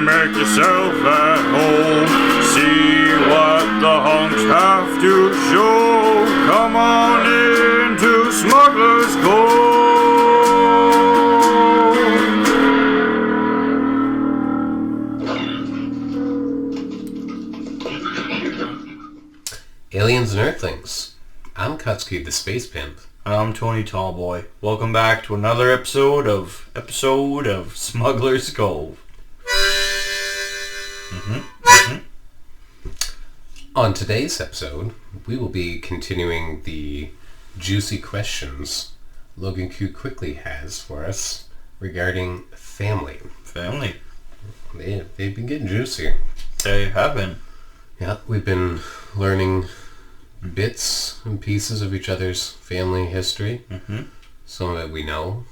make yourself at home. See what the hunks have to show. Come on into Smugglers Cove. Aliens and Earthlings. I'm Kutzky, the Space Pimp. I'm Tony Tallboy. Welcome back to another episode of Smugglers Cove. On today's episode, we will be continuing the juicy questions Logan Q Quickly has for us regarding family. Family. They've been getting juicy. They have been. Yeah, we've been learning bits and pieces of each other's family history. Some of it we know,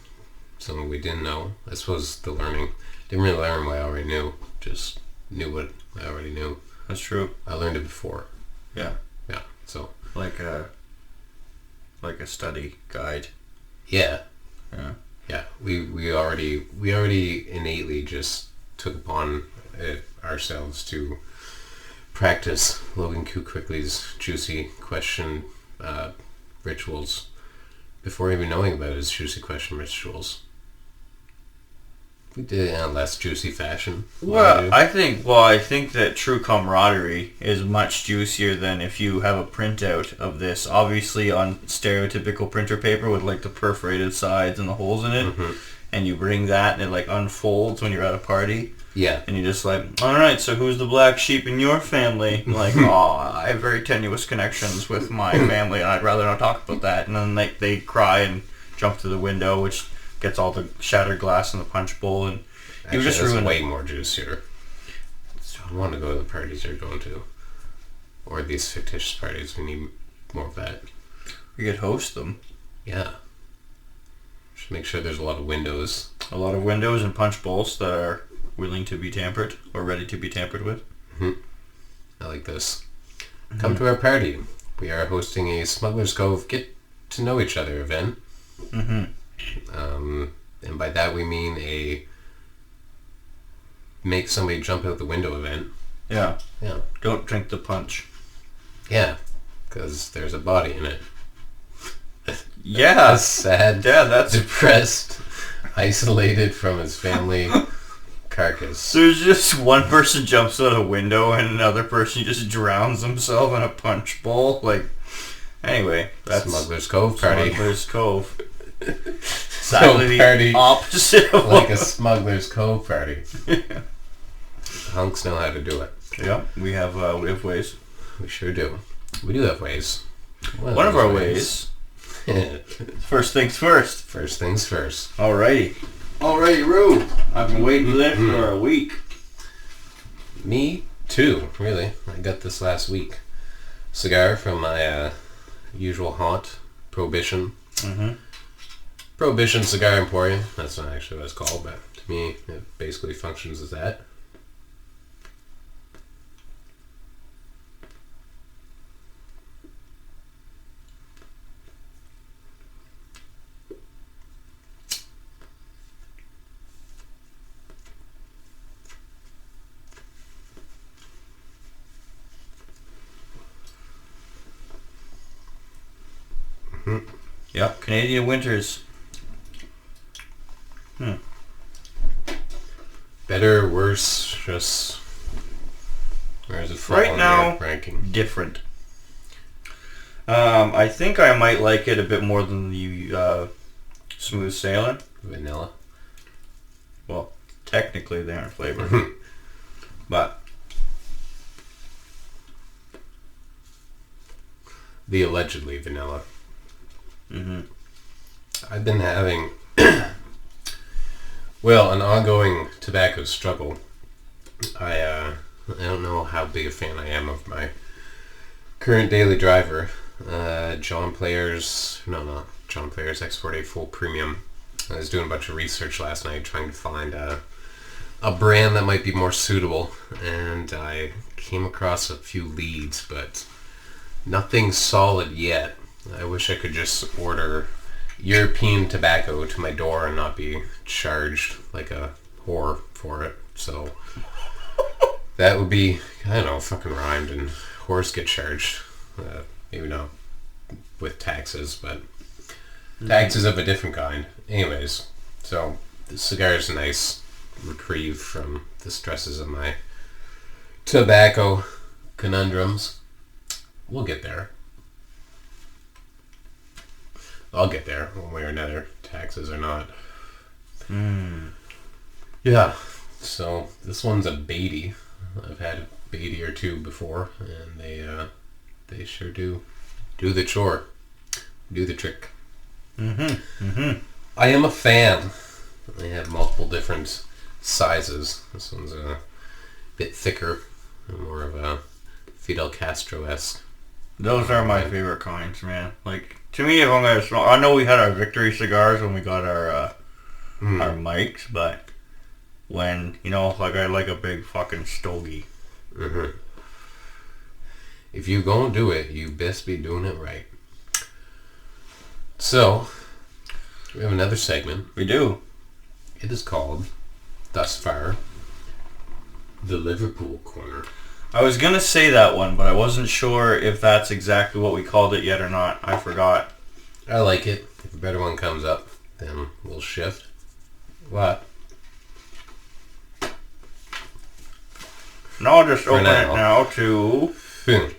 some of it we didn't know. I suppose the learning. Didn't really learn what I already knew, just knew what I already knew. That's true. I learned it before. Yeah. Yeah, so. Like a study guide. Yeah. Yeah. Yeah, we already innately just took upon it ourselves to practice Logan Q Quickly's juicy question rituals before even knowing about his juicy question rituals. We did it in a less juicy fashion. I think that true camaraderie is much juicier than if you have a printout of this, obviously on stereotypical printer paper with like the perforated sides and the holes in it, and you bring that and it like unfolds when you're at a party. Yeah. And you're just like, alright, so who's the black sheep in your family? Like, I have very tenuous connections with my family and I'd rather not talk about that. And then they cry and jump through the window, which gets all the shattered glass in the punch bowl, and you just ruin way more juicier. I want to go to the parties you're going to. Or these fictitious parties. We need more of that. We could host them. Yeah. Just make sure there's a lot of windows. A lot of windows and punch bowls that are willing to be tampered or ready to be tampered with. I like this. Come to our party. We are hosting a Smugglers Cove get to know each other event. And by that we mean a make somebody jump out the window event. Yeah. Yeah. Don't drink the punch. Yeah, because there's a body in it. Yeah. A sad, depressed, isolated from his family carcass. There's just one person jumps out a window and another person just drowns himself in a punch bowl. Like, anyway, that's Smugglers Cove party. Smugglers Cove. Exactly the opposite of like a Smugglers Cove party. Hunks know how to do it. Yeah, we have ways. We sure do. We do have ways. One of our ways. First things first. First things first. Alrighty, Roo. I've been waiting for that for a week. Me too, really. I got this last week. Cigar from my usual haunt, Prohibition. Prohibition Cigar Emporium. That's not actually what it's called, but to me, it basically functions as that. Yep, Canadian winters. Better, worse, just... Where is it fall right now, ranking? Different. I think I might like it a bit more than the Smooth Sailing. Vanilla. Well, technically they aren't flavored. But the allegedly vanilla. I've been having an ongoing tobacco struggle. I don't know how big a fan I am of my current daily driver, John Player's X48 Full Premium. I was doing a bunch of research last night trying to find a brand that might be more suitable, and I came across a few leads, but nothing solid yet. I wish I could just order European tobacco to my door and not be charged like a whore for it. So That would be, I don't know, fucking rhymed and horse get charged. Maybe not with taxes, but taxes of a different kind. Anyways, so the cigar is a nice reprieve from the stresses of my tobacco conundrums. We'll get there. I'll get there one way or another, taxes or not. Yeah, so this one's a Beatty. I've had a Beatty or two before, and they sure do the chore, do the trick. I am a fan. They have multiple different sizes. This one's a bit thicker, more of a Fidel Castro-esque. Those are my favorite kinds, man. Like, to me, if I'm gonna smoke, I know we had our Victory cigars when we got our mics, but when, you know, like, I like a big fucking stogie. If you gonna do it, you best be doing it right. So, we have another segment. We do. It is called, thus far, the Liverpool Corner. I was gonna say that one, but I wasn't sure if that's exactly what we called it yet or not. I forgot. I like it. If a better one comes up, then we'll shift. What? And I'll just open it now to... Boom.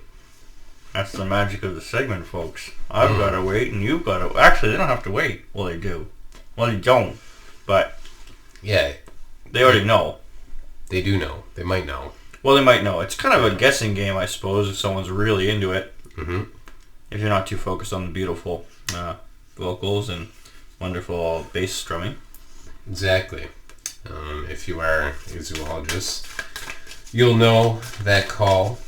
That's the magic of the segment, folks. I've got to wait, and you've got to... Actually, they don't have to wait. Well, they do. Well, they don't. But... Yeah. They already know. They do know. They might know. Well, they might know. It's kind of a guessing game, I suppose, if someone's really into it. If you're not too focused on the beautiful vocals and wonderful bass strumming. Exactly. If you are a zoologist, you'll know that call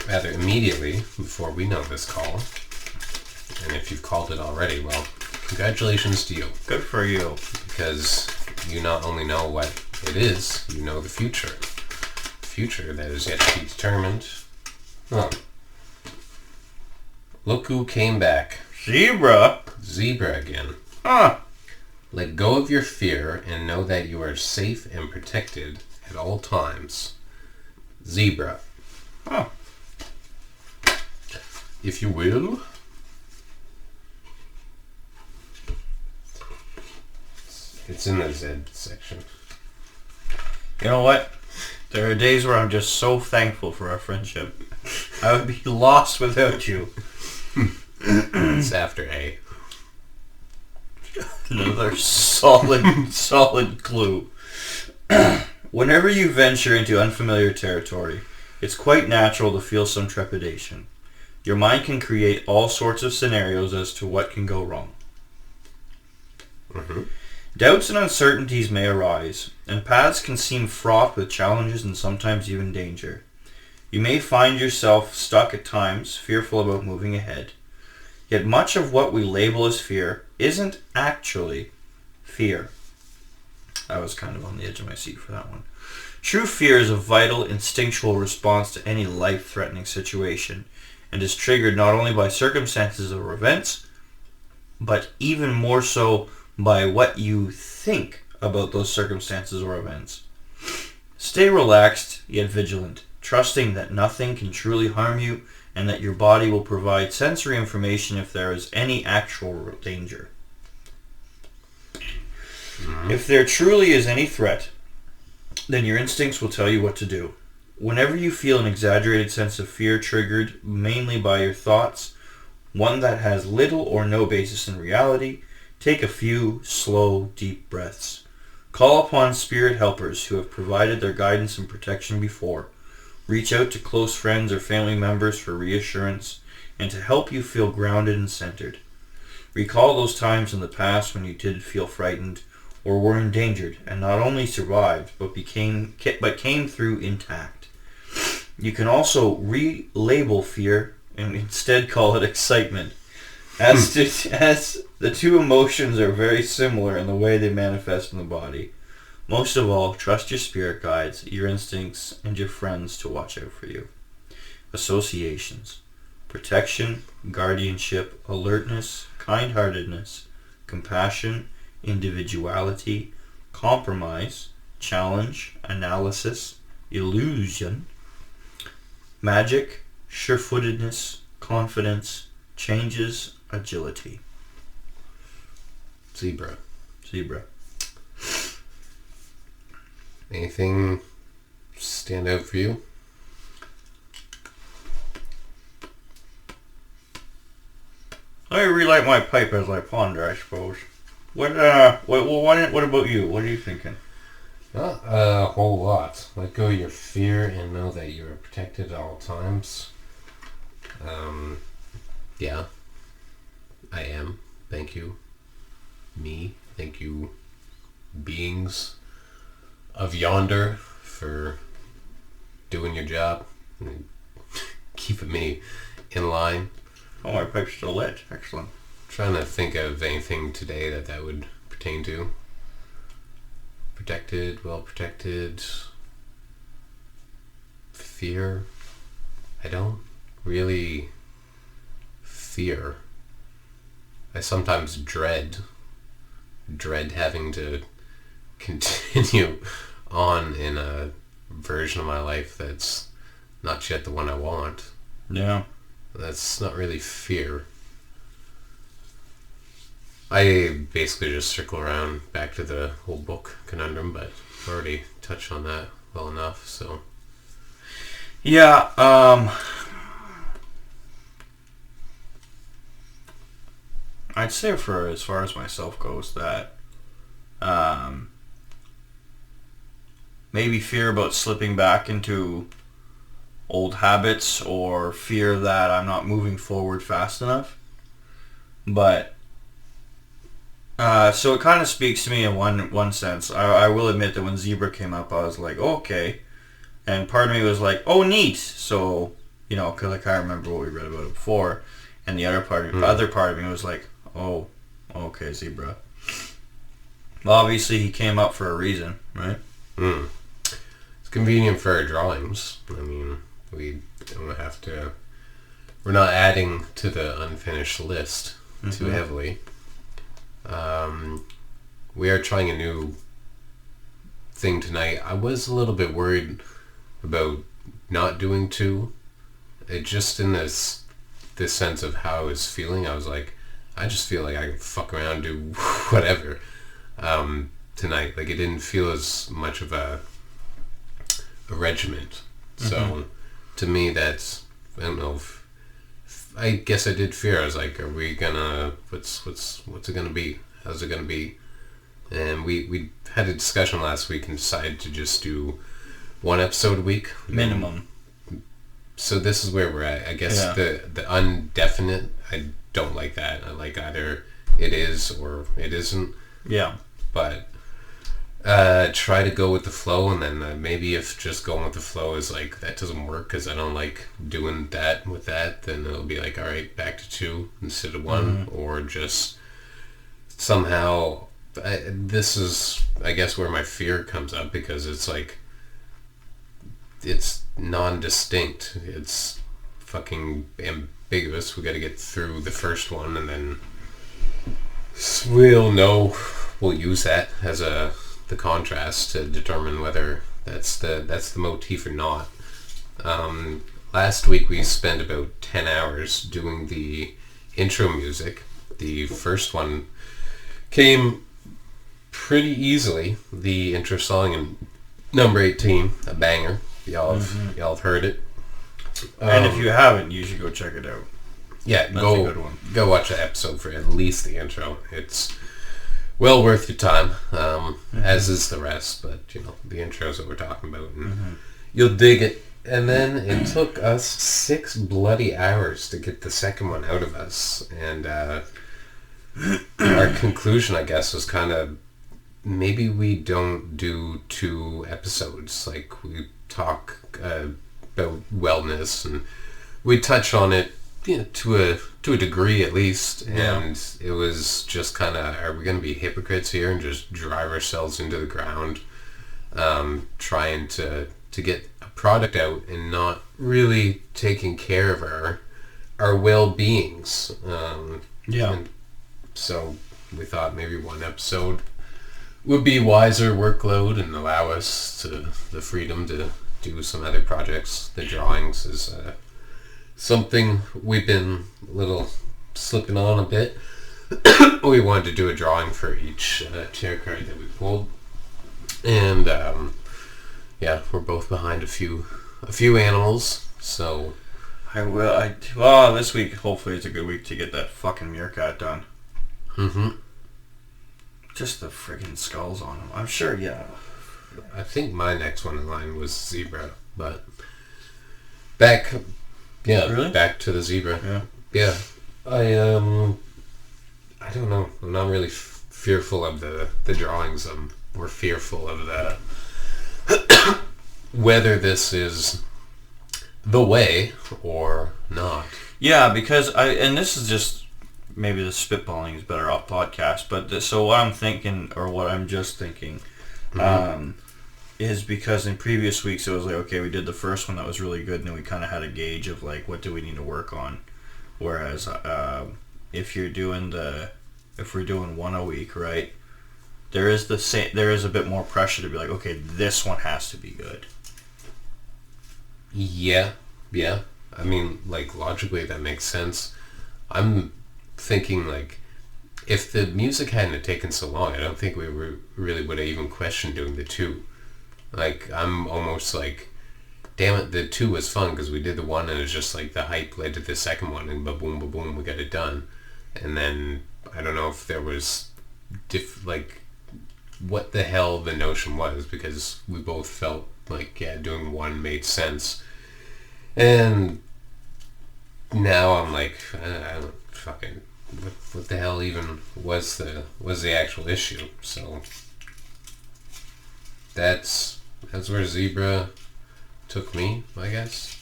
rather immediately before we know this call. And if you've called it already, well, congratulations to you. Good for you. Because you not only know what it is, you know the future. Future that is yet to be determined. Huh. Look who came back. Zebra? Zebra again. Huh. Let go of your fear and know that you are safe and protected at all times. Zebra. Huh. If you will. It's in the Z section. You know what? There are days where I'm just so thankful for our friendship. I would be lost without you. It's after A. Another solid clue. Whenever you venture into unfamiliar territory, it's quite natural to feel some trepidation. Your mind can create all sorts of scenarios as to what can go wrong. Doubts and uncertainties may arise, and paths can seem fraught with challenges and sometimes even danger. You may find yourself stuck at times, fearful about moving ahead. Yet much of what we label as fear isn't actually fear. I was kind of on the edge of my seat for that one. True fear is a vital, instinctual response to any life-threatening situation, and is triggered not only by circumstances or events, but even more so by what you think about those circumstances or events. Stay relaxed, yet vigilant, trusting that nothing can truly harm you and that your body will provide sensory information if there is any actual danger. If there truly is any threat, then your instincts will tell you what to do. Whenever you feel an exaggerated sense of fear triggered mainly by your thoughts, one that has little or no basis in reality, take a few slow, deep breaths. Call upon spirit helpers who have provided their guidance and protection before. Reach out to close friends or family members for reassurance and to help you feel grounded and centered. Recall those times in the past when you did feel frightened or were endangered and not only survived but came through intact. You can also relabel fear and instead call it excitement, as the two emotions are very similar in the way they manifest in the body. Most of all, trust your spirit guides, your instincts, and your friends to watch out for you. Associations: protection, guardianship, alertness, kind-heartedness, compassion, individuality, compromise, challenge, analysis, illusion, magic, sure-footedness, confidence, changes, agility. Zebra. Anything stand out for you? I relight my pipe as I ponder, I suppose. What about you? What are you thinking? Not a whole lot. Let go of your fear and know that you are protected at all times. Yeah. I am. Thank you. Me. Thank you, beings of yonder, for doing your job and keeping me in line. Oh, my pipe's still lit. Excellent. Trying to think of anything today that would pertain to. Protected, well protected. Fear. I don't really fear. I sometimes dread having to continue on in a version of my life that's not yet the one I want. Yeah. That's not really fear. I basically just circle around back to the whole book conundrum, but I've already touched on that well enough, so. Yeah, I'd say for as far as myself goes that maybe fear about slipping back into old habits or fear that I'm not moving forward fast enough. But so it kind of speaks to me in one sense. I will admit that when Zebra came up, I was like, oh, okay. And part of me was like, oh, neat. So, because I can't remember what we read about it before. And the other part of me was like, oh, okay, Zebra. Well, obviously he came up for a reason, right? It's convenient for our drawings. I mean, we don't have to... We're not adding to the unfinished list too heavily. We are trying a new thing tonight. I was a little bit worried about not doing two. It just in this sense of how I was feeling, I was like, I just feel like I can fuck around and do whatever tonight. Like, it didn't feel as much of a regiment. So to me, that's, I don't know, I guess I did fear. I was like, are we gonna, what's it gonna be? How's it gonna be? And we had a discussion last week and decided to just do one episode a week. Minimum. So this is where we're at. I guess the undefinite, I don't like that. I like either it is or it isn't. Yeah. But try to go with the flow, and then maybe if just going with the flow is like, that doesn't work because I don't like doing that with that, then it'll be like, all right, back to two instead of one, or just somehow... this is, I guess, where my fear comes up, because it's like, it's non-distinct. It's fucking ambiguous. We got to get through the first one, and then we'll use that as the contrast to determine whether that's the motif or not. Last week we spent about 10 hours doing the intro music. The first one came pretty easily, the intro song, and number 18, a banger. Y'all have heard it. And if you haven't, you should go check it out. Yeah, That's a good one. Go watch the episode for at least the intro. It's well worth your time, as is the rest, but the intros that we're talking about, and you'll dig it. And then it took us 6 bloody hours to get the second one out of us, and our conclusion, I guess, was kind of, maybe we don't do 2 episodes. Like, we talk about wellness, and we touch on it to a degree at least, and it was just kind of, are we going to be hypocrites here and just drive ourselves into the ground, trying to get a product out and not really taking care of our well-beings. And so we thought maybe one episode would be wiser workload and allow us the freedom to do some other projects. The drawings is something we've been a little slipping on a bit. We wanted to do a drawing for each chair card that we pulled, and yeah, we're both behind a few animals. So well, this week hopefully is a good week to get that fucking meerkat done. Mm-hmm. Just the friggin' skulls on them. I'm sure, yeah. I think my next one in line was zebra, but back to the zebra. Yeah. I don't know. I'm not really fearful of the drawings. I'm more fearful of the whether this is the way or not. Yeah, because and this is just maybe the spitballing is better off podcast, but so what I'm thinking, or what I'm just thinking, is because in previous weeks it was like, okay, we did the first one that was really good, and then we kind of had a gauge of like, what do we need to work on, whereas if we're doing one a week, right, there is a bit more pressure to be like, okay, this one has to be good. Yeah. I mean, like, logically that makes sense. I'm thinking, like, if the music hadn't taken so long, I don't think we really would have even questioned doing the two. Like, I'm almost like, damn it, the two was fun because we did the one and it's just like the hype led to the second one and ba-boom, ba-boom, we got it done. And then, I don't know if there was, what the hell the notion was, because we both felt like, yeah, doing one made sense. And now I'm like, I don't fucking, what the hell even was the actual issue? So that's where zebra took me, I guess.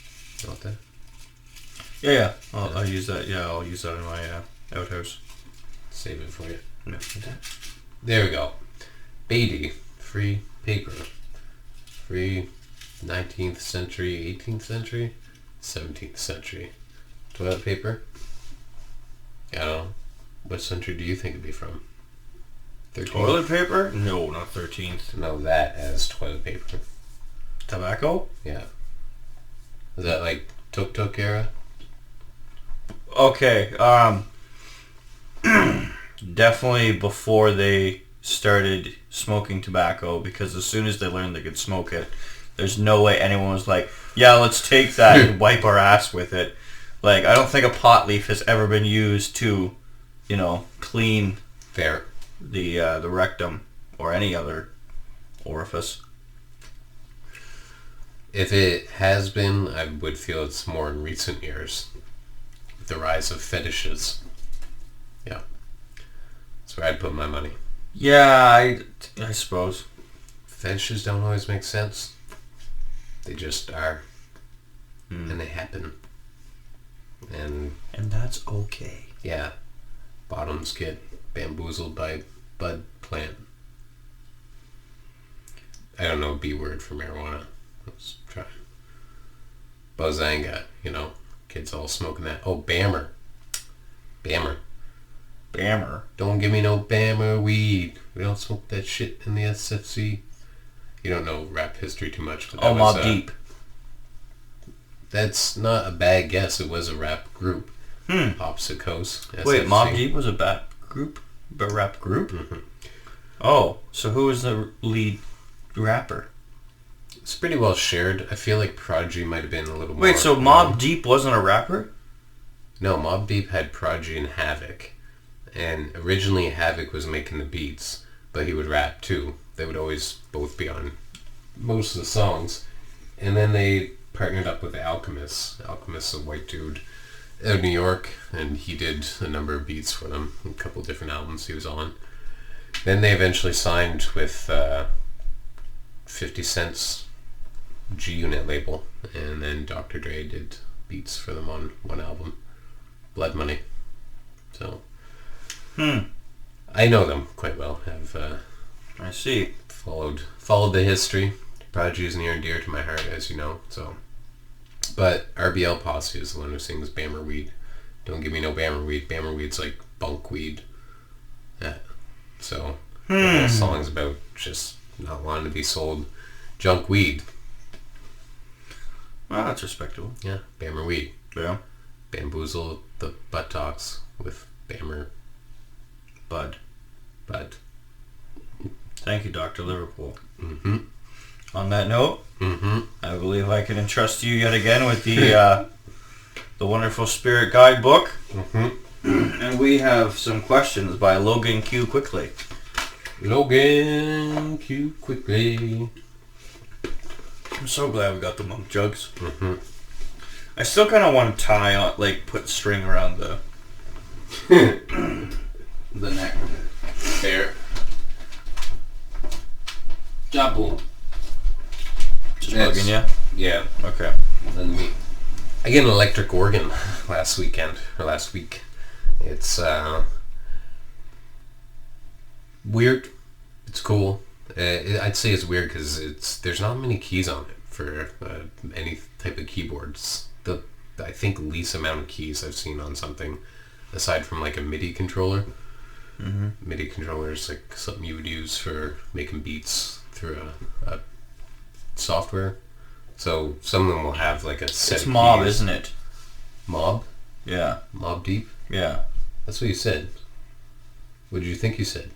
Not that. Yeah. I'll use that. Yeah, I'll use that in my outhouse. Save it for you. Yeah. There we go. Beatty, free paper, free 19th century, 18th century, 17th century. Toilet paper? I don't know. What century do you think it'd be from? 13th? Toilet paper? No, not 13th. No, that as toilet paper. Tobacco? Yeah. Is that like tuk-tuk era? Okay, definitely before they started smoking tobacco, because as soon as they learned they could smoke it, there's no way anyone was like, yeah, let's take that and wipe our ass with it. Like, I don't think a pot leaf has ever been used to, clean Fair. the rectum or any other orifice. If it has been, I would feel it's more in recent years. With the rise of fetishes. Yeah. That's where I'd put my money. Yeah, I suppose. Fetishes don't always make sense. They just are. And they happen. And that's okay. Yeah. Bottoms get bamboozled by bud plant. I don't know a B word for marijuana. Let's try. Bozanga, kids all smoking that. Oh, Bammer. Bammer? Don't give me no Bammer weed. We don't smoke that shit in the SFC. You don't know rap history too much. But that Mobb Deep. That's not a bad guess. It was a rap group. Opposite Coast. SFC. Wait, Mobb Deep was a rap group? Mm-hmm. Oh, so who was the lead rapper? It's pretty well shared. I feel like Prodigy might have been a little more... Wait, so Mobb Deep wasn't a rapper? No, Mobb Deep had Prodigy and Havoc. And originally Havoc was making the beats, but he would rap too. They would always both be on most of the songs. And then they partnered up with Alchemist. Alchemist's a white dude out of New York, and he did a number of beats for them. A couple different albums he was on. Then they eventually signed with 50 Cent's G-Unit label, and then Dr. Dre did beats for them on one album, Blood Money. So I know them quite well. I see. Followed the history. Prodigy is near and dear to my heart, as you know. So, but RBL Posse is the one who sings Bammer Weed. Don't give me no Bammer Weed. Bammer Weed's like bunk weed. Yeah. So The whole song's about just not wanting to be sold junk weed. Well, that's respectable. Yeah, Bammer weed. Yeah. Bamboozle the buttocks with Bammer Bud. Thank you, Dr. Liverpool. Mm-hmm. On that note, I believe I can entrust you yet again with the Wonderful Spirit Guidebook. And we have some questions by Logan Q Quickly. Logan Q Quickly. I'm so glad we got the monk jugs. I still kind of want to tie on, like, put string around the the neck. Fair. Jabu. Just bugging you? Yeah. Okay. I get an electric organ last week. It's weird. It's cool. I'd say it's weird because there's not many keys on it for any type of keyboards. I think least amount of keys I've seen on something, aside from like a MIDI controller. MIDI controller is like something you would use for making beats through a software. So some of them will have like a set It's of Mob, keys. isn't it? Mob? Yeah. Mob Deep? Yeah. That's what you said. What did you think you said?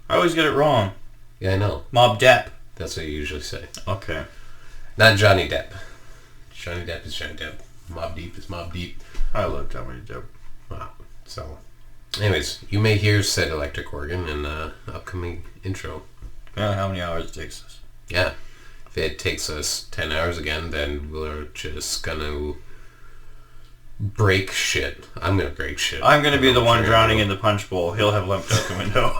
I always get it wrong. Yeah, I know. Mob Depp. That's what you usually say. Okay. Not Johnny Depp. Johnny Depp is Johnny Depp. Mob Deep is Mob Deep. I love Johnny Depp. Wow. So, anyways, you may hear said electric organ in the upcoming intro. Yeah, how many hours it takes us? Yeah. If it takes us 10 hours again, then we're just gonna break shit. I'm gonna break shit. I'm gonna be the one drowning in the punch bowl. He'll have leapt out the window.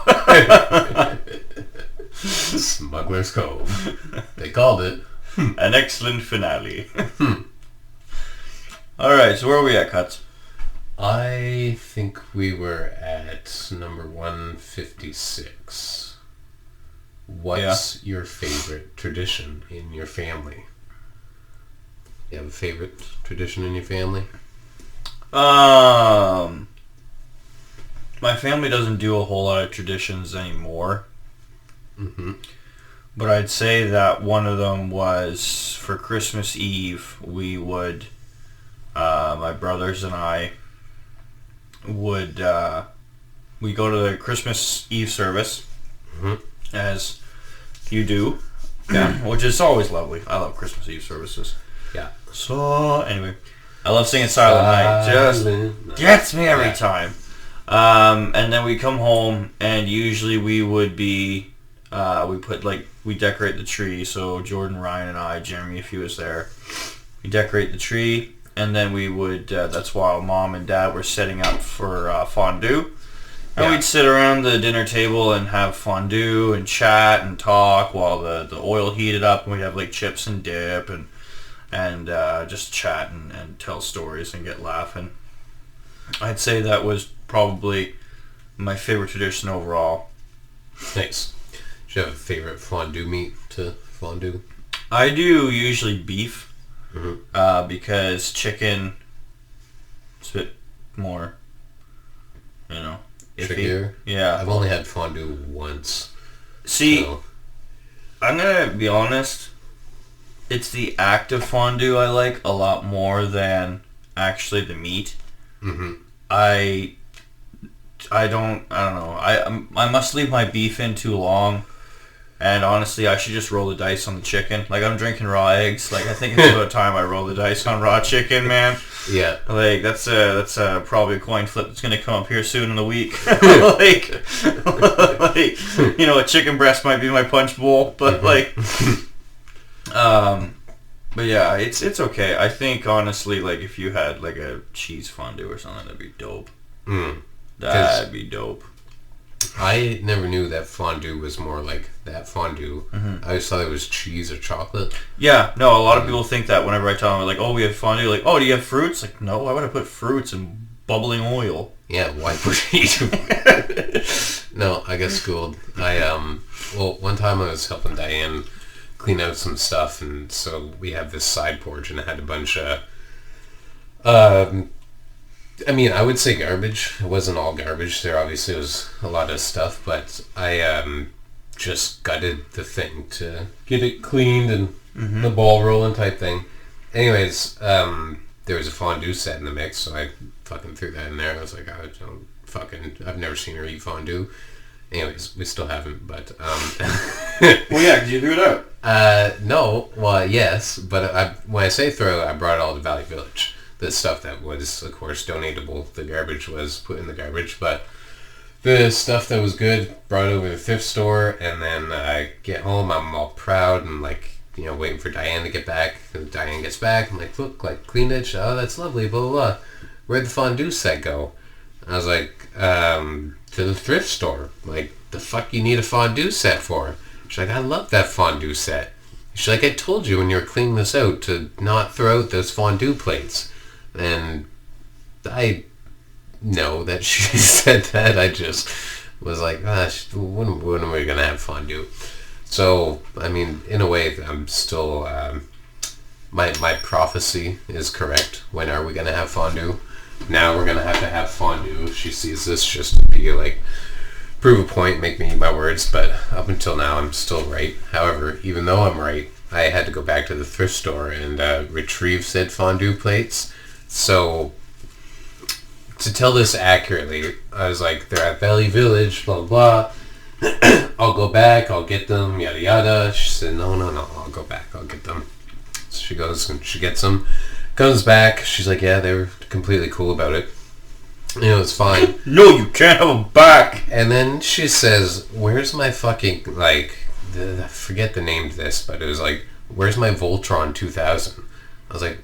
Smugglers Cove. They called it. An excellent finale. Alright, so where are we at, Cuts? I think we were at number 156. What's your favorite tradition in your family? You have a favorite tradition in your family? My family doesn't do a whole lot of traditions anymore. But I'd say that one of them was for Christmas Eve, we would, my brothers and I would, we go to the Christmas Eve service, as you do, which is always lovely. I love Christmas Eve services. Yeah. So, anyway, I love singing Silent Night. Just gets me every time. And then we come home, and usually we would be, we decorate the tree. So Jordan, Ryan, and I, Jeremy, if he was there, we decorate the tree, and then we would, that's while Mom and Dad were setting up for fondue. And we'd sit around the dinner table and have fondue and chat and talk while the oil heated up, and we'd have like chips and dip and just chat and tell stories and get laughing. I'd say that was probably my favorite tradition overall. Nice. Do you have a favorite fondue meat to fondue? I do usually beef, because chicken is a bit more, iffy. Trickier? Yeah. I've only had fondue once. See, I'm going to be honest, it's the act of fondue I like a lot more than actually the meat. I don't know. I must leave my beef in too long. And honestly, I should just roll the dice on the chicken. Like, I'm drinking raw eggs. Like, I think it's about time I roll the dice on raw chicken, man. Yeah. Like, that's probably a coin flip that's going to come up here soon in the week. A chicken breast might be my punch bowl, but but yeah, it's okay. I think, honestly, like, if you had, like, a cheese fondue or something, that'd be dope. That'd be dope. I never knew that fondue was more like that fondue. I always thought it was cheese or chocolate. Yeah, no, a lot of people think that whenever I tell them, like, oh, we have fondue, like, oh, do you have fruits? Like, no, why would I put fruits in bubbling oil? Yeah, why put it? No, I got schooled. One time I was helping Diane clean out some stuff, and so we have this side porch, and it had a bunch of I mean, I would say garbage. It wasn't all garbage. There obviously was a lot of stuff, but I just gutted the thing to get it cleaned and the ball rolling type thing. Anyways, there was a fondue set in the mix, so I fucking threw that in there. I was like, I've never seen her eat fondue. Anyways, we still haven't, but Well, yeah, because you threw it out. No, well, yes, but when I say throw, I brought it all to Valley Village. The stuff that was, of course, donatable. The garbage was put in the garbage, but the stuff that was good brought it over to the thrift store, and then I get home, I'm all proud and waiting for Diane to get back. And Diane gets back, I'm like, look, clean it. Oh, that's lovely, blah, blah, blah. Where'd the fondue set go? I was like, to the thrift store. Like, the fuck you need a fondue set for? She's like, I love that fondue set. She's like, I told you when you were cleaning this out to not throw out those fondue plates. And I know that she said that. I just was like, gosh, when are we going to have fondue? So, I mean, in a way, I'm still... my prophecy is correct. When are we going to have fondue? Now we're going to have fondue. If she sees this, just to be like, prove a point, make me eat my words. But up until now, I'm still right. However, even though I'm right, I had to go back to the thrift store and retrieve said fondue plates. So, to tell this accurately, I was like, they're at Valley Village, blah, blah, blah. I'll go back, I'll get them, yada, yada. She said, no, I'll go back, I'll get them. So she goes and she gets them. Comes back, she's like, yeah, they were completely cool about it. It was fine. No, you can't have them back. And then she says, where's my fucking, I forget the name of this, but it was like, where's my Voltron 2000? I was like,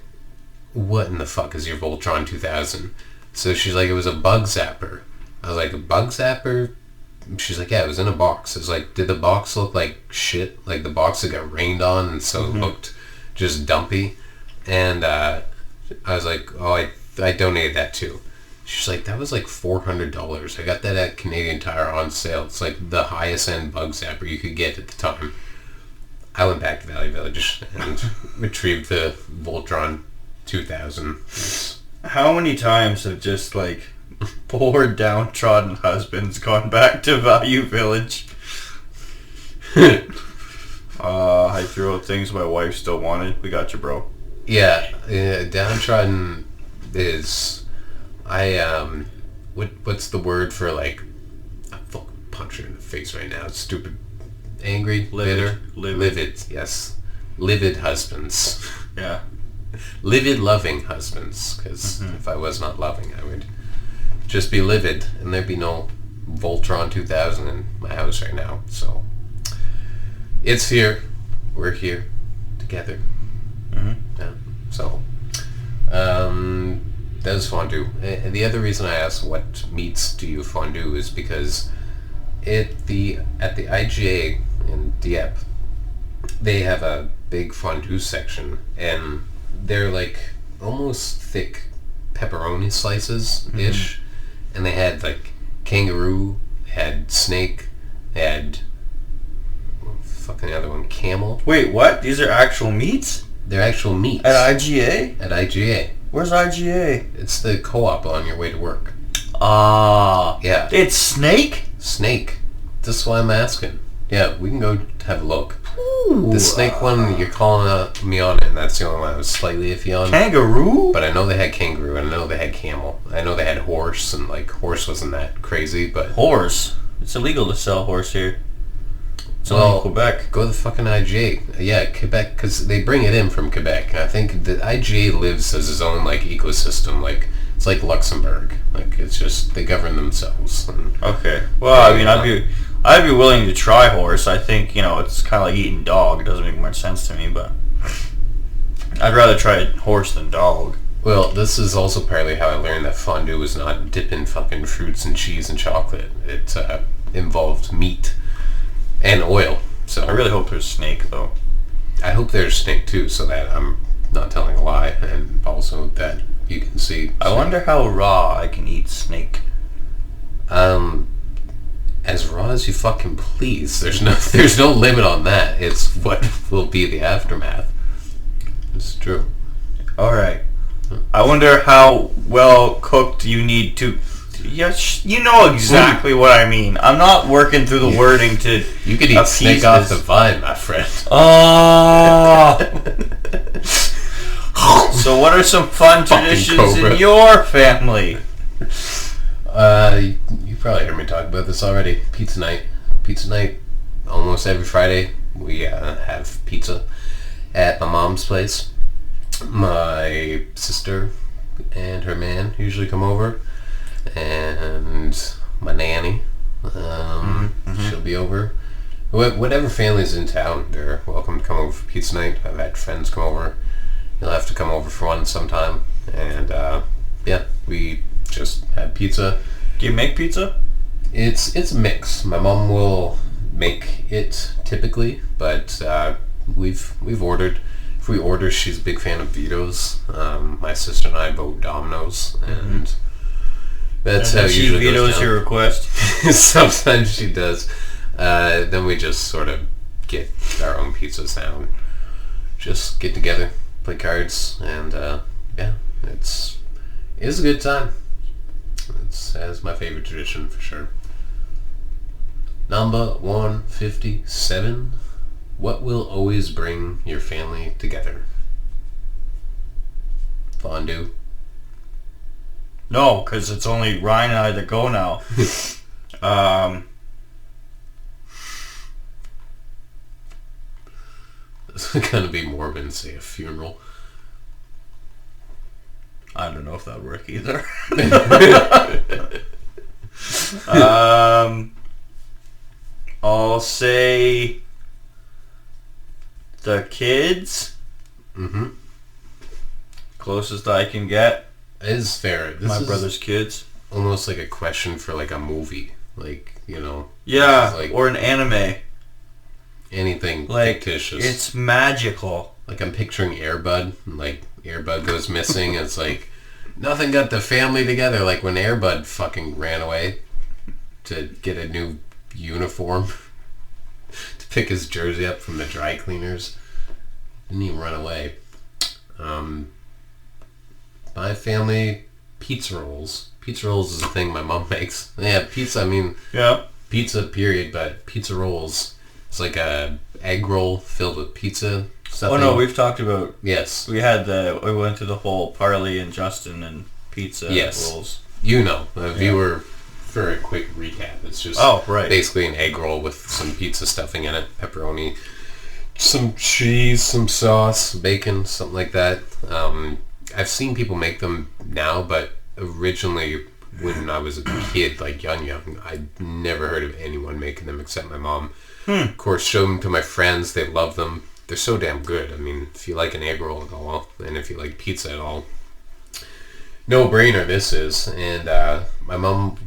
what in the fuck is your Voltron 2000? So she's like, it was a bug zapper. I was like, a bug zapper? She's like, yeah, it was in a box. I was like, did the box look like shit? Like the box that got rained on and so it looked just dumpy? And I was like, oh, I donated that too. She's like, that was like $400. I got that at Canadian Tire on sale. It's like the highest end bug zapper you could get at the time. I went back to Valley Village and retrieved the Voltron 2000. How many times have just poor downtrodden husbands gone back to Value Village? I threw out things my wife still wanted. We got you, bro. Yeah, downtrodden is... what's the word for, I'm fucking punch her in the face right now. It's stupid. Angry? Livid. Livid, yes. Livid husbands. Yeah. Livid loving husbands, because if I was not loving, I would just be livid, and there'd be no Voltron 2000 in my house right now. So it's here. We're here together. Yeah. So that was fondue. And the other reason I asked what meats do you fondue is because at the IGA in Dieppe, they have a big fondue section, and they're almost thick pepperoni slices ish, and they had kangaroo, they had snake, they had fucking the other one, camel. Wait, what? These are actual meats? They're actual meats. At IGA? At IGA. Where's IGA? It's the co-op on your way to work. Ah. Yeah. It's snake? Snake. That's why I'm asking. Yeah, we can go have a look. Ooh. The snake one, you're calling me on it, and that's the only one I was slightly iffy on. Kangaroo? But I know they had kangaroo, and I know they had camel. I know they had horse, and horse wasn't that crazy, but... Horse? It's illegal to sell horse here. It's only in Quebec. Go to the fucking IGA. Yeah, Quebec, because they bring it in from Quebec, and I think the IGA lives as its own ecosystem. It's like Luxembourg. It's just, they govern themselves. Okay. Well, I mean, I'd be willing to try horse. I think, it's kind of like eating dog. It doesn't make much sense to me, but I'd rather try horse than dog. Well, this is also partly how I learned that fondue was not dipping fucking fruits and cheese and chocolate. It involved meat and oil. So I really hope there's snake, though. I hope there's snake, too, so that I'm not telling a lie, and also that you can see snake. I wonder how raw I can eat snake. As raw as you fucking please. There's no limit on that. It's what will be the aftermath. It's true. Alright. I wonder how well cooked you need to... Yes, you know exactly what I mean. I'm not working through the wording to... You could eat snake off the vine, my friend. Oh! So what are some fun traditions in your family? You probably heard me talk about this already. Pizza night. Pizza night, almost every Friday, we have pizza at my mom's place. My sister and her man usually come over, and my nanny, she'll be over. Whatever family's in town, they're welcome to come over for pizza night. I've had friends come over. You'll have to come over for one sometime. And we just have pizza. Do you make pizza? It's a mix. My mom will make it typically, but we've ordered. If we order, she's a big fan of Vito's. My sister and I vote Domino's, and that's how she usually vetoes goes down. your request. Sometimes she does. Then we just sort of get our own pizzas now. And just get together, play cards, and it's a good time. That's my favorite tradition for sure. Number 157. What will always bring your family together? Fondue. No, because it's only Ryan and I that go now. It's gonna be morbid and say a funeral. I don't know if that would work either. I'll say the kids. Mm-hmm. Closest I can get. It is fair. This My is brother's kids. almost like a question for like a movie. Yeah, like or an anime. anything Like, fictitious. it's magical. Like I'm picturing Air Bud. Like Air Bud goes missing. It's like nothing got the family together. Like when Air Bud fucking ran away to get a new uniform to pick his jersey up from the dry cleaners. Didn't even run away. My family, pizza rolls. Pizza rolls is a thing my mom makes. Yeah, pizza. I mean, Yeah. pizza period, but pizza rolls. It's like a egg roll filled with pizza stuffing. Oh no, we've talked about. Yes. We went through the whole Parley and Justin and pizza rolls. You know, the viewer. For a quick recap, it's just basically an egg roll with some pizza stuffing in it, pepperoni, some cheese, some sauce, bacon, something like that. I've seen people make them now, but originally when I was a kid, like young, I never heard of anyone making them except my mom. Of course, showed them to my friends. They love them. They're so damn good. I mean, if you like an egg roll at all, and if you like pizza at all, no brainer this is. And my mom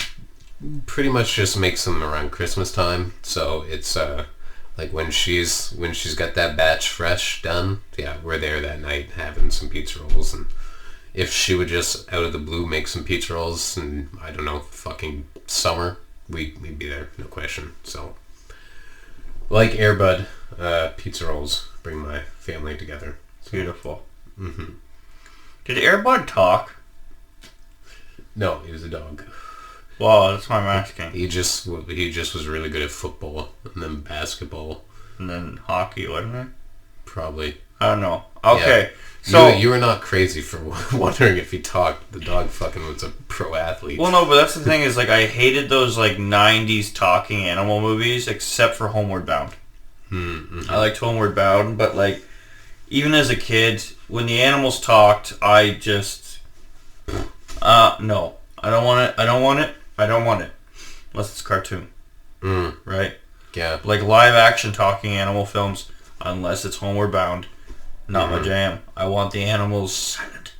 pretty much just makes them around Christmas time, so it's like when she's got that batch fresh done, we're there that night having some pizza rolls. And if she would just out of the blue make some pizza rolls and I don't know, fucking summer, we'd be there, no question. So like Air Bud, pizza rolls bring my family together. It's beautiful. Mm-hmm. Did Air Bud talk? No, he was a dog. Well, that's why I'm asking. He just was really good at football and then basketball and then hockey, wasn't it? Probably. I don't know. Okay, yeah. so you were not crazy for wondering if he talked. The dog fucking was a pro athlete. Well, no, but that's the thing is like I hated those like '90s talking animal movies except for Homeward Bound. Mm-hmm. I liked Homeward Bound, but like even as a kid, when the animals talked, I just no, I don't want it. I don't want it. I don't want it. Unless it's a cartoon. Right? Yeah. Like live action talking animal films, unless it's Homeward Bound, not my jam. I want the animals silent.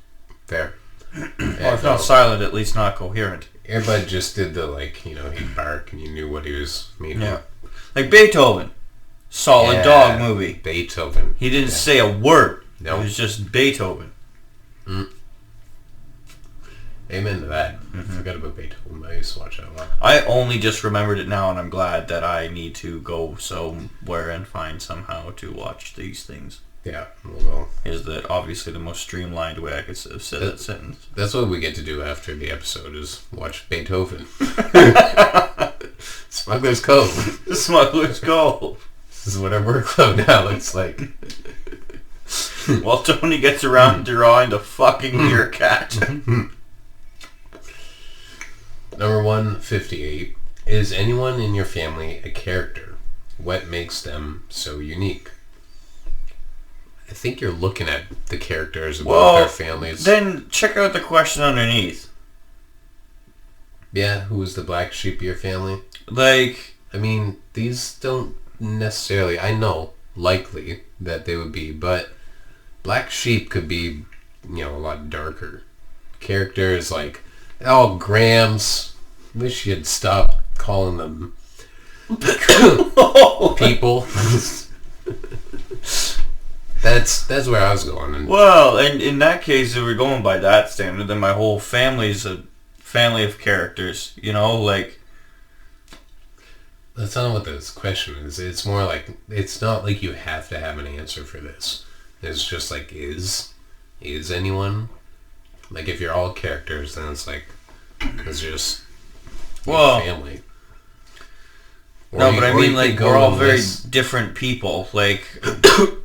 Fair. Or if not silent, at least not coherent. Air Bud just did the he'd bark and you knew what he was meaning. Yeah. Like Beethoven. Solid dog movie. Beethoven. He didn't say a word. No. It was just Beethoven. Amen to that. I forgot about Beethoven. I used to watch that a lot. I only just remembered it now, and I'm glad that I need to go somewhere and find somehow to watch these things. Yeah, well, is obviously the most streamlined way I could have said that sentence. That's what we get to do after the episode is watch Beethoven. Smugglers Cove. Smugglers Cove. This is what our workload now looks like. While Tony gets around drawing the fucking meerkat. Number 158. Is anyone in your family a character? What makes them so unique? I think you're looking at the characters about their families. Then check out the question underneath. Yeah, who is the black sheep of your family? Like, I mean, these don't necessarily... I know, likely, that they would be, but black sheep could be, a lot darker. Characters like, Grams. Wish you'd stop calling them people. That's where I was going. Well, and in that case, if we're going by that standard, then my whole family's a family of characters. Like... That's not what this question is. It's more like, it's not like you have to have an answer for this. It's just like, is anyone? Like, if you're all characters, then it's like, it's just family. No, but I mean, like, we're all very different people. Like,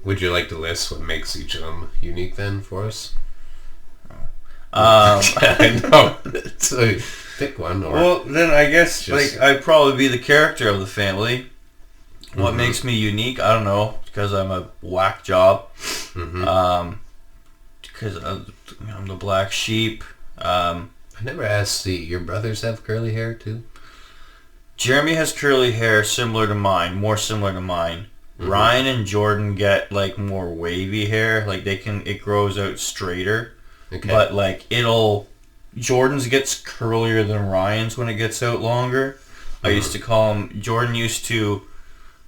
would you like to list what makes each of them unique then for us? I know. So pick one. Well, then I guess I'd probably be the character of the family. What makes me unique? I don't know. Because I'm a whack job. Because I'm the black sheep. I never asked. Your brothers have curly hair too? Jeremy has curly hair similar to mine, more similar to mine. Ryan and Jordan get like more wavy hair, like it grows out straighter. Okay. But like Jordan's gets curlier than Ryan's when it gets out longer. I used to call him, Jordan used to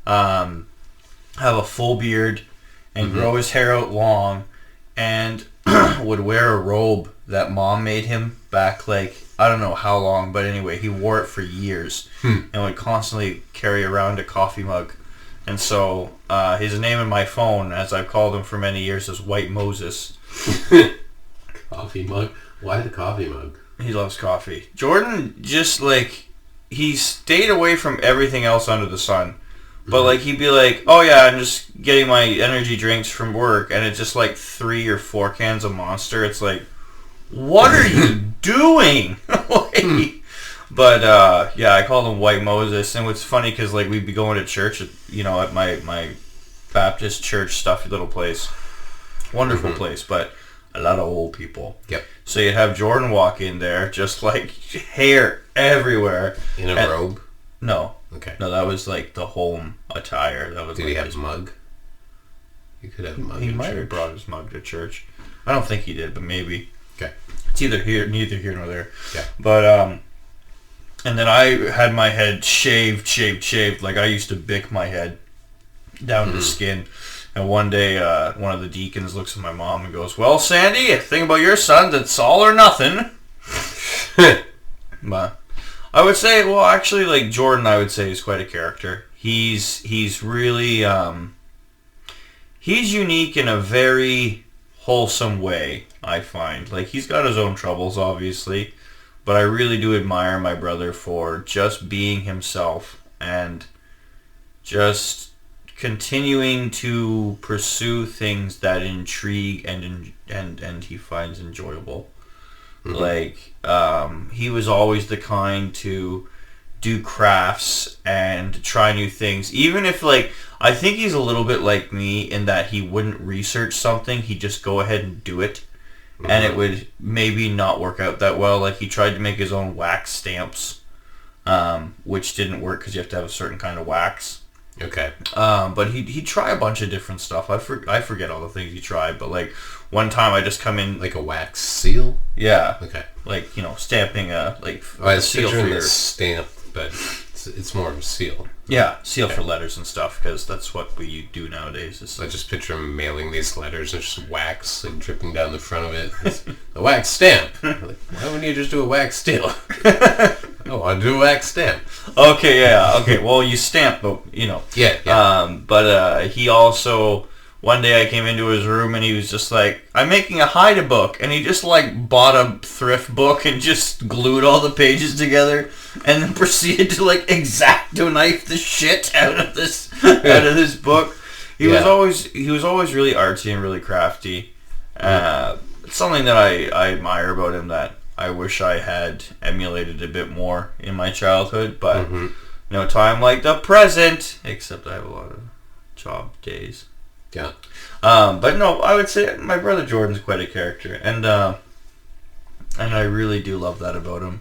have a full beard and grow his hair out long and would wear a robe that mom made him back like, I don't know how long, but anyway, he wore it for years and would constantly carry around a coffee mug. And so his name in my phone, as I've called him for many years, is White Moses. Coffee mug? Why the coffee mug? He loves coffee. Jordan just like, he stayed away from everything else under the sun. But like he'd be like, oh yeah, I'm just getting my energy drinks from work, and it's just like 3 or 4 cans of Monster. It's like, what are you doing? But yeah, I called him White Moses, and what's funny because like we'd be going to church, at my Baptist church, stuffy little place, wonderful place, but a lot of old people. Yep. So you'd have Jordan walk in there, just like hair everywhere in a robe. No. Okay. No, that was like the home attire. That was. Did he have his mug? You could have a mug. He might have brought his mug to church. I don't think he did, but maybe. Okay. It's neither here nor there. Yeah. But and then I had my head shaved. Like I used to bick my head down to skin. And one day, one of the deacons looks at my mom and goes, "Well, Sandy, the thing about your son, it's all or nothing." But I would say, well, actually, like Jordan, I would say is quite a character. He's really he's unique in a very wholesome way. I find like he's got his own troubles, obviously, but I really do admire my brother for just being himself and just continuing to pursue things that intrigue and he finds enjoyable. Like he was always the kind to do crafts and try new things, even if like I think he's a little bit like me in that he wouldn't research something, he'd just go ahead and do it, and it would maybe not work out that well. Like he tried to make his own wax stamps, which didn't work because you have to have a certain kind of wax. Okay. But he'd try a bunch of different stuff. I forget all the things he tried, but like one time I just come in like a wax seal. Yeah. Okay. Like stamping a seal for your stamp, but it's more of a seal. Yeah, seal for letters and stuff because that's what we do nowadays. I just picture him mailing these letters and just wax like dripping down the front of it. It's a wax stamp. Like, why wouldn't you just do a wax seal? I want to do a wax stamp. Okay, yeah. Okay, well, you stamp, but, Yeah. But he also one day I came into his room and he was just like, I'm making a hide-a-book. And he just like bought a thrift book and just glued all the pages together and then proceeded to like X-Acto knife the shit out of this book. He was always really artsy and really crafty. It's something that I admire about him that I wish I had emulated a bit more in my childhood, but no time like the present, except I have a lot of job days. Yeah. But no, I would say my brother Jordan's quite a character, and I really do love that about him.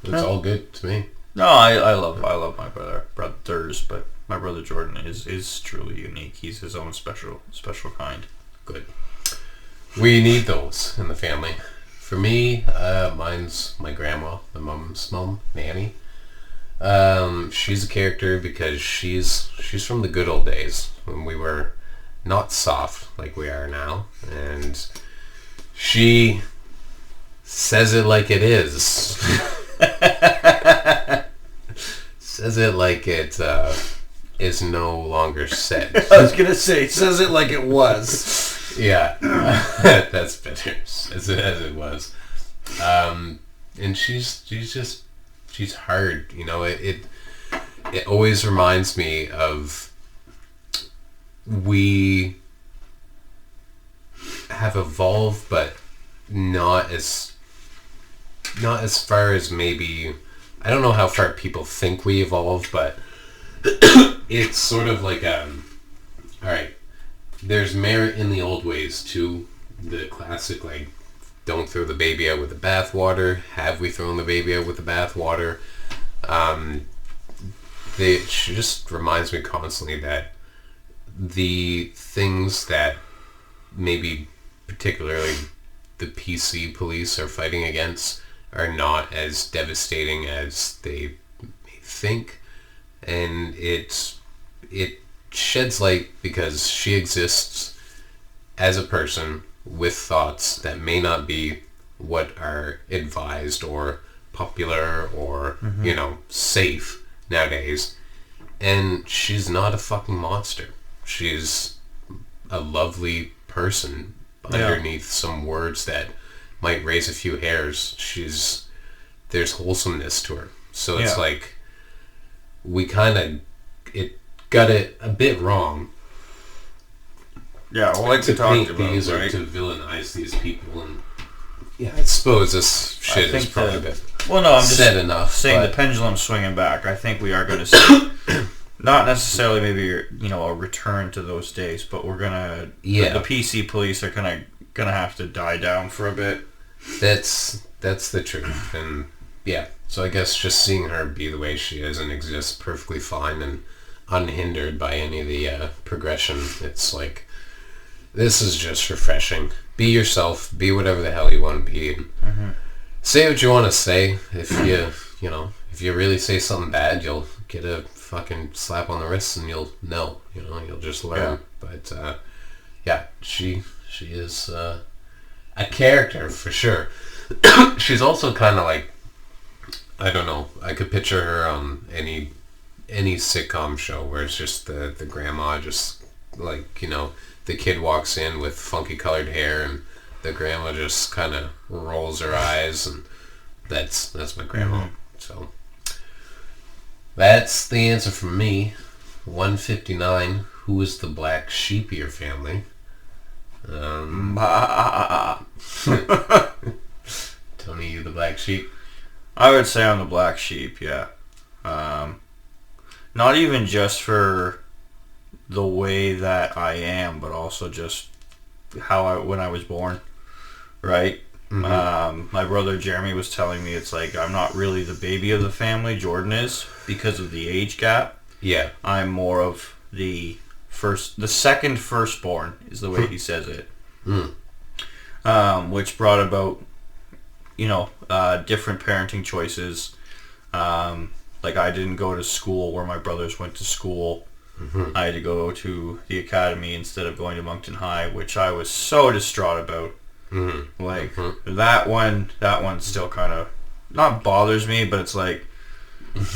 It's all good to me. No, I love my brothers, but my brother Jordan is truly unique. He's his own special kind. Good. We need those in the family. For me, mine's my grandma, my mom's mom, Nanny. She's a character because she's from the good old days when we were not soft like we are now, and she says it like it is. Says it like it is no longer said. I was gonna say, says it like it was. Yeah, that's better. As it was, and she's hard. You know, it always reminds me of we have evolved, but not as far as maybe. I don't know how far people think we evolved, but it's sort of like all right. There's merit in the old ways too. The classic, like, don't throw the baby out with the bathwater. Have we thrown the baby out with the bathwater? It just reminds me constantly that the things that maybe particularly the PC police are fighting against are not as devastating as they may think, and it sheds light because she exists as a person with thoughts that may not be what are advised or popular or safe nowadays, and she's not a fucking monster. She's a lovely person underneath some words that might raise a few hairs. There's wholesomeness to her, so it's like we kind of got it a bit wrong. Yeah, well, like to talk paint about these, right? or to villainize these people, and I suppose this shit is probably a bit I'm just said enough. Saying the pendulum's swinging back. I think we are going to see, not necessarily maybe a return to those days, but we're gonna the PC police are gonna have to die down for a bit. That's the truth, and so I guess just seeing her be the way she is and exist perfectly fine and unhindered by any of the progression, it's like, this is just refreshing. Be yourself, be whatever the hell you want to be, and say what you want to say. If if you really say something bad, you'll get a fucking slap on the wrist and you'll know, you'll just learn. But she is a character for sure. She's also kind of like, I don't know, I could picture her on any sitcom show where it's just the grandma, just like, the kid walks in with funky colored hair and the grandma just kind of rolls her eyes, and that's my grandma. So that's the answer from me. 159. Who is the black sheep of your family? Tony, you the black sheep? I would say I'm the black sheep, yeah. Not even just for the way that I am, but also just when I was born, right? My brother Jeremy was telling me, it's like, I'm not really the baby of the family, Jordan is, because of the age gap. Yeah. I'm more of the second firstborn, is the way he says it. Which brought about, different parenting choices. Like, I didn't go to school where my brothers went to school. I had to go to the academy instead of going to Moncton High, which I was so distraught about. That one still kind of not bothers me, but it's like,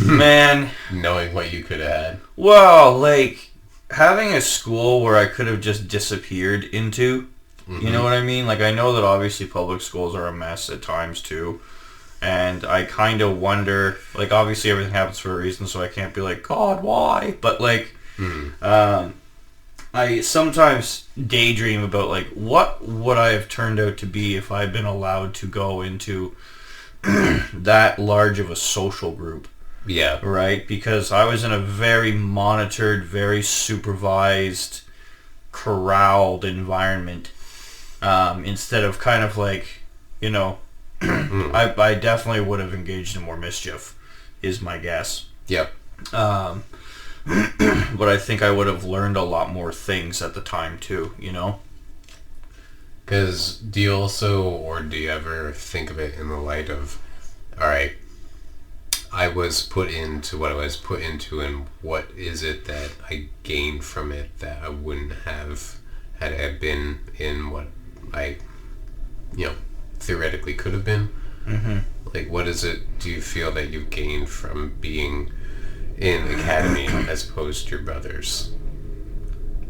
Man, knowing what you could have had. well, like, having a school where I could have just disappeared into, you know what I mean? Like, I know that obviously public schools are a mess at times, too. And I kind of wonder, like, obviously everything happens for a reason, so I can't be like, God, why? But, like, I sometimes daydream about, like, what would I have turned out to be if I'd been allowed to go into that large of a social group. Yeah. Right? Because I was in a very monitored, very supervised, corralled environment. Instead of kind of like, you know, I definitely would have engaged in more mischief, is my guess. Yep. But I think I would have learned a lot more things at the time too, you know? Because do you also, or do you ever think of it in the light of, alright, I was put into what I was put into, and what is it that I gained from it that I wouldn't have had I been in what I, you know, theoretically could have been? Mm-hmm. Like, what is it do you feel that you've gained from being in academy as opposed to your brothers?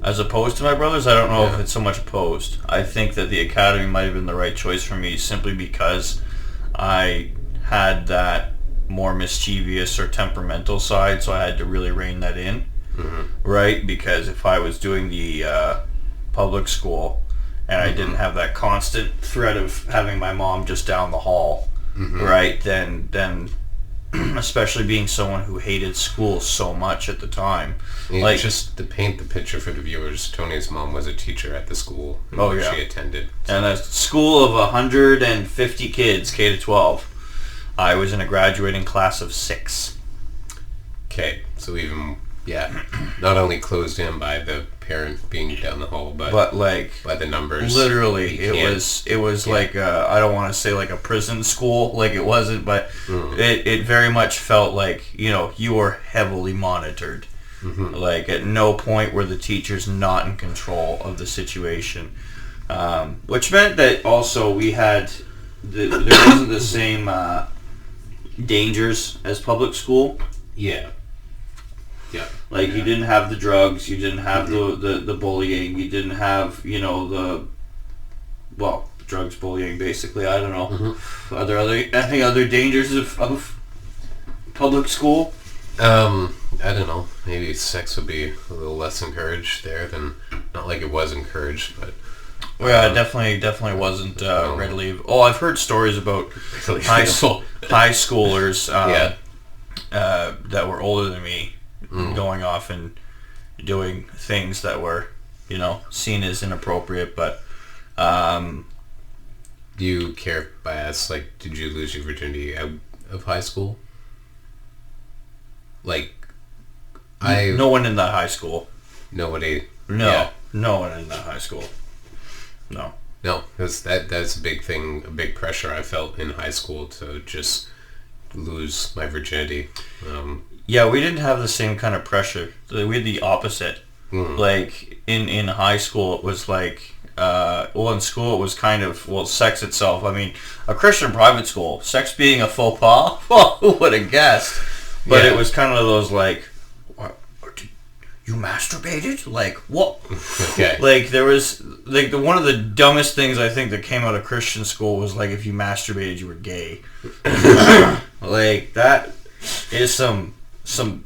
As opposed to my brothers, I don't know if it's so much opposed. I think that the academy might have been the right choice for me simply because I had that more mischievous or temperamental side, so I had to really rein that in, right? Because if I was doing the public school and I didn't have that constant threat of having my mom just down the hall, right, then especially being someone who hated school so much at the time. Like, just to paint the picture for the viewers, Tony's mom was a teacher at the school she attended. So. And a school of 150 kids, K to 12. I was in a graduating class of 6. Okay, so even, not only closed in by the parent being down the hall, but like by the numbers. Literally, it was like I don't want to say like a prison school, like it wasn't, but it very much felt like, you know, you were heavily monitored. Like at no point were the teachers not in control of the situation, which meant that also we had there wasn't the same dangers as public school. Yeah. You didn't have the drugs, you didn't have the bullying, you didn't have, you know, drugs, bullying, basically. I don't know. Other dangers of public school? I don't know. Maybe sex would be a little less encouraged there than, not like it was encouraged, but... Well, yeah, definitely wasn't readily... Oh, I've heard stories about high schoolers that were older than me going off and doing things that were, you know, seen as inappropriate, but... Do you care if I ask, like, did you lose your virginity out of high school? Like, no one in that high school. Nobody. No one in that high school. No, because that's a big thing, a big pressure I felt in high school to just lose my virginity. Yeah, we didn't have the same kind of pressure. We had the opposite. Like in high school, it was like, in school it was kind of, sex itself. I mean, a Christian private school, sex being a faux pas. Well, who would have guessed? But it was kind of those like, you masturbated? Like, what? Okay. Like, there was, like, one of the dumbest things I think that came out of Christian school was, like, if you masturbated, you were gay. Like, that is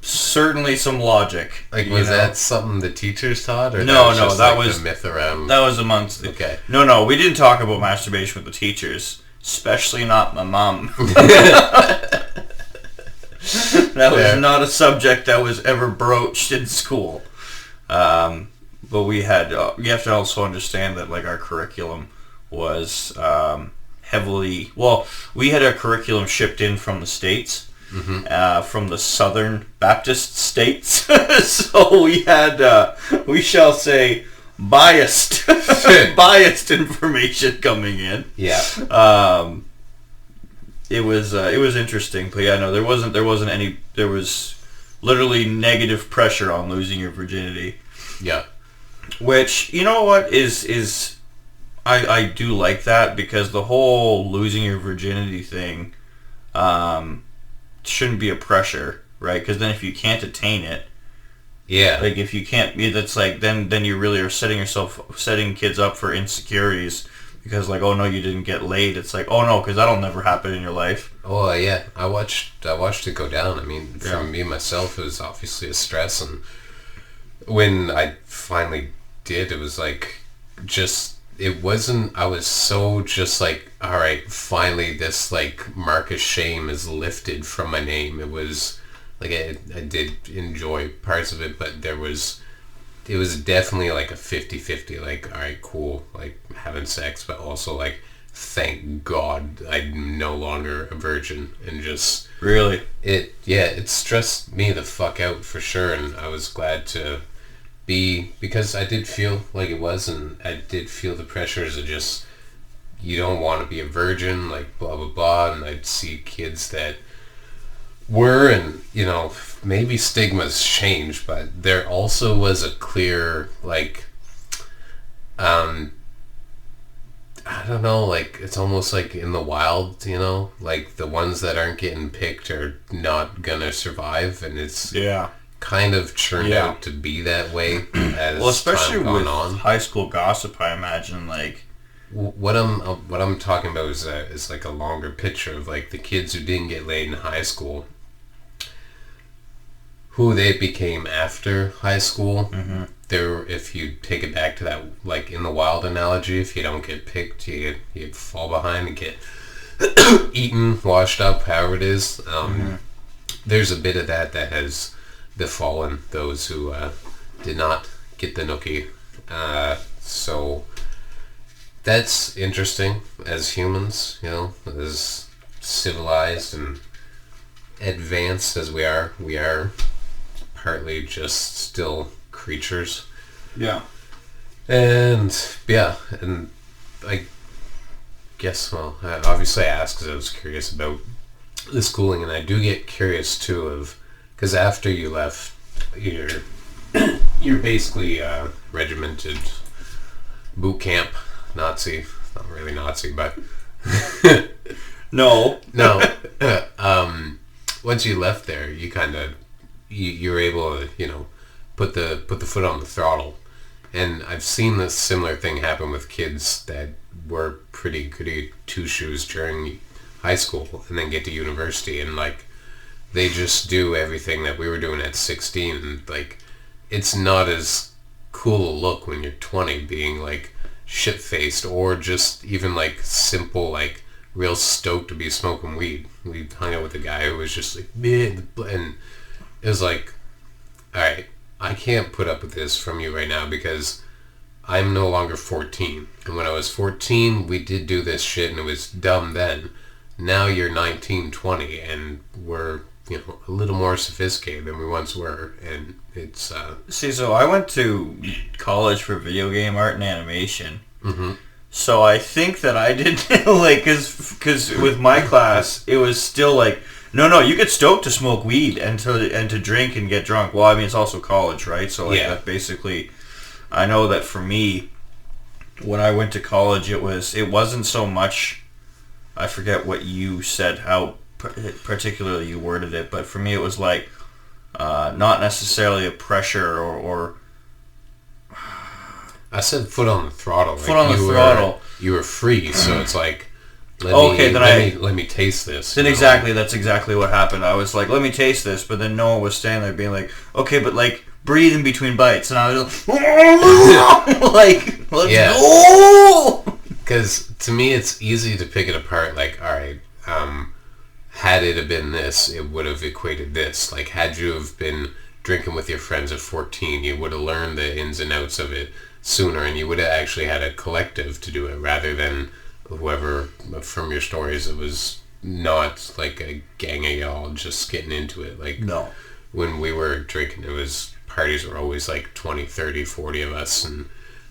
certainly some logic. Like, was that something the teachers taught? Or No, that was the myth around... That was amongst... Okay. No, we didn't talk about masturbation with the teachers. Especially not my mom. That was not a subject that was ever broached in school. But we had, you have to also understand that, like, our curriculum was heavily, we had our curriculum shipped in from the States, from the Southern Baptist states. So we had, we shall say, biased information coming in. Yeah. It was interesting, but yeah, no, there was literally negative pressure on losing your virginity. Yeah. Which, you know what, is I do like that, because the whole losing your virginity thing, shouldn't be a pressure, right? Because then if you can't attain it, Yeah. like if you can't, that's like then you really are setting kids up for insecurities because like, oh no, you didn't get laid. It's like, oh no, because that'll never happen in your life. Oh yeah, I watched it go down. I mean, for Yeah. me myself, it was obviously a stress, and when I finally did, it was like just it wasn't. I was so just like, all right, finally, this like mark of shame is lifted from my name. It was like I did enjoy parts of it, but it was definitely like a 50-50, like, all right, cool, like having sex, but also like, thank God I'm no longer a virgin, and just Really? it stressed me the fuck out for sure, and I was glad to be, because I did feel like it was, and I did feel the pressures of just, you don't want to be a virgin, like blah blah blah, and I'd see kids that were, and you know, maybe stigmas changed, but there also was a clear like I don't know, like it's almost like in the wild, you know, like the ones that aren't getting picked are not gonna survive, and it's Yeah. kind of turned Yeah. out to be that way as Well, especially time with gone on. high school gossip, I imagine like. What I'm talking about is like a longer picture of like the kids who didn't get laid in high school, who they became after high school. Mm-hmm. There, if you take it back to that, like in the wild analogy, if you don't get picked, you fall behind and get eaten, washed up, however it is. There's a bit of that has befallen those who did not get the nookie. So that's interesting as humans, you know, as civilized and advanced as we are partly just still creatures. Yeah. And yeah, and I guess, well, obviously I asked because I was curious about the schooling, and I do get curious too of, because after you left, you're basically regimented boot camp Nazi, not really Nazi, but No. Once you left there, you kind of you were able to, you know, put the foot on the throttle. And I've seen this similar thing happen with kids that were pretty goody two shoes during high school and then get to university, and like they just do everything that we were doing at 16, and like it's not as cool a look when you're 20 being like shit-faced, or just even like simple, like real stoked to be smoking weed. We hung out with a guy who was just like, man, and it was like, alright, I can't put up with this from you right now because I'm no longer 14. And when I was 14, we did do this shit and it was dumb then. Now you're 19, 20, and we're, you know, a little more sophisticated than we once were. And it's, See, so I went to college for video game art and animation. mm-hmm. So I think that I did, like, because with my class, it was still like, no, you get stoked to smoke weed and to drink and get drunk. Well, I mean, it's also college, right? So like, Yeah. that basically, I know that for me, when I went to college, it wasn't so much, I forget what you said, how particularly you worded it, but for me it was like, not necessarily a pressure or I said foot on the throttle. Foot on the throttle. You were free, so it's like, let me taste this. Then exactly, that's exactly what happened. I was like, let me taste this, but then Noah was standing there being like, okay, but like, breathe in between bites. And I was like, let's go! Because to me, it's easy to pick it apart, like, alright, had it have been this, it would have equated this. Like, had you have been drinking with your friends at 14, you would have learned the ins and outs of it sooner, and you would have actually had a collective to do it, rather than whoever, from your stories, it was not like a gang of y'all just getting into it. Like, No. when we were drinking, it was, parties were always like 20, 30, 40 of us, and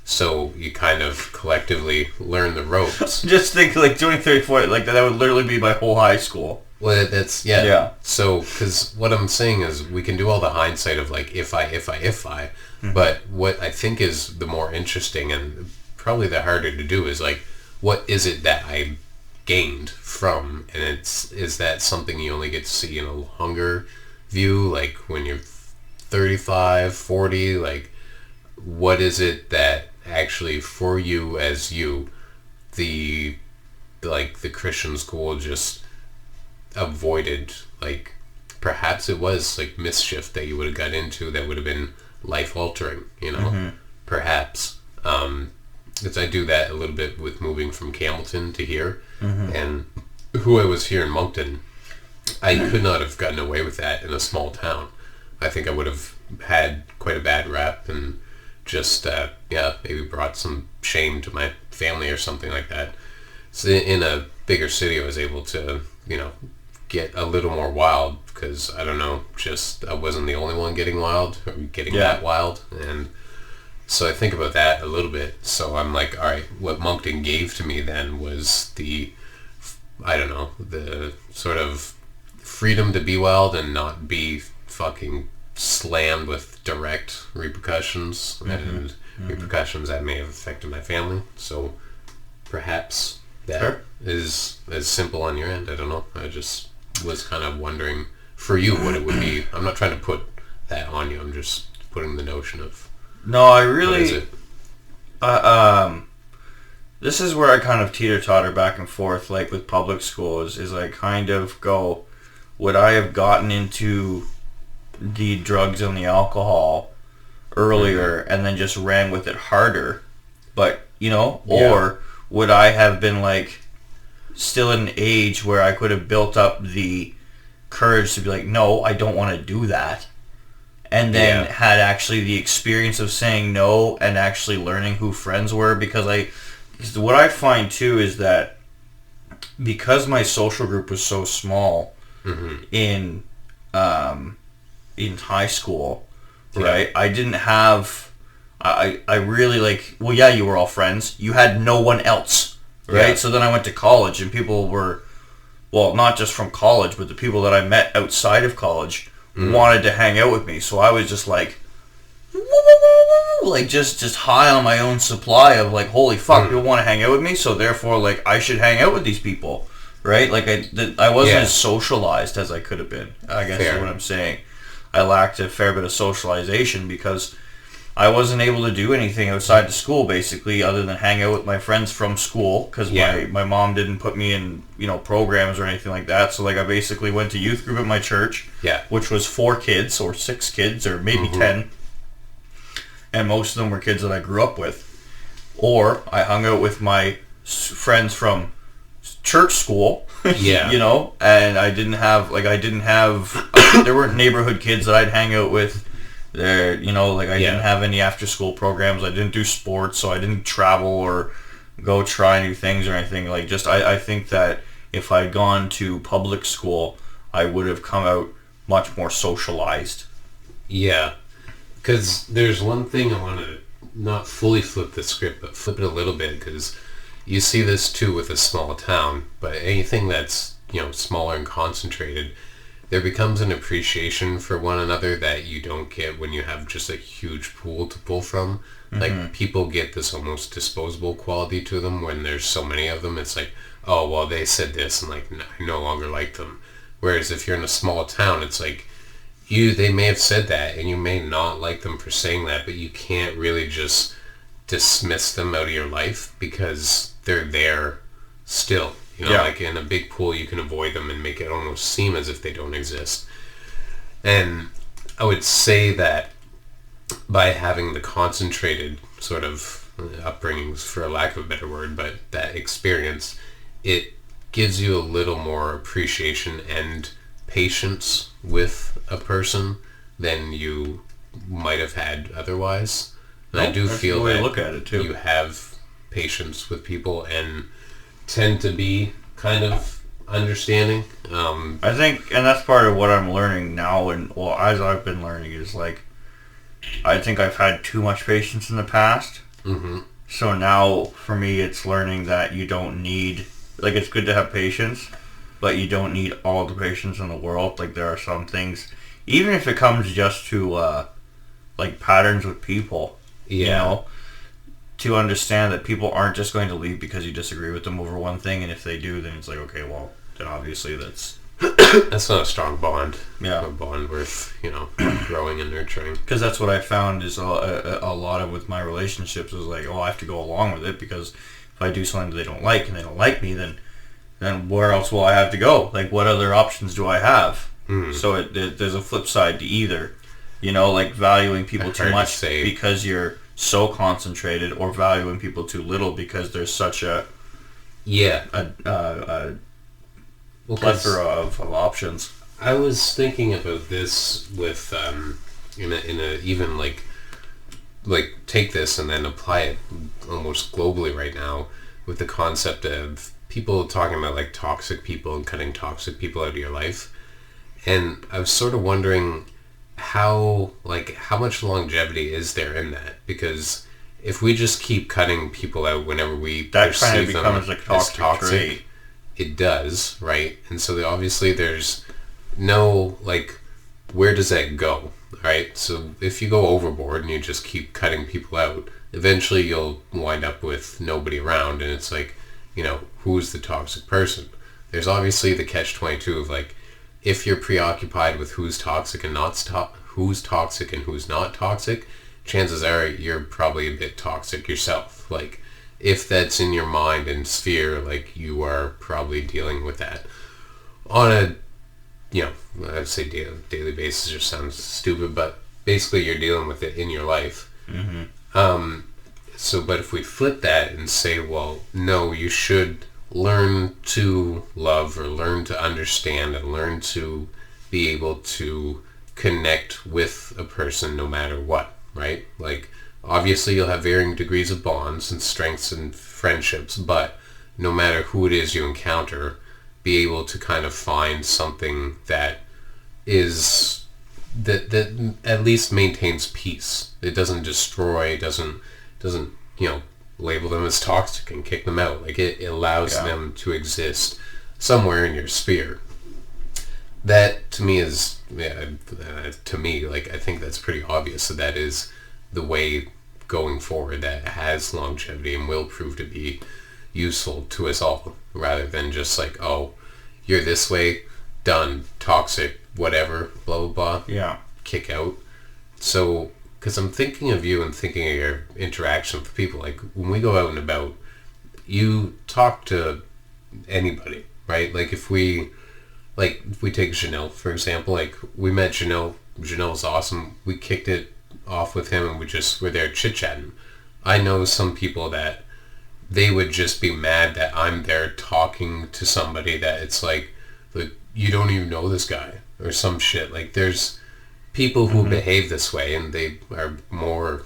so you kind of collectively learn the ropes. Just think like 20, 30, 40, like that would literally be my whole high school. Well, that's, yeah. Yeah. So, because what I'm saying is, we can do all the hindsight of like, if I, Mm-hmm. but what I think is the more interesting and probably the harder to do is like, what is it that I gained from, and is that something you only get to see in a longer view, like when you're 35, 40, like what is it that actually for you as you, the Christian school just avoided, like perhaps it was like mischief that you would have got into that would have been life altering, perhaps. Because I do that a little bit with moving from Campbellton to here, and who I was here in Moncton, I could not have gotten away with that in a small town. I think I would have had quite a bad rap and just, maybe brought some shame to my family or something like that. So in a bigger city, I was able to, get a little more wild because, I don't know, just I wasn't the only one getting wild or getting that wild. And so I think about that a little bit. So I'm like, all right, what Moncton gave to me then was the sort of freedom to be wild and not be fucking slammed with direct repercussions and repercussions that may have affected my family. So perhaps that is as simple on your end. I don't know. I just was kind of wondering for you what it would be. I'm not trying to put that on you. I'm just putting the notion of. No, I really. What is it? This is where I kind of teeter-totter back and forth, like with public schools, is I kind of go, would I have gotten into the drugs and the alcohol earlier and then just ran with it harder, but, or would I have been like still at an age where I could have built up the courage to be like, no, I don't want to do that. And then had actually the experience of saying no and actually learning who friends were. Because what I find too is that because my social group was so small in high school, right? I didn't have, I really you were all friends. You had no one else, right? Yeah. So then I went to college and people were, well, not just from college, but the people that I met outside of college wanted to hang out with me. So I was just like just high on my own supply of like, holy fuck, people want to hang out with me, so therefore like I should hang out with these people, right? Like I wasn't as socialized as I could have been, I guess is what I'm saying. I lacked a fair bit of socialization because I wasn't able to do anything outside the school, basically, other than hang out with my friends from school, because my mom didn't put me in, programs or anything like that. So, like, I basically went to youth group at my church, which was 4 kids, or 6 kids, or maybe 10. And most of them were kids that I grew up with. Or I hung out with my friends from church school, and I didn't have, there weren't neighborhood kids that I'd hang out with. There, I didn't have any after-school programs. I didn't do sports, so I didn't travel or go try new things or anything. Like, just I think that if I'd gone to public school, I would have come out much more socialized. Yeah, because there's one thing I want to not fully flip the script, but flip it a little bit, because you see this too with a small town. But anything that's smaller and concentrated, there becomes an appreciation for one another that you don't get when you have just a huge pool to pull from. Like, people get this almost disposable quality to them when there's so many of them. It's like, oh, well, they said this, and like, I no longer like them. Whereas if you're in a small town, it's like, they may have said that, and you may not like them for saying that, but you can't really just dismiss them out of your life because they're there still. Like in a big pool, you can avoid them and make it almost seem as if they don't exist. And I would say that by having the concentrated sort of upbringings, for a lack of a better word, but that experience, it gives you a little more appreciation and patience with a person than you might have had otherwise. And I do feel that look at it too. You have patience with people and tend to be kind of understanding. I think, and that's part of what I'm learning now, and as I've been learning, is like, I think I've had too much patience in the past. So now for me, it's learning that you don't need, like, it's good to have patience, but you don't need all the patience in the world. Like, there are some things, even if it comes just to like patterns with people, to understand that people aren't just going to leave because you disagree with them over one thing, and if they do, then it's like, okay, well, then obviously that's not a strong bond. Yeah. A bond worth, growing and nurturing. Because that's what I found is a lot of with my relationships is like, oh, I have to go along with it because if I do something that they don't like and they don't like me, then where else will I have to go? Like, what other options do I have? So there's a flip side to either, like valuing people too much because you're so concentrated, or valuing people too little because there's such a plethora of options. I was thinking about this with in a even like take this and then apply it almost globally right now with the concept of people talking about like toxic people and cutting toxic people out of your life. And I was sort of wondering how much longevity is there in that? Because if we just keep cutting people out whenever we perceive them as toxic, it does, right? And so obviously there's no, where does that go, right? So if you go overboard and you just keep cutting people out, eventually you'll wind up with nobody around, and it's like, who's the toxic person? There's obviously the catch-22 of if you're preoccupied with who's toxic and who's toxic and who's not toxic, chances are you're probably a bit toxic yourself. If that's in your mind and sphere, you are probably dealing with that on a, I'd say daily basis. Just sounds stupid, but basically you're dealing with it in your life. But if we flip that and say, well, no, you should learn to love or learn to understand and learn to be able to connect with a person no matter what, right? Obviously you'll have varying degrees of bonds and strengths and friendships, but no matter who it is you encounter, be able to kind of find something that is that at least maintains peace. It doesn't destroy, doesn't label them as toxic and kick them out. It allows them to exist somewhere in your sphere. That to me is I think that's pretty obvious that is the way going forward that has longevity and will prove to be useful to us all, rather than just oh, you're this way, done, toxic, whatever, blah blah blah, kick out. So because I'm thinking of you and thinking of your interaction with people, when we go out and about, you talk to anybody, right? If we take Janelle, for example, we met Janelle. Janelle's awesome. We kicked it off with him and we just were there chit-chatting. I know some people that they would just be mad that I'm there talking to somebody that it's you don't even know this guy or some shit. There's people who behave this way and they are more,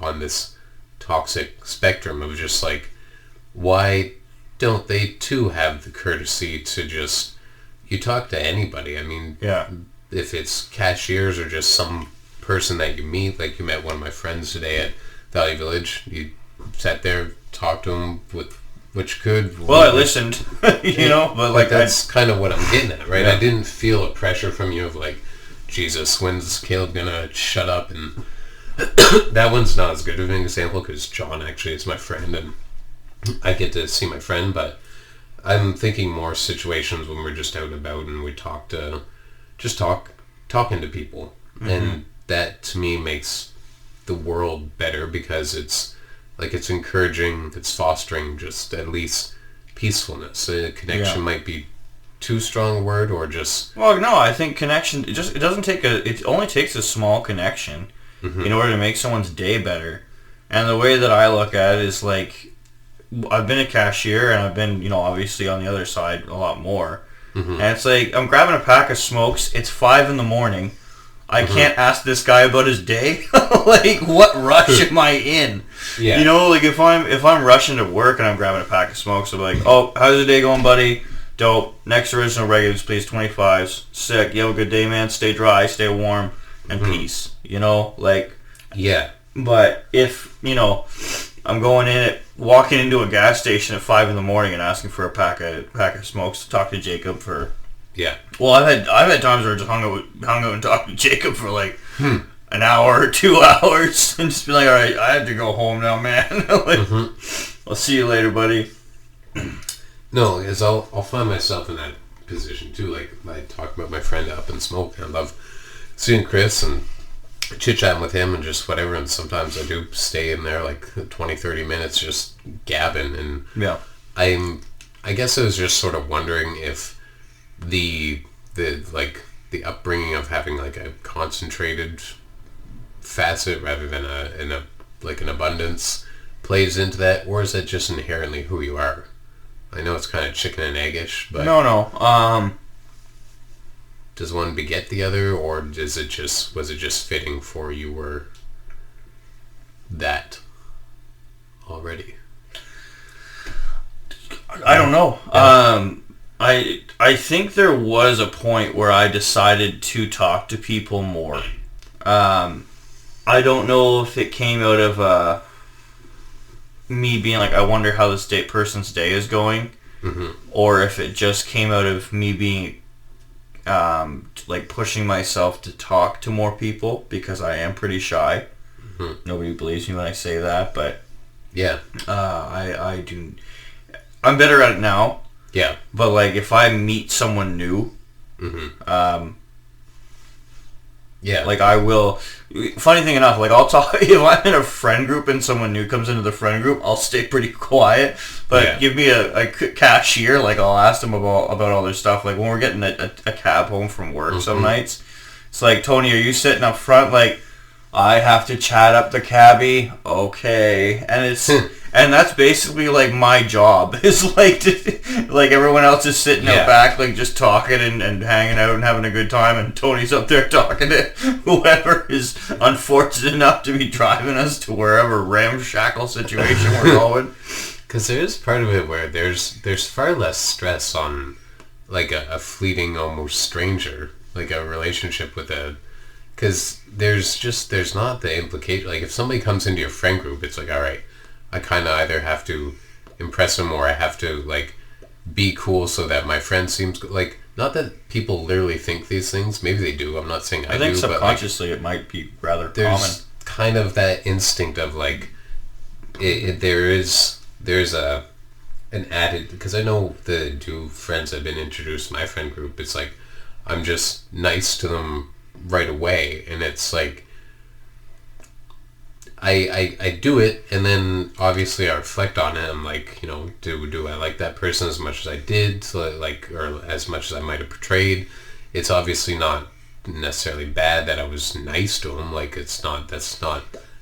on this toxic spectrum of just why don't they too have the courtesy to just, you talk to anybody. I mean, if it's cashiers or just some person that you meet, you met one of my friends today at Valley Village, you sat there, talked to him with which could... Well, I listened, but that's kind of what I'm getting at, right? I didn't feel a pressure from you of Jesus, when's Caleb gonna shut up? And that one's not as good of an example because John actually is my friend and I get to see my friend, but I'm thinking more situations when we're just out and about and we talking to people. And that to me makes the world better because it's encouraging, it's fostering just at least peacefulness. A connection might be too strong a word, or just... Well, no, I think connection, it only takes a small connection in order to make someone's day better. And the way that I look at it is I've been a cashier and I've been, obviously on the other side a lot more. And it's I'm grabbing a pack of smokes, it's 5 a.m, I can't ask this guy about his day. What rush am I in? Yeah. If I'm rushing to work and I'm grabbing a pack of smokes, I'm oh, how's the day going, buddy? Dope. Next original regulars, please. 25s. Sick. You have a good day, man. Stay dry, stay warm, and peace. Yeah. But if, I'm walking into a gas station at 5 a.m. and asking for a pack of smokes to talk to Jacob for... Yeah. Well, I've had times where I just hung out and talked to Jacob for an an hour or 2 hours and just be like, all right, I have to go home now, man. Like, I'll see you later, buddy. No, because I'll find myself in that position too. Like I talk about my friend Up and Smoke. I love seeing Chris and chit-chatting with him and just whatever. And sometimes I do stay in there like 20, 30 minutes just gabbing. And yeah, I guess I was just sort of wondering if the upbringing of having like a concentrated facet rather than an abundance plays into that, or is that just inherently who you are? I know it's kind of chicken and egg-ish, but no. Does one beget the other, or was it just fitting for you were that already? I don't know. Yeah. I think there was a point where I decided to talk to people more. I don't know if it came out of me being like, I wonder how this person's day is going, or if it just came out of me being like pushing myself to talk to more people, because I am pretty shy. Nobody believes me when I say that, but yeah, I do. I'm better at it now. Yeah, but like if I meet someone new, yeah, like I will. Funny thing enough, like I'll talk if I'm in a friend group and someone new comes into the friend group, I'll stay pretty quiet. But give me a cashier, like I'll ask them about all their stuff. Like when we're getting a cab home from work some nights, it's like, Tony, are you sitting up front? Like I have to chat up the cabbie, okay, and it's. And that's basically like my job. Is like like everyone else is sitting out back, like just talking and hanging out and having a good time, and Tony's up there talking to whoever is unfortunate enough to be driving us to wherever ramshackle situation we're going. Because there is part of it where there's far less stress on like a fleeting almost stranger, like a relationship with a. Because there's not the implication. Like if somebody comes into your friend group, it's like, all right, I kind of either have to impress them or I have to, like, be cool so that my friend seems... Like, not that people literally think these things. Maybe they do. I'm not saying I do. I think subconsciously it might be rather common. There's kind of that instinct of, like... There's an added... Because I know the two friends that have been introduced to my friend group, it's like, I'm just nice to them right away. And it's like... I do it, and then obviously I reflect on it. I'm like, you know, do I like that person as much as I did, like, or as much as I might have portrayed? It's obviously not necessarily bad that I was nice to him. Like, that's not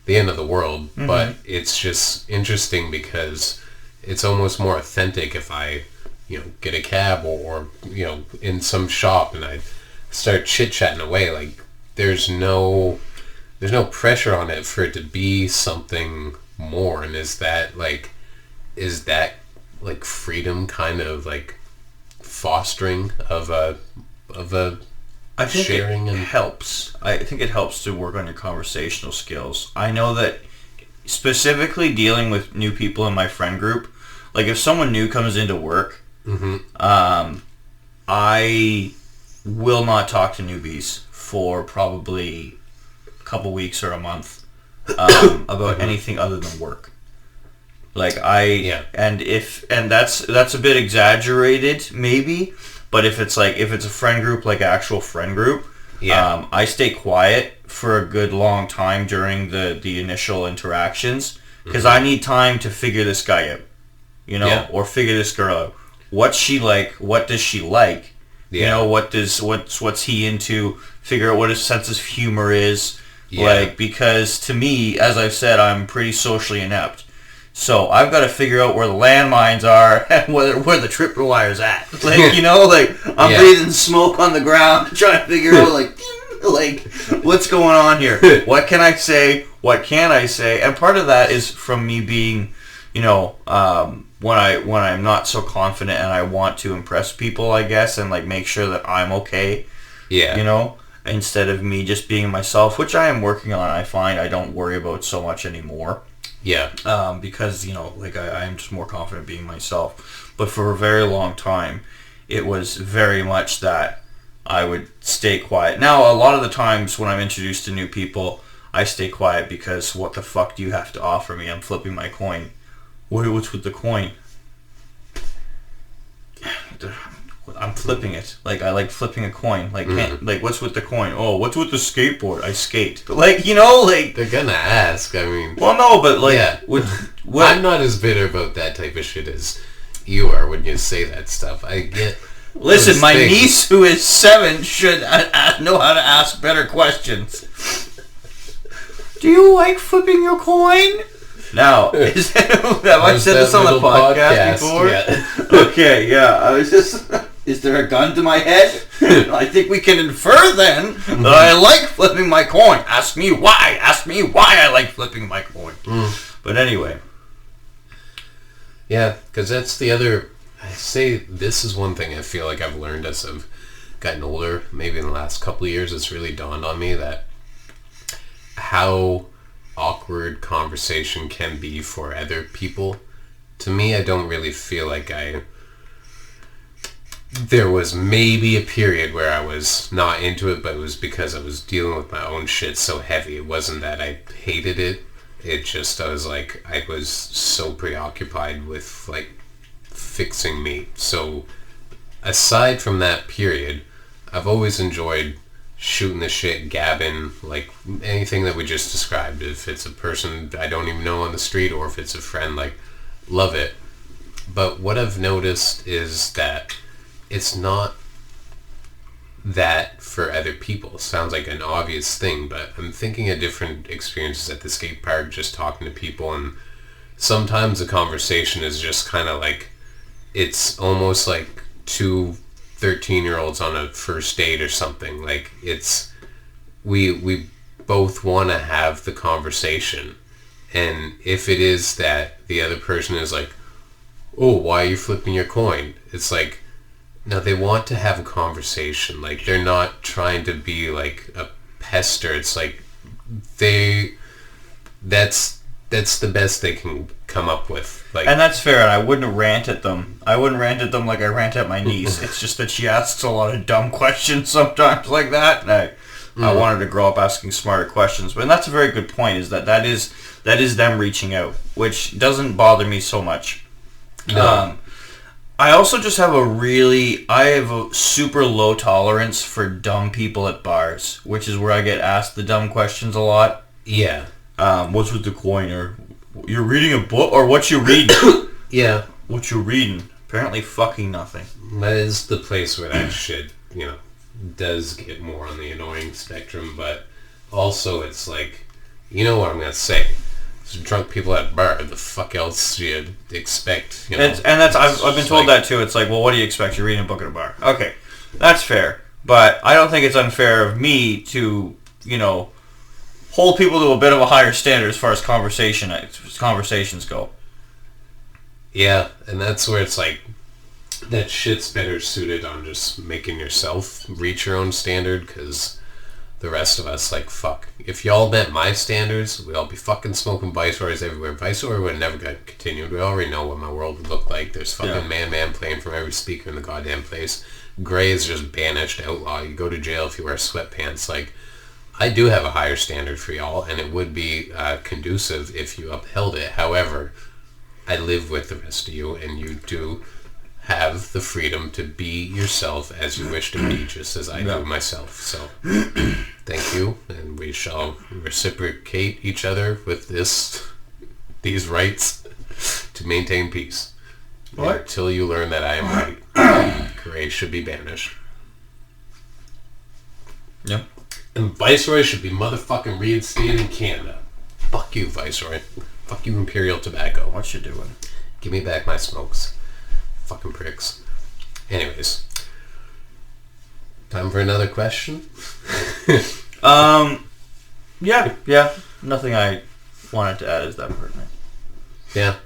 the end of the world, but it's just interesting because it's almost more authentic if I, you know, get a cab or you know, in some shop and I start chit-chatting away. Like, there's no pressure on it for it to be something more. And is that like freedom kind of like fostering of a I think sharing it helps. I think it helps to work on your conversational skills. I know that specifically dealing with new people in my friend group, like if someone new comes into work, I will not talk to newbies for probably couple weeks or a month about anything other than work. Like and that's a bit exaggerated maybe, but if it's a friend group, like actual friend group, I stay quiet for a good long time during the initial interactions because I need time to figure this guy out, you know, or figure this girl out. What's she like? What does she like? You know, what's he into? Figure out what his sense of humor is. Like, because to me, as I've said, I'm pretty socially inept. So I've got to figure out where the landmines are and where the tripwire's at. Like, you know, like I'm breathing smoke on the ground, trying to figure out like what's going on here. What can I say? What can't I say? And part of that is from me being, you know, when I'm not so confident and I want to impress people, I guess, and like make sure that I'm okay. Yeah. You know? Instead of me just being myself, which I am working on. I find I don't worry about so much anymore. Yeah. Because, you know, like I am just more confident being myself. But for a very long time, it was very much that I would stay quiet. Now, a lot of the times when I'm introduced to new people, I stay quiet because what the fuck do you have to offer me? I'm flipping my coin. What's with the coin? I'm flipping it. Like, I like flipping a coin. Like, like, what's with the coin? Oh, what's with the skateboard? I skate. Like, you know, like... They're gonna ask, I mean... Well, no, but, like... Yeah. What, I'm not as bitter about that type of shit as you are when you say that stuff. I get... Listen, my niece, who is 7, should know how to ask better questions. Do you like flipping your coin? Now, have I said this on the podcast before? Yeah. Okay, yeah. I was just... Is there a gun to my head? I think we can infer then that I like flipping my coin. Ask me why. Ask me why I like flipping my coin. But anyway. Yeah, because that's the other... I say this is one thing I feel like I've learned as I've gotten older. Maybe in the last couple of years, it's really dawned on me that how awkward conversation can be for other people. To me, I don't really feel like there was maybe a period where I was not into it, but it was because I was dealing with my own shit so heavy. It wasn't that I hated it. It just, I was so preoccupied with, like, fixing me. So, aside from that period, I've always enjoyed shooting the shit, gabbing, like, anything that we just described. If it's a person I don't even know on the street, or if it's a friend, like, love it. But what I've noticed is that it's not that for other people. Sounds like an obvious thing, but I'm thinking of different experiences at the skate park, just talking to people, and sometimes the conversation is just kind of like, it's almost like two 13-year-olds on a first date or something. Like, it's, we both want to have the conversation, and if it is that the other person is like, oh, why are you flipping your coin? It's like, no, they want to have a conversation. Like, they're not trying to be like a pester. It's like that's the best they can come up with. Like, and that's fair, and I wouldn't rant at them. I wouldn't rant at them like I rant at my niece. It's just that she asks a lot of dumb questions sometimes like that, and I wanted to grow up asking smarter questions. But that's a very good point, is that is them reaching out, which doesn't bother me so much. No. I also just have a super low tolerance for dumb people at bars, which is where I get asked the dumb questions a lot. Yeah. What's with the coin? Or you're reading a book? Or what you reading? Yeah. What you reading? Apparently fucking nothing. That is the place where that shit, does get more on the annoying spectrum, but also it's like, you know what I'm going to say. Drunk people at a bar, the fuck else do you expect? I've been told that too. It's like, well, what do you expect? You're reading a book at a bar. Okay, that's fair, but I don't think it's unfair of me to hold people to a bit of a higher standard as far as conversations go. Yeah, and that's where it's like, that shit's better suited on just making yourself reach your own standard, because the rest of us, like, fuck. If y'all met my standards, we'd all be fucking smoking Viceroys everywhere. Viceroy would never get continued. We already know what my world would look like. There's fucking Man playing from every speaker in the goddamn place. Gray is just banished, outlaw. You go to jail if you wear sweatpants. Like, I do have a higher standard for y'all, and it would be conducive if you upheld it. However, I live with the rest of you, and you do have the freedom to be yourself as you wish to be, just as I do myself. So, thank you, and we shall reciprocate each other with these rights to maintain peace. What? Until you learn that I am right, Gray should be banished. Yep. And Viceroy should be motherfucking reinstated in Canada. Fuck you, Viceroy. Fuck you, Imperial Tobacco. What you doing? Give me back my smokes. Fucking pricks. Anyways. Time for another question? Yeah. Nothing I wanted to add is that pertinent. Yeah.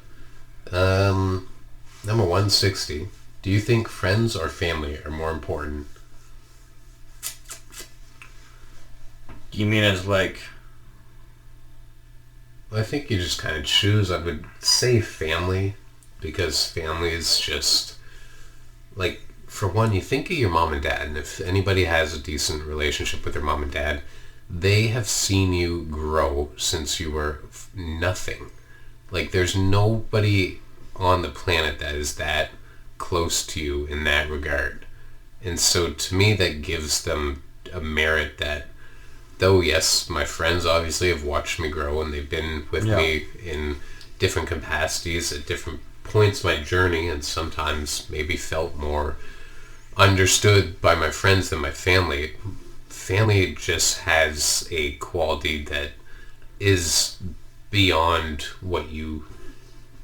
Number 160. Do you think friends or family are more important? You mean as like... I think you just kind of choose. I would say family, because family is just... Like, for one, you think of your mom and dad, and if anybody has a decent relationship with their mom and dad, they have seen you grow since you were nothing. Like, there's nobody on the planet that is that close to you in that regard. And so to me, that gives them a merit that, though yes, my friends obviously have watched me grow and they've been with me in different capacities at different points of my journey, and sometimes maybe felt more understood by my friends than my family. Family just has a quality that is beyond what you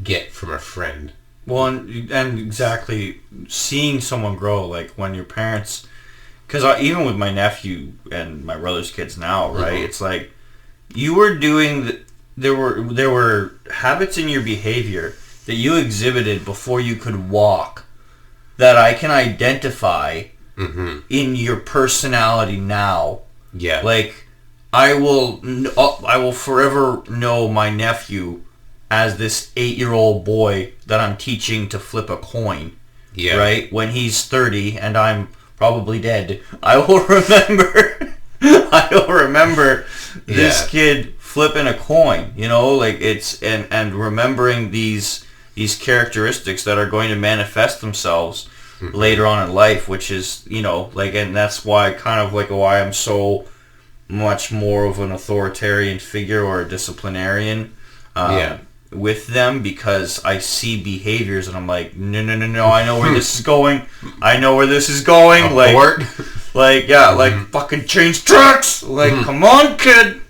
get from a friend. Well, and exactly, seeing someone grow, like when your parents, because even with my nephew and my brother's kids now, right, it's like you were doing, there were habits in your behavior that you exhibited before you could walk that I can identify in your personality now. Yeah. Like, I will forever know my nephew as this 8-year-old boy that I'm teaching to flip a coin. Yeah. Right? When he's 30 and I'm probably dead, I will remember this kid flipping a coin, you know, like it's, and remembering these characteristics that are going to manifest themselves later on in life, which is, you know, like, and that's why why I'm so much more of an authoritarian figure or a disciplinarian with them, because I see behaviors and I'm like, no, I know where this is going. Like fucking change tracks. Like, come on, kid.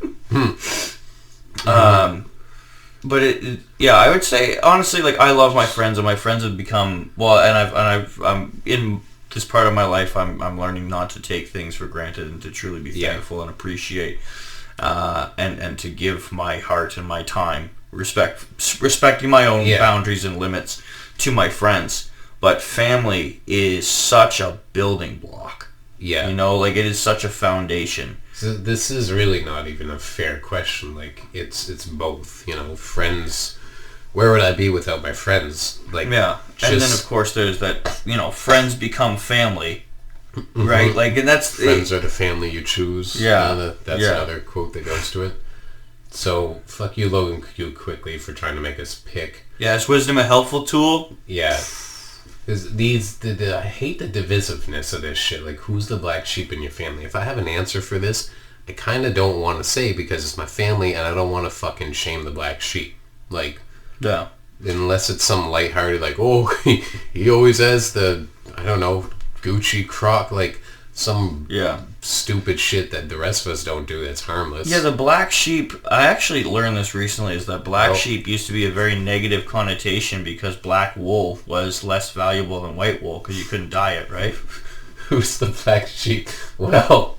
But I would say honestly, like, I love my friends, and my friends have become, well, and I'm in this part of my life, I'm learning not to take things for granted and to truly be thankful and appreciate, and to give my heart and my time, respecting my own boundaries and limits to my friends. But family is such a building block. Yeah. You know, like, it is such a foundation. So this is really not even a fair question. Like, it's both, you know, friends. Where would I be without my friends? Like, and then of course there's that, you know, friends become family, right? Like, and that's friends are the family you choose. Yeah, that's another quote that goes to it. So fuck you, Logan Q Quickly, for trying to make us pick. Yeah, is wisdom a helpful tool? Yeah. Because I hate the divisiveness of this shit. Like, who's the black sheep in your family? If I have an answer for this, I kind of don't want to say, because it's my family and I don't want to fucking shame the black sheep. Like, yeah. Unless it's some lighthearted, like, oh, he always has the, I don't know, Gucci croc, like some stupid shit that the rest of us don't do that's harmless. Yeah, the black sheep, I actually learned this recently, is that black sheep used to be a very negative connotation because black wool was less valuable than white wool because you couldn't dye it, right? Who's the black sheep? Well,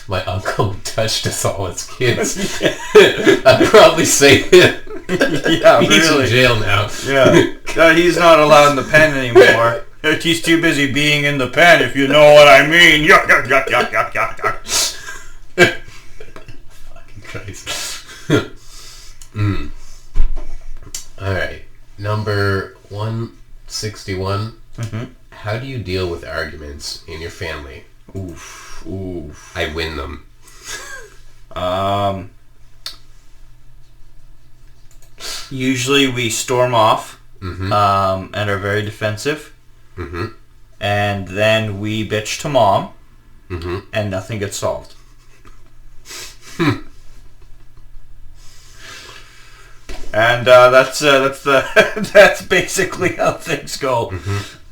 my uncle touched us all as kids. I'd probably say him. Yeah, he's in jail now. Yeah, he's not allowed in the pen anymore. He's too busy being in the pen, if you know what I mean. Yuck, yuck, yuck, yuck, yuck, yuck, yuck. Fucking Christ. Alright, number 161. How do you deal with arguments in your family? Oof. I win them. Usually we storm off and are very defensive. And then we bitch to mom and nothing gets solved. And that's basically how things go.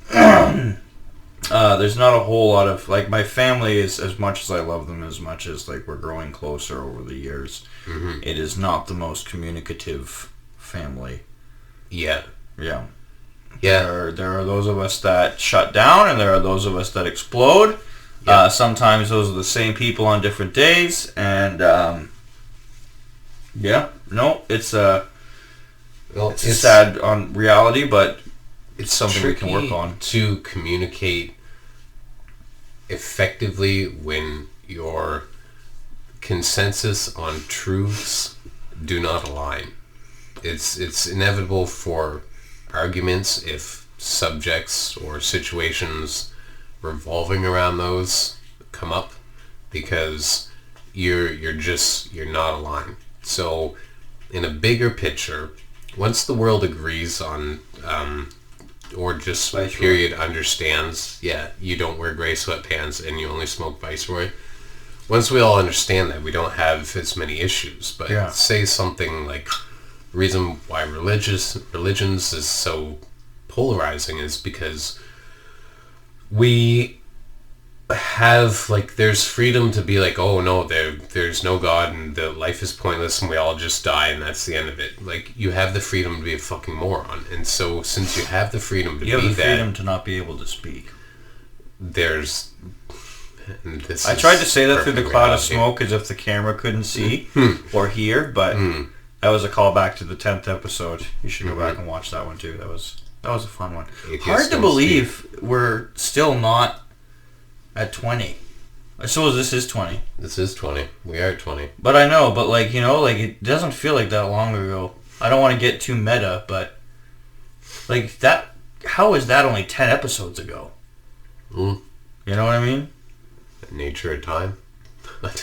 There's not a whole lot of, like, my family is, as much as I love them, as much as, like, we're growing closer over the years, it is not the most communicative family. Yeah. There are those of us that shut down, and there are those of us that explode. Sometimes those are the same people on different days, and it's a sad on reality, but it's something we can work on. To communicate effectively when your consensus on truths do not align. It's inevitable for arguments if subjects or situations revolving around those come up because you're not aligned. So in a bigger picture, once the world agrees on or just period understands, you don't wear gray sweatpants and you only smoke Viceroy. Once we all understand that, we don't have as many issues. But say something like, reason why religions is so polarizing is because we have, like, there's freedom to be like, oh no, there's no God and the life is pointless and we all just die and that's the end of it. Like, you have the freedom to be a fucking moron. And so since you have the freedom to be that, you have the freedom to not be able to speak. I tried to say that through the cloud of smoke as if the camera couldn't see or hear, but that was a callback to the 10th episode. You should go back and watch that one too. That was a fun one. Hard to believe we're still not at 20. I suppose this is 20. This is 20. We are at 20. But I know, but like, you know, like, it doesn't feel like that long ago. I don't want to get too meta, but like that, how is that only 10 episodes ago? You know what I mean? Nature of time.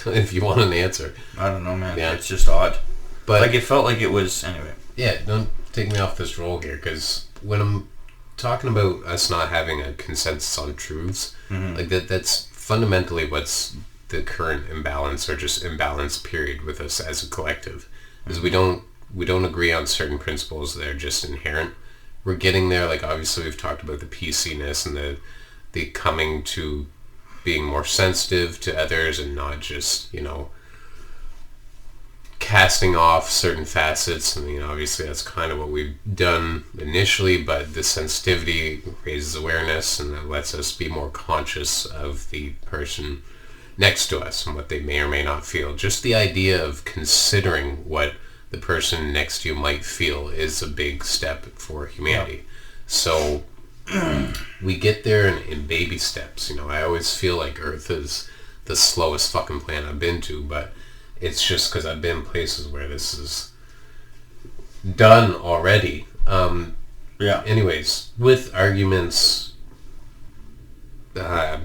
If you want an answer. I don't know, man. Yeah. It's just odd. But like, it felt like it was, anyway. Yeah, don't take me off this roll here, because when I'm talking about us not having a consensus on truths, like that's fundamentally what's the current imbalance, or just imbalance period with us as a collective, is we don't agree on certain principles that are just inherent. We're getting there. Like, obviously we've talked about the PC-ness and the coming to being more sensitive to others and not just, you know, casting off certain facets. I mean, obviously that's kind of what we've done initially, but the sensitivity raises awareness and that lets us be more conscious of the person next to us and what they may or may not feel. Just the idea of considering what the person next to you might feel is a big step for humanity. So we get there in baby steps. You know, I always feel like Earth is the slowest fucking planet I've been to, but it's just because I've been places where this is done already. Anyways, with arguments, I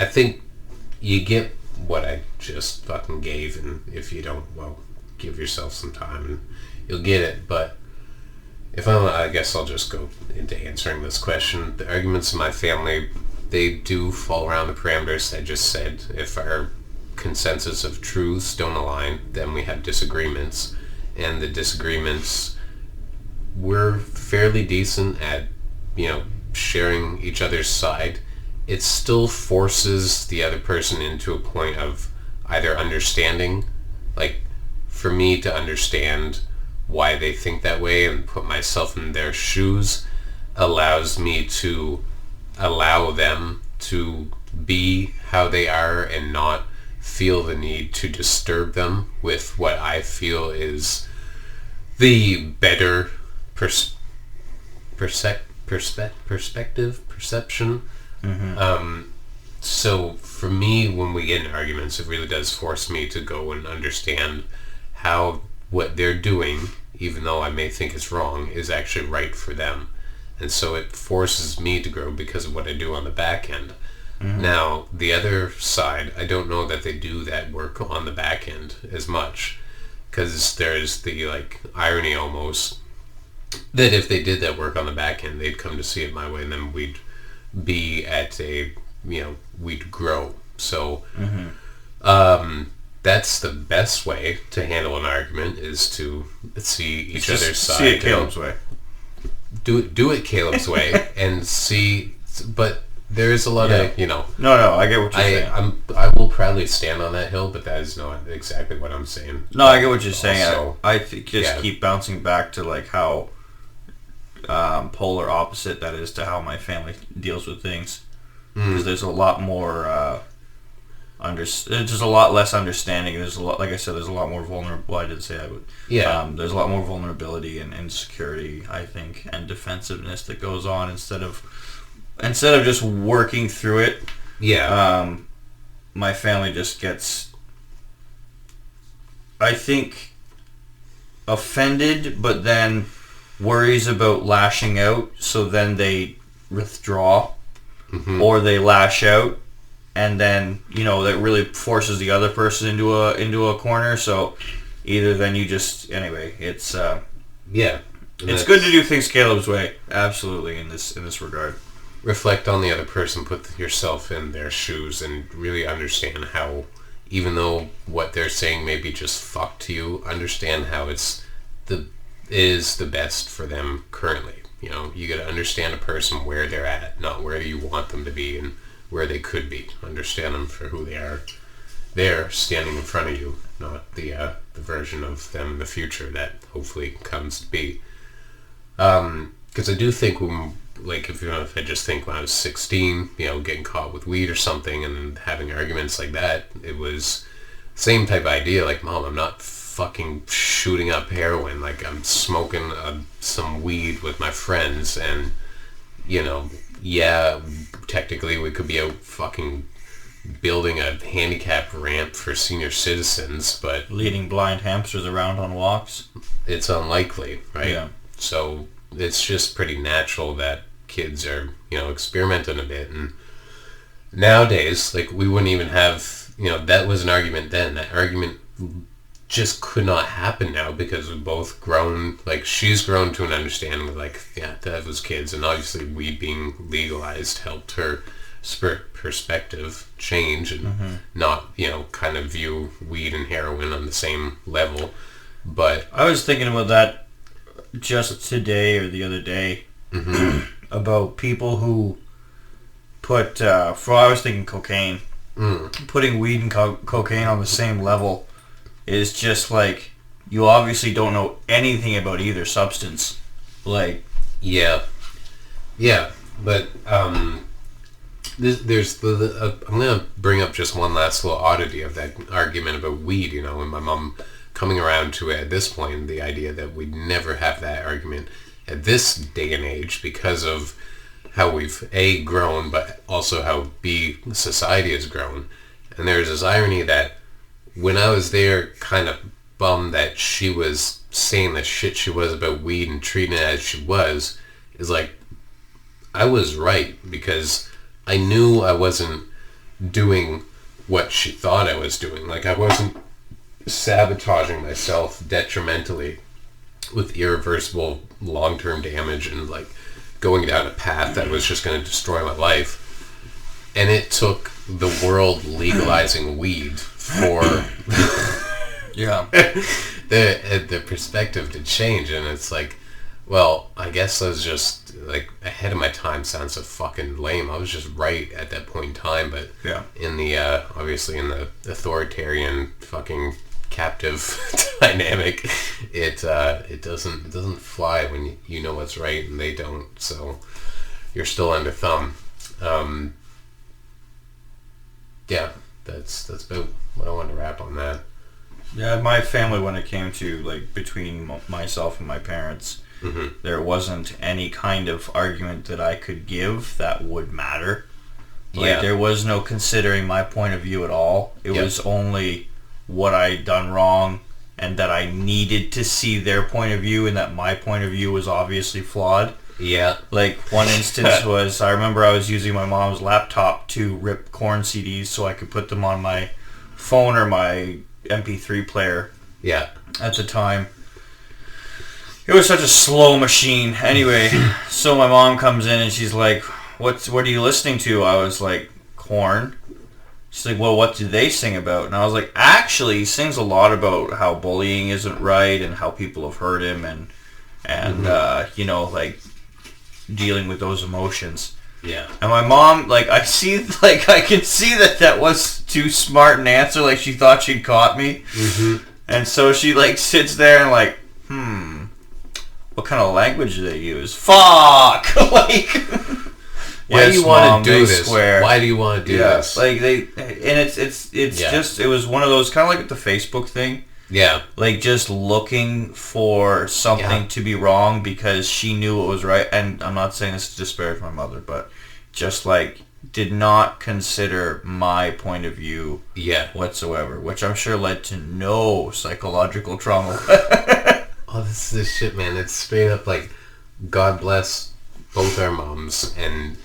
think you get what I just fucking gave, and if you don't, well, give yourself some time and you'll get it. But I guess I'll just go into answering this question. The arguments in my family, they do fall around the parameters I just said. If our consensus of truths don't align, then we have disagreements, and the disagreements, we're fairly decent at, you know, sharing each other's side. It still forces the other person into a point of either understanding, like, for me to understand why they think that way and put myself in their shoes allows me to allow them to be how they are and not feel the need to disturb them with what I feel is the better perception. So for me, when we get in arguments, it really does force me to go and understand how what they're doing, even though I may think it's wrong, is actually right for them. And so it forces me to grow because of what I do on the back end. Now, the other side, I don't know that they do that work on the back end as much, because there's the, like, irony almost that if they did that work on the back end, they'd come to see it my way, and then we'd be at a, you know, we'd grow. So that's the best way to handle an argument, is to see each other's side. See it Caleb's way. Do it Caleb's way and see, but there is a lot of, you know. No, I get what you're saying. I will proudly stand on that hill, but that is not exactly what I'm saying. No, I get what you're saying. Also, I keep bouncing back to, like, how polar opposite that is to how my family deals with things. Because there's a lot more there's just a lot less understanding. There's a lot, like I said, there's a lot more vulnerable. Well, I didn't say I would. There's a lot more vulnerability and insecurity, I think, and defensiveness that goes on instead of just working through it. My family just gets, I think, offended, but then worries about lashing out, so then they withdraw. or they lash out, and then that really forces the other person into a corner. So either then you just it's it's good to do things Caleb's way, absolutely, in this regard. Reflect on the other person, put yourself in their shoes, and really understand how, even though what they're saying may be just fuck to you, understand how it is the best for them currently. You got to understand a person where they're at, not where you want them to be and where they could be. Understand them for who they are. They're standing in front of you, not the version of them in the future that hopefully comes to be. Because I do think if I just think when I was 16, getting caught with weed or something and having arguments like that, it was same type of idea. Like, Mom, I'm not fucking shooting up heroin. Like, I'm smoking some weed with my friends, and technically we could be out fucking building a handicap ramp for senior citizens, but leading blind hamsters around on walks, it's unlikely, right? Yeah. So it's just pretty natural that kids are, experimenting a bit. And nowadays, like, we wouldn't even have, that was an argument then. That argument just could not happen now because we've both grown. Like, she's grown to an understanding of, like, that was kids. And obviously weed being legalized helped her perspective change and not, kind of view weed and heroin on the same level. But I was thinking about that just today or the other day about people who put I was thinking cocaine. Putting weed and cocaine on the same level is just like, you obviously don't know anything about either substance. Like, but there's I'm gonna bring up just one last little oddity of that argument about weed, and my mom coming around to it at this point, the idea that we'd never have that argument at this day and age because of how we've A, grown, but also how B, society has grown. And there's this irony that when I was there, kind of bummed that she was saying the shit she was about weed and treating it as she was, is like, I was right, because I knew I wasn't doing what she thought I was doing. Like, I wasn't sabotaging myself detrimentally with irreversible long-term damage and, like, going down a path that was just going to destroy my life. And it took the world legalizing weed for the perspective to change. And it's like, well, I guess I was just, like, ahead of my time. Sounds so fucking lame. I was just right at that point in time, but in the obviously in the authoritarian fucking captive dynamic, it doesn't fly when you know what's right and they don't. So you're still under thumb. That's about what I wanted to wrap on that. Yeah, my family, when it came to, like, between myself and my parents, there wasn't any kind of argument that I could give that would matter. Like, there was no considering my point of view at all. It was only what I'd done wrong and that I needed to see their point of view and that my point of view was obviously flawed. Yeah. Like, one instance was, I remember I was using my mom's laptop to rip Korn CDs so I could put them on my phone or my MP3 player. Yeah. At the time. It was such a slow machine. Anyway, so my mom comes in and she's like, what are you listening to? I was like, Korn. She's like, well, what do they sing about? And I was like, actually, he sings a lot about how bullying isn't right and how people have hurt him and like, dealing with those emotions. Yeah. And my mom, like, I can see that was too smart an answer. Like, she thought she'd caught me. And so she, like, sits there and, like, what kind of language do they use? Fuck! Like... Why do you want to do this? Why do you want to do this? Like, it's just, it was one of those, kind of like the Facebook thing. Yeah. Like, just looking for something to be wrong because she knew it was right. And I'm not saying this to disparage my mother, but just, like, did not consider my point of view whatsoever, which I'm sure led to no psychological trauma. Oh, this is shit, man. It's straight up, like, God bless both our moms, and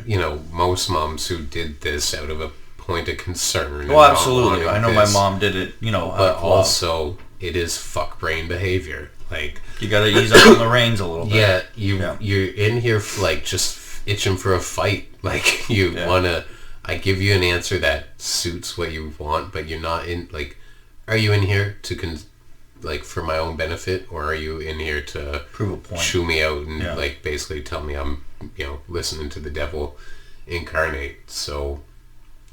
you know, most moms who did this out of a point of concern. Well, absolutely. I know my mom did it, you know, but also it is fuck brain behavior. Like, you gotta ease up on the reins a little bit. Yeah, you're in here for, like, just itching for a fight. Like, you wanna, I give you an answer that suits what you want, but you're not in, like, are you in here to like, for my own benefit, or are you in here to prove a point, chew me out and like basically tell me I'm, you know, listening to the devil incarnate? So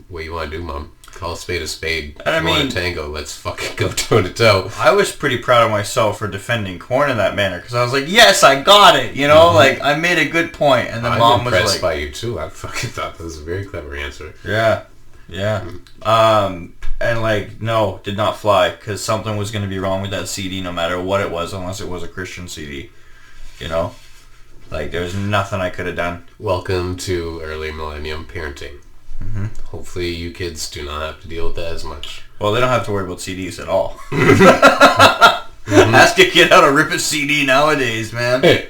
what you want to do, Mom? Call a spade. And I mean, want a tango, let's fucking go toe to toe. I was pretty proud of myself for defending Korn in that manner, because I was like, yes, I got it, you know, like, I made a good point, and then Mom was like... I'm impressed by you, too. I fucking thought that was a very clever answer. Yeah. And, like, no, did not fly, because something was going to be wrong with that CD, no matter what it was, unless it was a Christian CD, you know? Like, there was nothing I could have done. Welcome to early millennium parenting. Hopefully you kids do not have to deal with that as much. Well, they don't have to worry about CDs at all. Ask a kid how to rip a CD nowadays, man. Hey.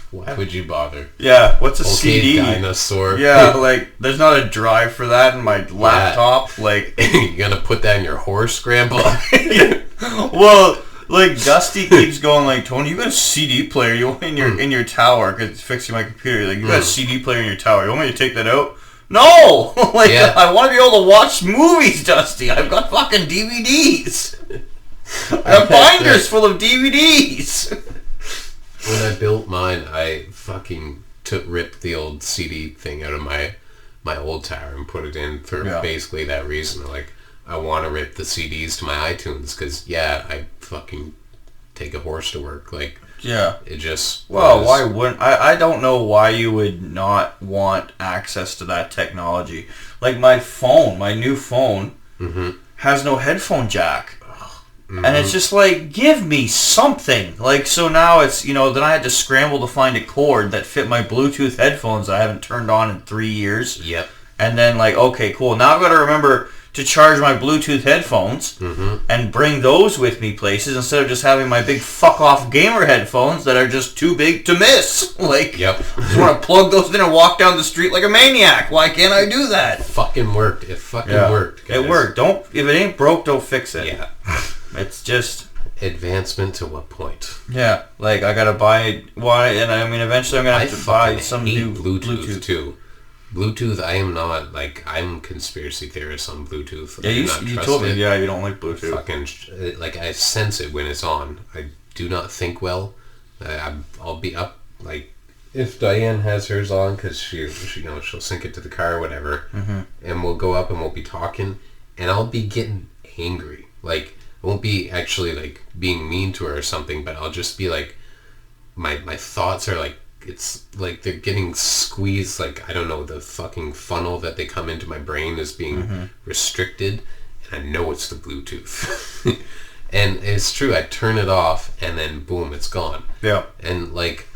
Why would you bother? Yeah, what's a CD? Dinosaur. Yeah, like, there's not a drive for that in my laptop. Like, you're gonna put that in your horse scramble? Well, like, Dusty keeps going like, Tony, you got a CD player in your tower, because it's fixing my computer. Like, you got a CD player in your tower. You want me to take that out? No! Like, I want to be able to watch movies, Dusty. I've got fucking DVDs. I have binders full of DVDs. When I built mine, I fucking ripped the old CD thing out of my old tower and put it in for basically that reason. Like, I want to rip the CDs to my iTunes, because, I fucking take a horse to work. Like, it just... Well, why wouldn't... I don't know why you would not want access to that technology. Like, my new phone, has no headphone jack. And it's just like, give me something. Like, so now it's, you know, then I had to scramble to find a cord that fit my Bluetooth headphones that I haven't turned on in 3 years. Yep. And then, like, okay, cool. Now I've got to remember to charge my Bluetooth headphones and bring those with me places instead of just having my big fuck-off gamer headphones that are just too big to miss. Like, I just want to plug those in and walk down the street like a maniac. Why can't I do that? It fucking worked. It fucking worked, guys. It worked. If it ain't broke, don't fix it. Yeah. It's just... Advancement to what point? Yeah, like, I gotta buy... and I mean, eventually I'm gonna have to buy some new Bluetooth, too. Bluetooth, I am not, like, I'm conspiracy theorist on Bluetooth. Yeah, you told me, you don't like Bluetooth. Fucking, like, I sense it when it's on. I do not think well. I'll be up, like, if Diane has hers on, because she you know, she'll sync it to the car or whatever, and we'll go up and we'll be talking, and I'll be getting angry. Like, I won't be actually, like, being mean to her or something, but I'll just be, like, my thoughts are, like, it's, like, they're getting squeezed, like, I don't know, the fucking funnel that they come into my brain is being restricted, and I know it's the Bluetooth. And it's true, I turn it off, and then, boom, it's gone. Yeah. And, like,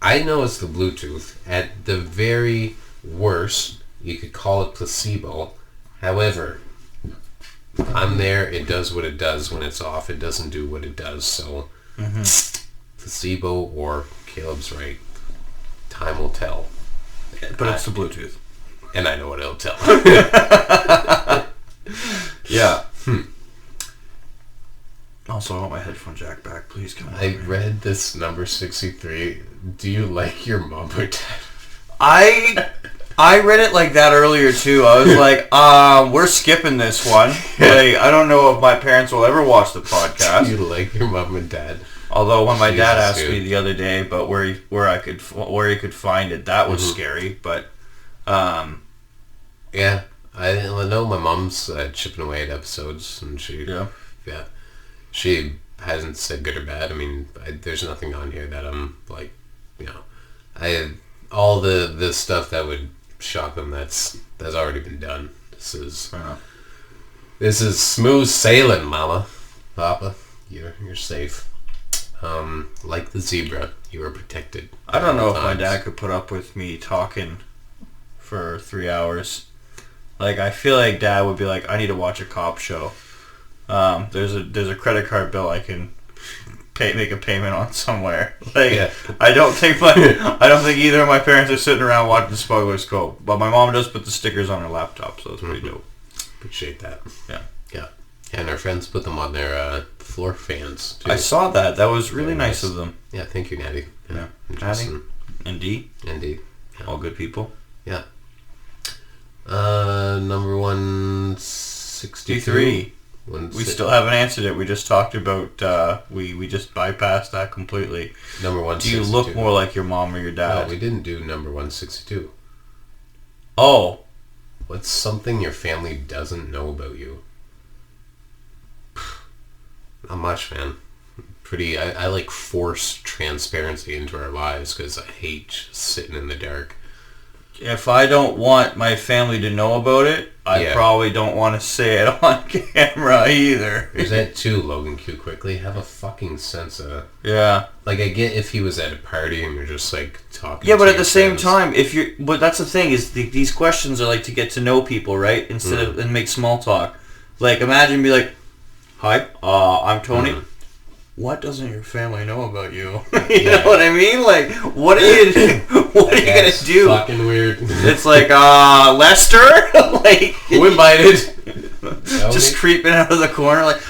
I know it's the Bluetooth. At the very worst, you could call it placebo. However... I'm there, it does what it does. When it's off, it doesn't do what it does. So, placebo or Caleb's right. Time will tell. But it's the Bluetooth. And I know what it'll tell. Yeah. Also, I want my headphone jack back. Please come on. I read this number 63. Do you like your mom or dad? I read it like that earlier too. I was like, we're skipping this one. Like, I don't know if my parents will ever watch the podcast. Do you like your mom and dad? Although when my dad asked me the other day about where he could find it, that was scary. But yeah, I know my mom's chipping away at episodes, and she hasn't said good or bad. I mean, there's nothing on here that I'm like, you know, all the stuff that would shock them, that's already been done. This is smooth sailing, Mama, Papa. You're safe. Like the zebra, you are protected. I don't know if my dad could put up with me talking for 3 hours. Like, I feel like Dad would be like, I need to watch a cop show. There's a credit card bill I can make a payment on somewhere. Like, Yeah. I don't think either of my parents are sitting around watching Smugglers Cove. But my mom does put the stickers on her laptop, so it's pretty dope. Appreciate that. Yeah. Yeah. And our friends put them on their floor fans, too. I saw that. That was really Very nice of them. Yeah, thank you, Natty. Yeah. And Natty Justin. and Dee. Indeed. Yeah. All good people. Yeah. Number 163. We still haven't answered it. We just talked about, we just bypassed that completely. Number 162. Do you look more like your mom or your dad? No, we didn't do number 162. Oh. What's something your family doesn't know about you? Not much, man. I like forced transparency into our lives because I hate just sitting in the dark. If I don't want my family to know about it, I probably don't want to say it on camera either. There's that too, Logan Q Quickly. Have a fucking sense of... Yeah. Like, I get if he was at a party and you're just, like, talking Yeah, but to at the your same friends. time, but that's the thing, is these questions are like to get to know people, right? Instead of, and make small talk. Like, imagine be like, hi, I'm Tony. What doesn't your family know about you? You know what I mean? Like, what are you gonna do? Fucking weird. It's like, Lester? Like, Who invited? just creeping out of the corner, like.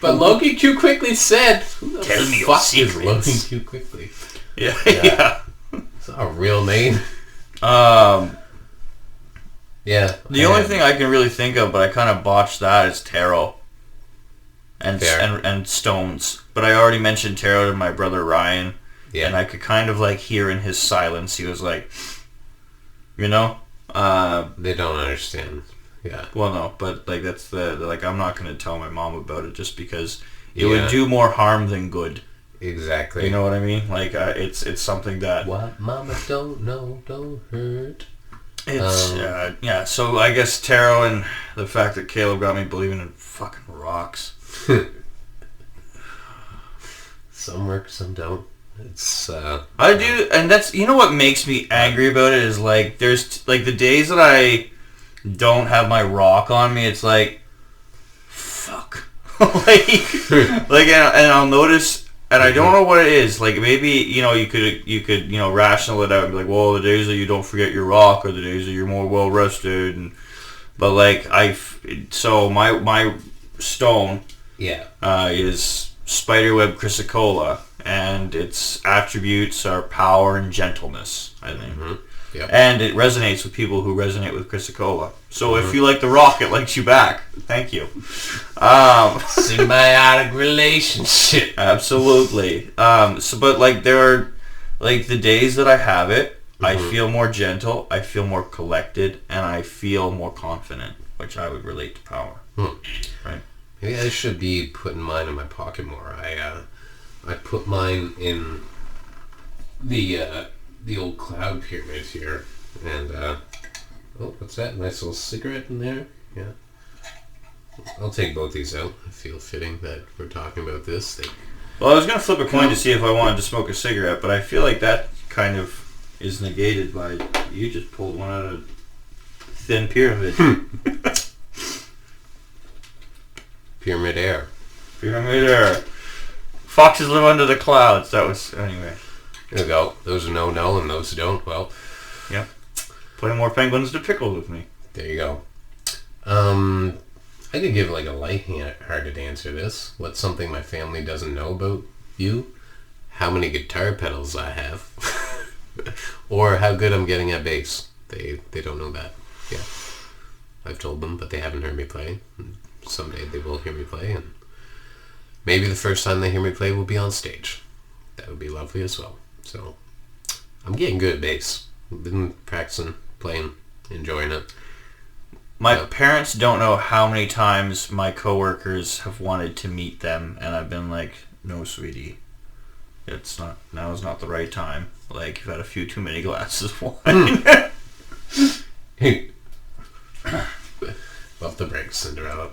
But Logan Q Quickly said, Tell me your fuck is secrets. Logan Q Quickly? Yeah. It's not a real name. Yeah. The only thing I can really think of, but I kind of botched that, is tarot. And stones. But I already mentioned tarot to my brother Ryan. Yeah. And I could kind of like hear in his silence, he was like, you know? They don't understand. Yeah. Well, no, but like that's like I'm not going to tell my mom about it just because it would do more harm than good. Exactly. You know what I mean? Like it's something that... What mama don't know don't hurt. It's, yeah, so I guess tarot and the fact that Caleb got me believing in fucking rocks. Some work, some don't. It's I do, and that's, you know what makes me angry about it is like there's like the days that I don't have my rock on me, it's like fuck. like and I'll notice, and I don't know what it is. Like maybe you could rational it out and be like, well, the days that you don't forget your rock are the days that you're more well rested, but like so my stone is spiderweb chrysocolla, and its attributes are power and gentleness, I think. Yep. And it resonates with people who resonate with chrysocolla. So if you like the rock, it likes you back. Thank you. Symbiotic relationship. Absolutely. But like there are like the days that I have it, I feel more gentle, I feel more collected, and I feel more confident, which I would relate to power. Right? Maybe I should be putting mine in my pocket more. I put mine in the old cloud pyramid here, and oh, what's that? Nice little cigarette in there. Yeah, I'll take both these out. I feel fitting that we're talking about this. Well, I was gonna flip a coin to see if I wanted to smoke a cigarette, but I feel like that kind of is negated by you just pulled one out of thin pyramid. Pyramid air. Pyramid air. Foxes live under the clouds. That was anyway. There we go. Those who know, and those who don't, well. Yep. Play more penguins to pickle with me. There you go. I could give like a light-hearted answer to this. What's something my family doesn't know about you? How many guitar pedals I have. Or how good I'm getting at bass. They don't know that. Yeah. I've told them, but they haven't heard me play. Someday they will hear me play, and maybe the first time they hear me play will be on stage. That would be lovely as well. So, I'm getting good at bass. I've been practicing, playing, enjoying it. My parents don't know how many times my coworkers have wanted to meet them, and I've been like, no, sweetie. Now is not the right time. Like, you've had a few too many glasses of wine. Love the break, Cinderella.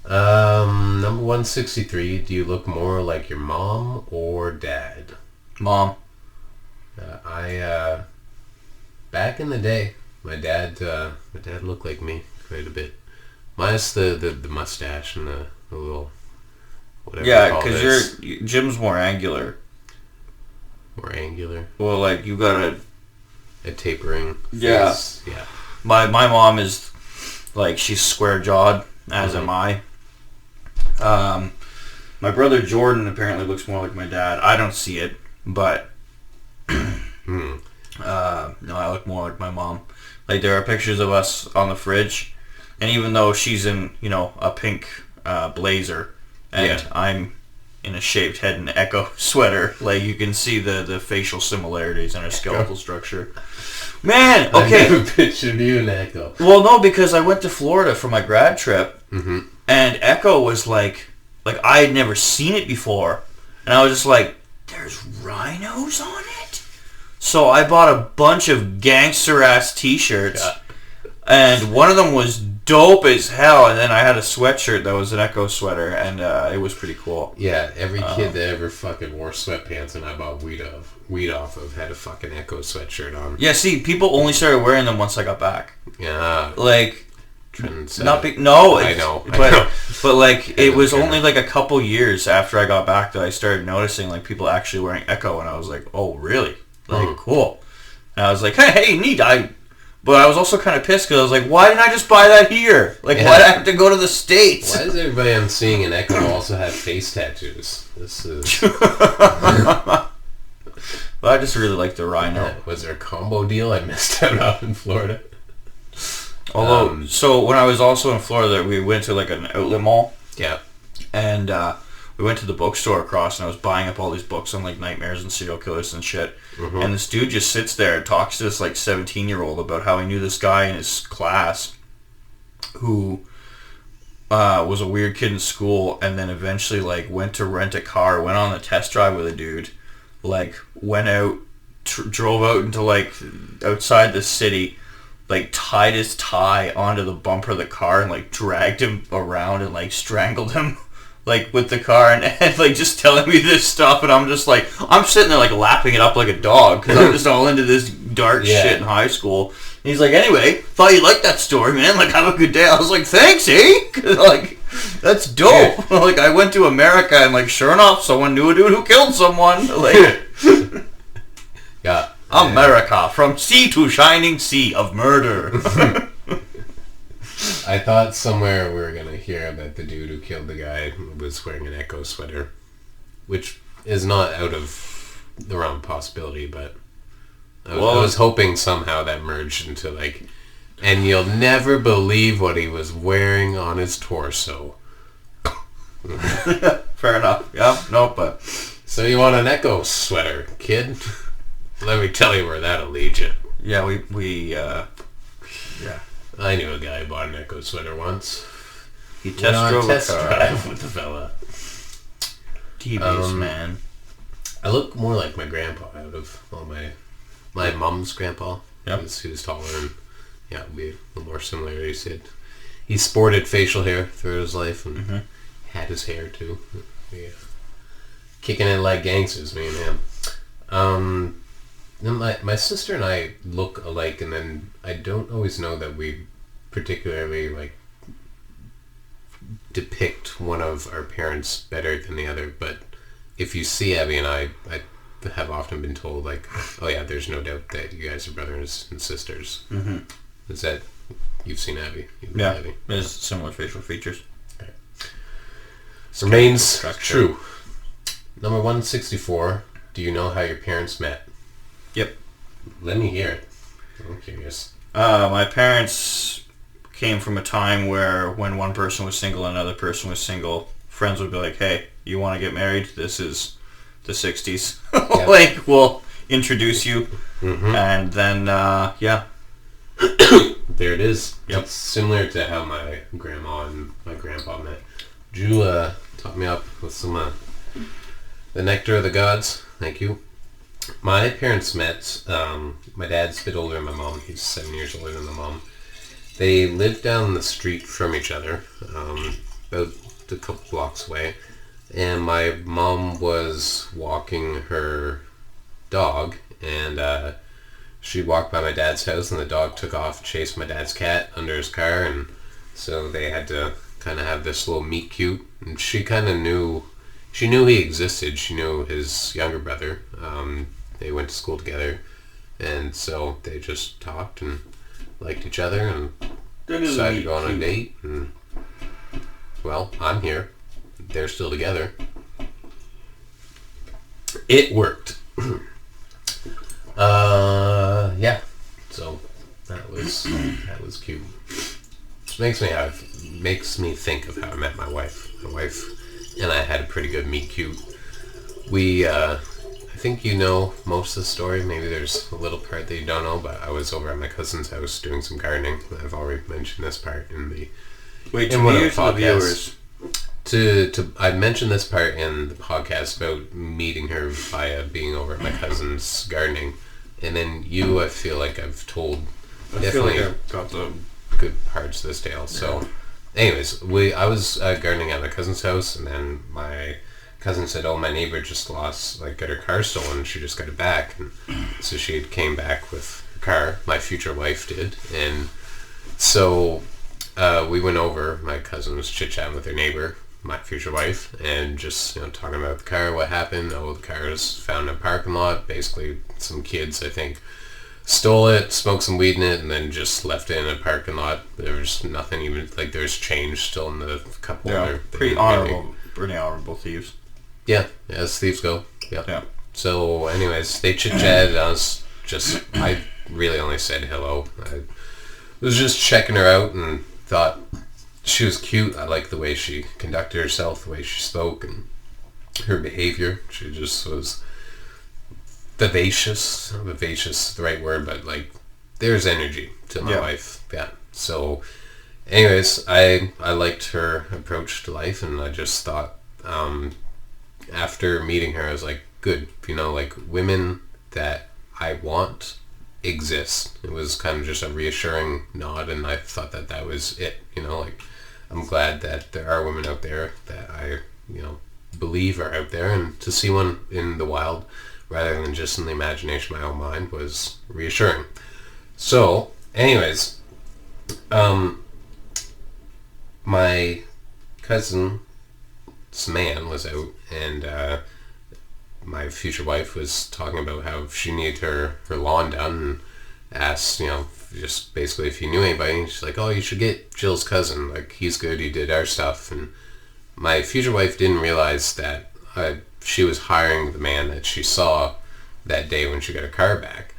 Number 163, do you look more like your mom or dad? Mom. Back in the day, my dad looked like me quite a bit. Minus the mustache and the little whatever Yeah, you call this. because Jim's more angular. More angular. Well, like, you got a tapering Yeah. face. Yeah. My mom is, like, she's square-jawed, as Mhm. am I. My brother Jordan apparently looks more like my dad. I don't see it, but no, I look more like my mom. Like, there are pictures of us on the fridge, and even though she's in, a pink blazer, and I'm in a shaved head and Echo sweater, like, you can see the facial similarities in our skeletal structure. Man, okay. I never pictured you in Echo. Well, no, because I went to Florida for my grad trip, Mm-hmm. and Echo was like I had never seen it before, and I was just like, there's rhinos on it? So I bought a bunch of gangster-ass t-shirts, and one of them was dope as hell, and then I had a sweatshirt that was an Echo sweater, and it was pretty cool. Yeah, every kid that ever fucking wore sweatpants and I bought weed off of had a fucking Echo sweatshirt on. Yeah, see, people only started wearing them once I got back. Yeah. Like... Trendsetter. Not be, no, I know. But like it was only like a couple years after I got back that I started noticing like people actually wearing Echo, and I was like, oh really? Like cool. And I was like, hey, neat. But I was also kind of pissed because I was like, why didn't I just buy that here? Like, why did I have to go to the States? Why does everybody I'm seeing in Echo also have face tattoos? This is. But I just really like the rhino. Was there a combo deal I missed out on in Florida? Although, so when I was also in Florida, we went to like an outlet mall. Yeah. And we went to the bookstore across, and I was buying up all these books on like nightmares and serial killers and shit. Mm-hmm. And this dude just sits there and talks to this like 17-year-old about how he knew this guy in his class who was a weird kid in school, and then eventually like went to rent a car, went on a test drive with a dude, like went out, drove out into like outside the city, like tied his tie onto the bumper of the car and like dragged him around and like strangled him like with the car, and like just telling me this stuff, and I'm just like, I'm sitting there like lapping it up like a dog because I'm just all into this dark shit in high school. And he's like, anyway, thought you liked that story, man, like have a good day. I was like, thanks, eh? Like, that's dope. Like, I went to America and like sure enough someone knew a dude who killed someone. Like Yeah. America, from sea to shining sea of murder. I thought somewhere we were going to hear that the dude who killed the guy was wearing an Echo sweater, which is not out of the realm of possibility, but I was hoping somehow that merged into like, and you'll never believe what he was wearing on his torso. Fair enough. Yeah, no, but... So you want an Echo sweater, kid? Let me tell you where that'll lead you. Yeah, yeah. I knew a guy who bought an Echo sweater once. He drove test a car. drive with the fella. TV's, man. I look more like my grandpa out of all my mom's grandpa. Yep. He was taller and we a little more similarities. He sported facial hair throughout his life and had his hair too. Yeah. Kicking it like gangsters, me and him. My sister and I look alike, and then I don't always know that we particularly like depict one of our parents better than the other. But if you see Abby and I have often been told like, oh yeah, there's no doubt that you guys are brothers and sisters. Mm-hmm. Is that you've seen Abby? Abby. There's similar facial features. Okay. Remains true. Number 164. Do you know how your parents met? Yep. Let me hear it. I'm curious. My parents came from a time where when one person was single and another person was single, friends would be like, hey, you want to get married? This is the 60s. Yep. Like, we'll introduce you. Mm-hmm. And then, there it is. Yep. It's similar to how my grandma and my grandpa met. Drew taught me up with some the nectar of the gods. Thank you. My parents met, my dad's a bit older than my mom. He's 7 years older than my mom. They lived down the street from each other, about a couple blocks away. And my mom was walking her dog, and she walked by my dad's house, and the dog took off, chased my dad's cat under his car, and so they had to kind of have this little meet cute. And she kind of knew she knew he existed. She knew his younger brother. They went to school together, and so they just talked and liked each other and decided to go on a date. And well, I'm here. They're still together. It worked. Yeah. So that was cute. Which makes me think of how I met my wife. My wife and I had a pretty good meet cute. We I think you know most of the story. Maybe there's a little part that you don't know, but I was over at my cousin's house doing some gardening. I've already mentioned this part in the viewers. I mentioned this part in the podcast about meeting her via being over at my cousin's gardening, and then I feel like I've told definitely I've got the good parts of this tale. So, anyways, I was gardening at my cousin's house, and then my cousin said, "Oh, my neighbor just got her car stolen. She just got it back," and so she came back with her car. My future wife did, and so we went over. My cousin was chit-chatting with her neighbor, my future wife, and just talking about the car, what happened. Oh, the car was found in a parking lot. Basically, some kids, I think, stole it, smoked some weed in it, and then just left it in a parking lot. There was nothing even, there was change still in the couple. Yeah, pretty honorable thieves. Yeah, as thieves go. Yeah. So, anyways, they chit-chatted. I really only said hello. I was just checking her out and thought she was cute. I liked the way she conducted herself, the way she spoke, and her behavior. She just was vivacious. Vivacious is the right word, but there's energy to my wife. Yeah. So, anyways, I liked her approach to life, and I just thought, after meeting her, I was like, good. Women that I want exist. It was kind of just a reassuring nod, and I thought that was it. I'm glad that there are women out there that I, believe are out there, and to see one in the wild rather than just in the imagination of my own mind was reassuring. So, anyways, my cousin's man was out, and my future wife was talking about how she needed her lawn done, and asked, just basically if you knew anybody. She's like, oh, you should get Jill's cousin. He's good. He did our stuff. And my future wife didn't realize that she was hiring the man that she saw that day when she got her car back.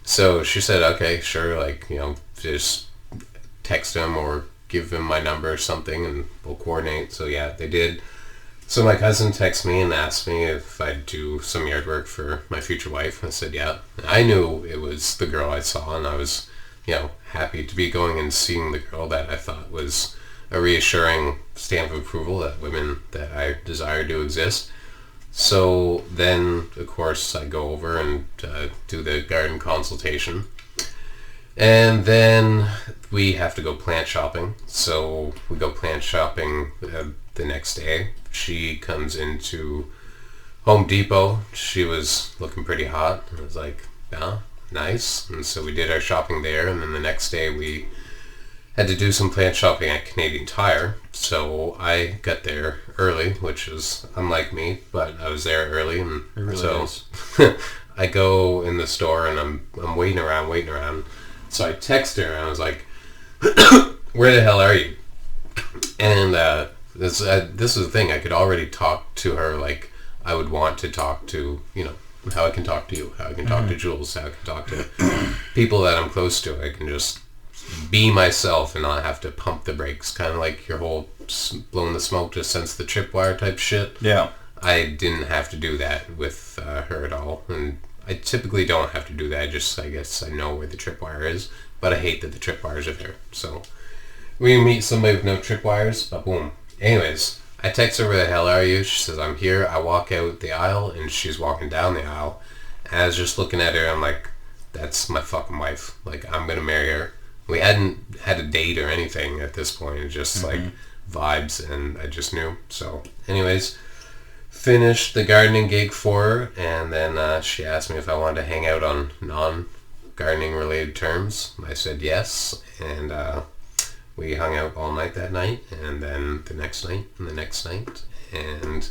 So she said, okay, sure, just text him or give him my number or something and we'll coordinate. So yeah, they did. So my cousin texted me and asked me if I'd do some yard work for my future wife. I said, yeah. I knew it was the girl I saw, and I was, happy to be going and seeing the girl that I thought was a reassuring stamp of approval that women that I desire do exist. So then, of course, I go over and do the garden consultation. And then we have to go plant shopping. So we go plant shopping the next day. She comes into Home Depot. She was looking pretty hot. I was like, yeah, nice. And so we did our shopping there. And then the next day we had to do some plant shopping at Canadian Tire. So I got there early, which is unlike me, but I was there early. And it really so is. I go in the store and I'm waiting around. So I text her and I was like, where the hell are you? And this is the thing. I could already talk to her like I would want to talk to, how I can talk to you, how I can talk to Jules, how I can talk to people that I'm close to. I can just be myself and not have to pump the brakes. Kind of like your whole blowing the smoke to sense the tripwire type shit. Yeah. I didn't have to do that with her at all. And I typically don't have to do that. I guess I know where the tripwire is, but I hate that the tripwires are there. So we meet somebody with no tripwires, but boom. Anyways, I text her, where the hell are you? She says, I'm here. I walk out the aisle, and she's walking down the aisle. And I was just looking at her, I'm like, that's my fucking wife. I'm going to marry her. We hadn't had a date or anything at this point. It was just, vibes, and I just knew. So, anyways, finished the gardening gig for her, and then she asked me if I wanted to hang out on non-gardening related terms. I said yes, and we hung out all night that night, and then the next night, and the next night, and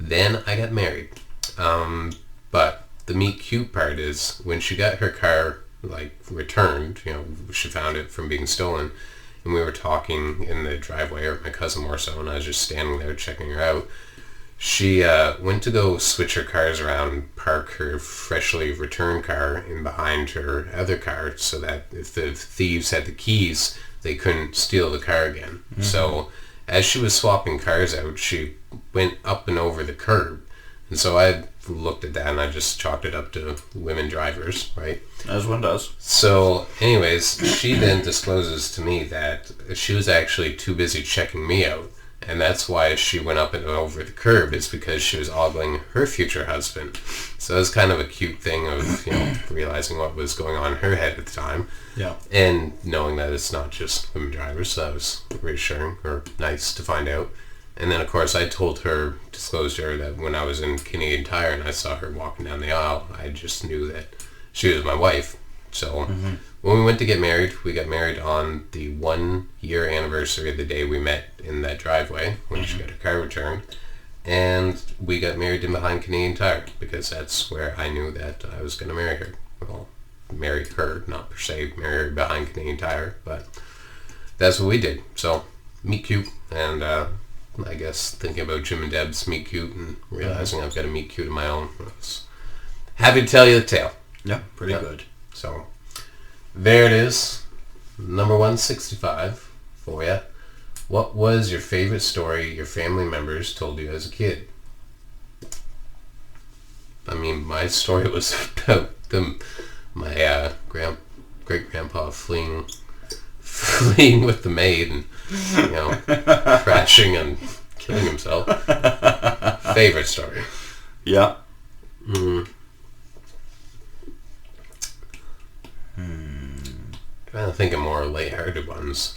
Then I got married. But the meet cute part is when she got her car returned, she found it from being stolen, and we were talking in the driveway, or my cousin more so, and I was just standing there checking her out. She went to go switch her cars around, park her freshly returned car in behind her other car so that if the thieves had the keys, they couldn't steal the car again. Mm-hmm. So as she was swapping cars out, she went up and over the curb. And so I looked at that and I just chalked it up to women drivers, right? As one does. So anyways, she then discloses to me that she was actually too busy checking me out. And that's why she went up and over the curb, is because she was ogling her future husband. So it was kind of a cute thing of, realizing what was going on in her head at the time. Yeah. And knowing that it's not just women drivers, so that was reassuring, or nice to find out. And then, of course, I disclosed to her that when I was in Canadian Tire and I saw her walking down the aisle, I just knew that she was my wife. So when we went to get married, we got married on the 1-year anniversary of the day we met in that driveway when she got her car returned. And we got married in behind Canadian Tire because that's where I knew that I was going to marry her. Well, marry her, not per se marry her behind Canadian Tire, but that's what we did. So, meet cute, and I guess thinking about Jim and Deb's meet cute and realizing I've got a meet cute of my own. I was happy to tell you the tale. Yeah, pretty good. So, there it is. Number 165 for you. What was your favorite story your family members told you as a kid? I mean, my story was about my great-grandpa fleeing with the maid and, crashing and killing himself. Favorite story. Yeah. Trying to think of more lighthearted ones.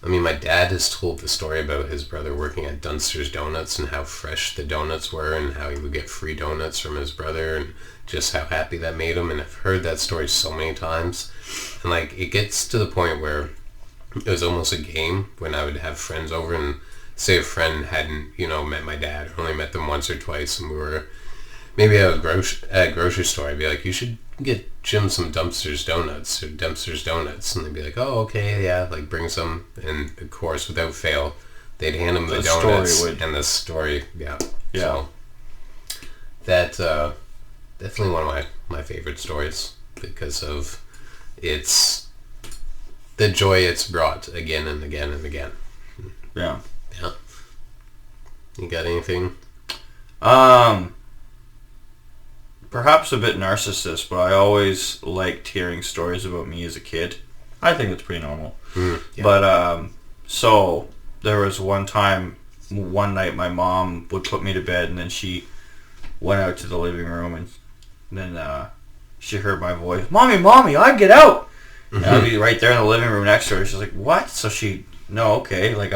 My dad has told the story about his brother working at Dunster's Donuts and how fresh the donuts were and how he would get free donuts from his brother and just how happy that made him. And I've heard that story so many times. And it gets to the point where it was almost a game when I would have friends over and say a friend hadn't, met my dad, or only met them once or twice, and we were maybe at a grocery store. I'd be like, you should get Jim some Dempster's Donuts, and they'd be like, oh, okay, yeah, bring some. And of course, without fail, they'd hand him the donuts and the story. Yeah. So that definitely one of my favorite stories because of the joy it's brought again and again and again. Yeah. You got anything? Perhaps a bit narcissist, but I always liked hearing stories about me as a kid. I think it's pretty normal. Yeah. But, so there was one night my mom would put me to bed and then she went out to the living room and then she heard my voice, Mommy, I get out! And I'd be right there in the living room next to her. She's like, what? So I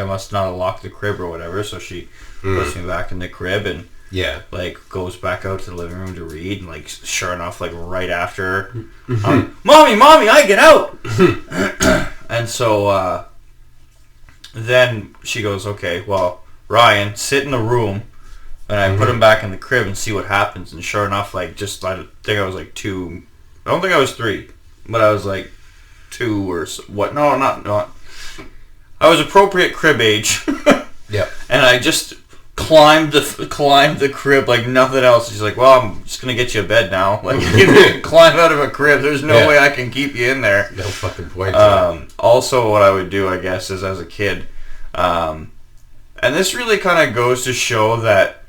must not have locked the crib or whatever. So she puts me back in the crib and goes back out to the living room to read, and sure enough, right after her, Mommy, I get out! And so then she goes, okay, well, Ryan, sit in the room, and I put him back in the crib and see what happens. And sure enough, I think I was 2, I don't think I was 3, but I was 2 or what? No, not. I was appropriate crib age. Yeah. And I just climbed the crib like nothing else. She's like, well, I'm just gonna get you a bed now. You climb out of a crib. There's no way I can keep you in there. No fucking point. Also, what I would do, I guess, is as a kid, and this really kind of goes to show that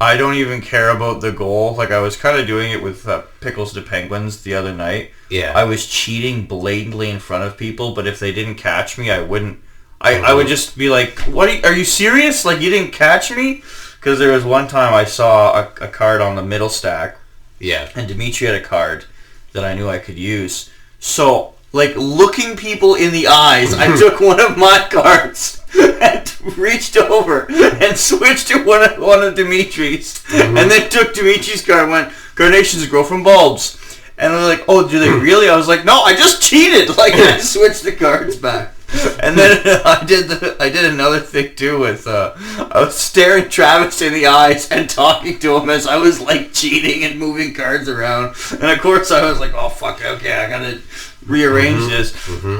I don't even care about the goal. I was kind of doing it with Pickles to Penguins the other night. Yeah. I was cheating blatantly in front of people, but if they didn't catch me, I wouldn't. I would just be like, "What? Are you serious? You didn't catch me?" Because there was one time I saw a card on the middle stack. Yeah. And Dimitri had a card that I knew I could use. So, looking people in the eyes, I took one of my cards and reached over and switched to one of Dimitri's. And then took Dimitri's card and went, "Carnations grow from bulbs." And they're like, "Oh, do they really?" I was like, "No, I just cheated." I switched the cards back. And then I did another thing too with I was staring Travis in the eyes and talking to him as I was like cheating and moving cards around. And of course I was like, oh fuck, okay, I gotta rearrange this.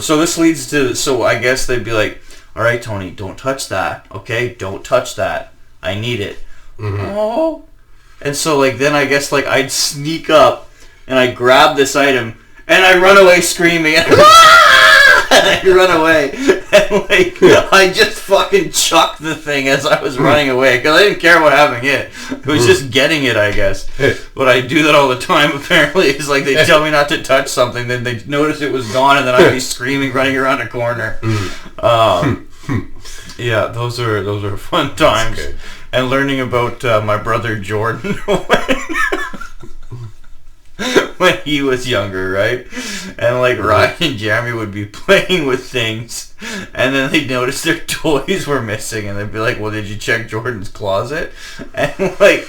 So this leads to, so I guess they'd be like, all right, Tony, don't touch that. Okay, don't touch that. I need it. Oh. And so like then I guess like I'd sneak up and I grab this item and I run away screaming and I run away and like I just fucking chucked the thing as I was running away because I didn't care about having it. It was just getting it, I guess. But I do that all the time apparently. It's like they tell me not to touch something, then they notice it was gone, and then I'd be screaming running around a corner. Yeah, those are fun times. And learning about my brother Jordan when he was younger, right? And like Ryan and Jeremy would be playing with things, and then they'd notice their toys were missing, and they'd be like, well, did you check Jordan's closet? And like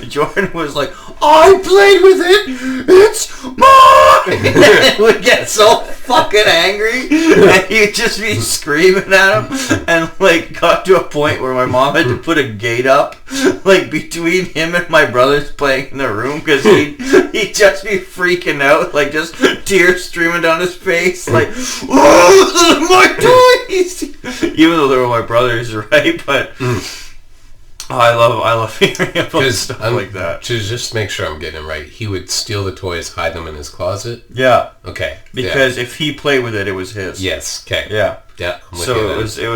Jordan was like, I played with it, it's mine! And would get so fucking angry, and he'd just be screaming at him, and like got to a point where my mom had to put a gate up, like between him and my brothers playing in the room, because he'd just be freaking out, like just tears streaming down his face, like, oh, my toys! Even though they were my brothers, right? But I love hearing about stuff like that. To just make sure I'm getting it right, he would steal the toys, hide them in his closet? Yeah. Okay. Because if he played with it, it was his. Yes. Okay. Yeah. Yeah. I'm with so you it was it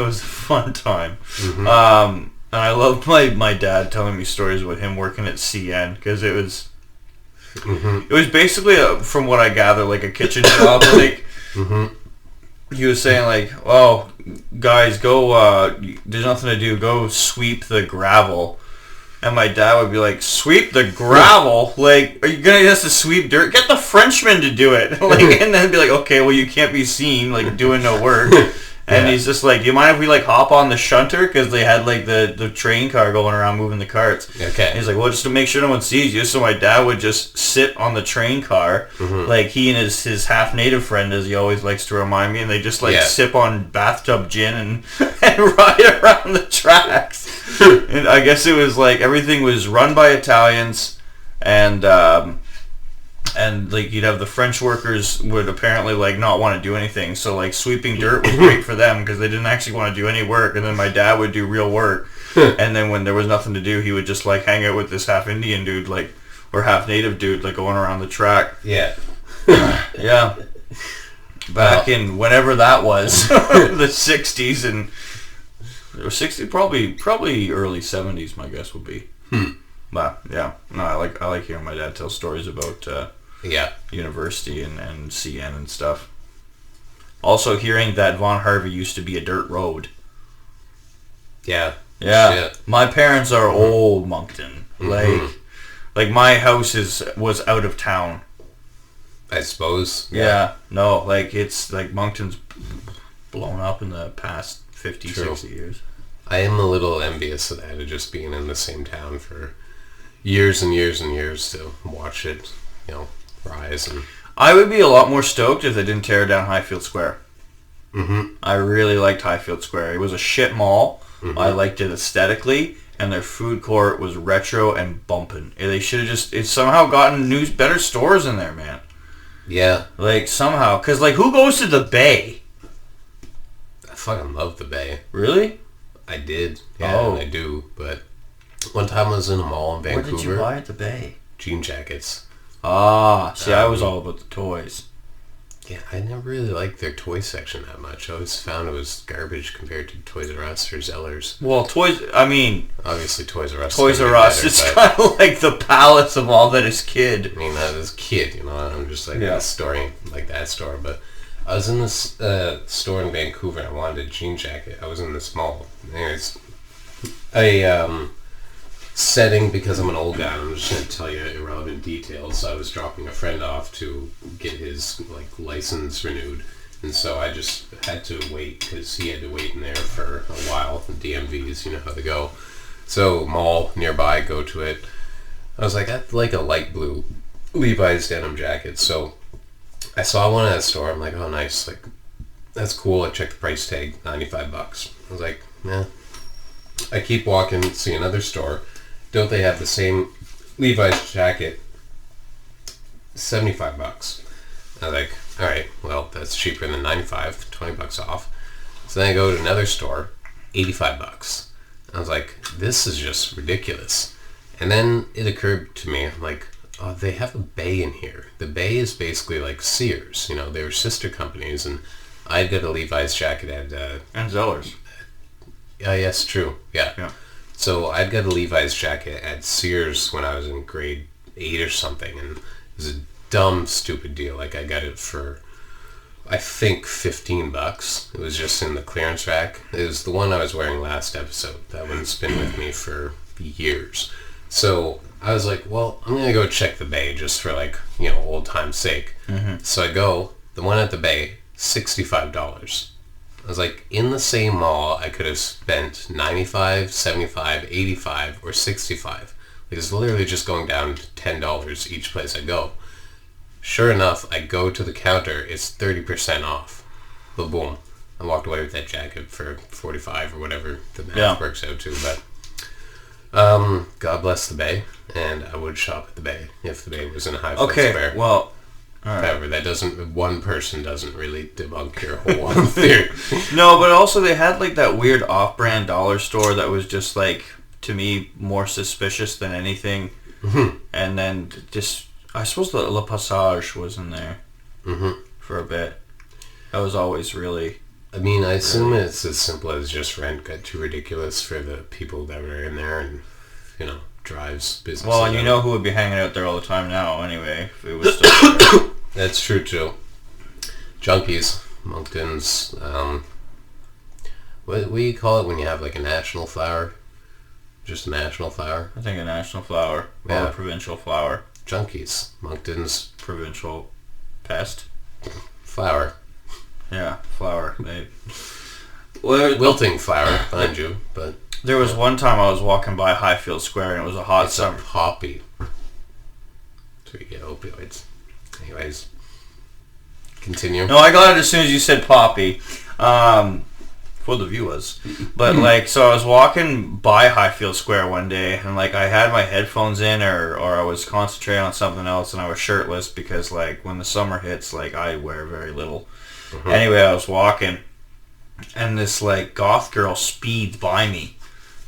was a fun time. And I loved my dad telling me stories about him working at CN, because it was basically from what I gather, like a kitchen job. Like he was saying like, oh, guys, go, there's nothing to do, go sweep the gravel. And my dad would be like, sweep the gravel? Like, are you gonna get us to sweep dirt? Get the Frenchman to do it. Like, and then be like, okay, well, you can't be seen like doing no work. And he's just like, do you mind if we like hop on the shunter? Because they had like the train car going around moving the carts. Okay. And he's like, well, just to make sure no one sees you. So my dad would just sit on the train car, like he and his half native friend, as he always likes to remind me, and they just like sip on bathtub gin and ride around the tracks. And I guess it was like everything was run by Italians, and like you'd have the French workers would apparently like not want to do anything, so like sweeping dirt was great for them because they didn't actually want to do any work, and then my dad would do real work. And then when there was nothing to do, he would just like hang out with this half Indian dude, like, or half native dude, like going around the track. Yeah. Back in whenever that was, the 60s and or 60, probably early 70s, my guess would be. But yeah, no, I like hearing my dad tell stories about university and CN and stuff. Also hearing that Von Harvey used to be a dirt road. Yeah. Shit. My parents are old Moncton. Like my house was out of town, I suppose. Yeah. No, like it's like Moncton's blown up in the past 50, 60 years. I am a little envious of that, of just being in the same town for years and years and years to watch it, rise. And I would be a lot more stoked if they didn't tear down Highfield Square. I really liked Highfield Square. It was a shit mall. I liked it aesthetically, and their food court was retro and bumping. They should have somehow gotten better stores in there, man. Yeah. Like, somehow. Because, like, who goes to the Bay? I fucking love the Bay. Really? I did. Yeah, and I do. But one time I was in a mall in Vancouver. What did you buy at the Bay? Jean jackets. See, I was all about the toys. Yeah, I never really liked their toy section that much. I always found it was garbage compared to Toys R Us or Zellers. Well, obviously Toys R Us. Toys R Us is kind of like the palace of all that is kid. I mean, that is kid, I'm just like that story, like that store. But I was in this store in Vancouver and I wanted a jean jacket. I was in this mall. There's a setting, because I'm an old guy, I'm just going to tell you irrelevant details. I was dropping a friend off to get his license renewed, and so I just had to wait because he had to wait in there for a while. The DMVs, you know how they go. So mall nearby, go to it. I was like, I'd like a light blue Levi's denim jacket. So I saw one at a store. I'm like, oh, nice. Like, that's cool. I checked the price tag, $95. I was like, yeah. I keep walking, see another store. Don't they have the same Levi's jacket? $75. I was like, all right, well, that's cheaper than 95, $20 off. So then I go to another store, $85. I was like, this is just ridiculous. And then it occurred to me, I'm like, oh, they have a Bay in here. The Bay is basically like Sears. You know, they were sister companies, and I'd got a Levi's jacket at... and Zellers. Yes, true. Yeah. Yeah. So I'd got a Levi's jacket at Sears when I was in grade 8 or something, and it was a dumb, stupid deal. Like, I got it for, I think, $15. It was just in the clearance rack. It was the one I was wearing last episode. That one's been with me for years. So I was like, well, I'm going to go check the Bay just for, like, you know, old time's sake. Mm-hmm. So I go, the one at the Bay, $65. I was like, in the same mall, I could have spent $95, $75, $85, or $65. Like, it's literally just going down to $10 each place I go. Sure enough, I go to the counter, it's 30% off. But boom. I walked away with that jacket for $45 or whatever the math works out to. But God bless the Bay, and I would shop at the Bay if the Bay was in a Highfield Square. Okay, well... However, that doesn't... One person doesn't really debunk your whole theory. No, but also they had, like, that weird off-brand dollar store that was just, like, to me, more suspicious than anything. Mm-hmm. And then just... I suppose the Le Passage was in there for a bit. That was always really... I mean, I assume it's as simple as just rent got too ridiculous for the people that were in there and, you know, drives business. Well, and you know who would be hanging out there all the time now anyway, if it was still... That's true, too. Junkies, Monktons, what do you call it when you have, like, a national flower? Just a national flower? I think a national flower, or a provincial flower. Junkies, Monktons. Provincial pest. Flower. Yeah, flower. Wilting flower, mind you, but... There was one time I was walking by Highfield Square and it was a hot summer. It's a poppy. That's where you get opioids. Anyways, continue. No, I got it as soon as you said poppy. For the viewers. But, like, so I was walking by Highfield Square one day and, like, I had my headphones in or I was concentrating on something else and I was shirtless because, like, when the summer hits, like, I wear very little. Mm-hmm. Anyway, I was walking and this, like, goth girl speeds by me.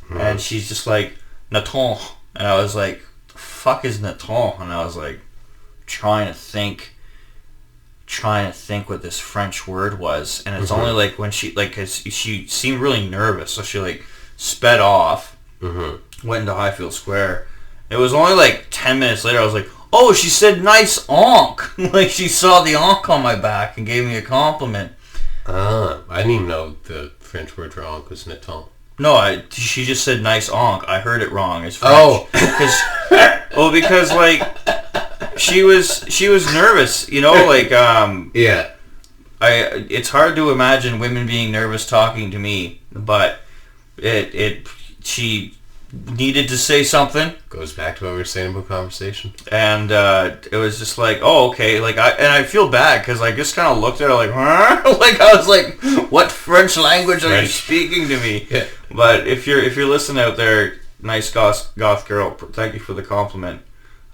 Mm-hmm. And she's just like, Nathan. And I was like, the fuck is Nathan? And I was like, trying to think what this French word was. And it's only like when she, like, cause she seemed really nervous. So she, like, sped off, went into Highfield Square. It was only like 10 minutes later, I was like, oh, she said nice onk. Like, she saw the onk on my back and gave me a compliment. I didn't even know the French word for onk was Nathan. No, she just said nice onk. I heard it wrong. It's French. Oh. Because like she was nervous, you know, like yeah. It's hard to imagine women being nervous talking to me, but she needed to say something. Goes back to what we were saying about conversation. And it was just like, oh, okay. Like I feel bad because I just kind of looked at her like, huh? Like I was like, what French language are you speaking to me? Yeah. But if you're listening out there, nice goth girl, thank you for the compliment.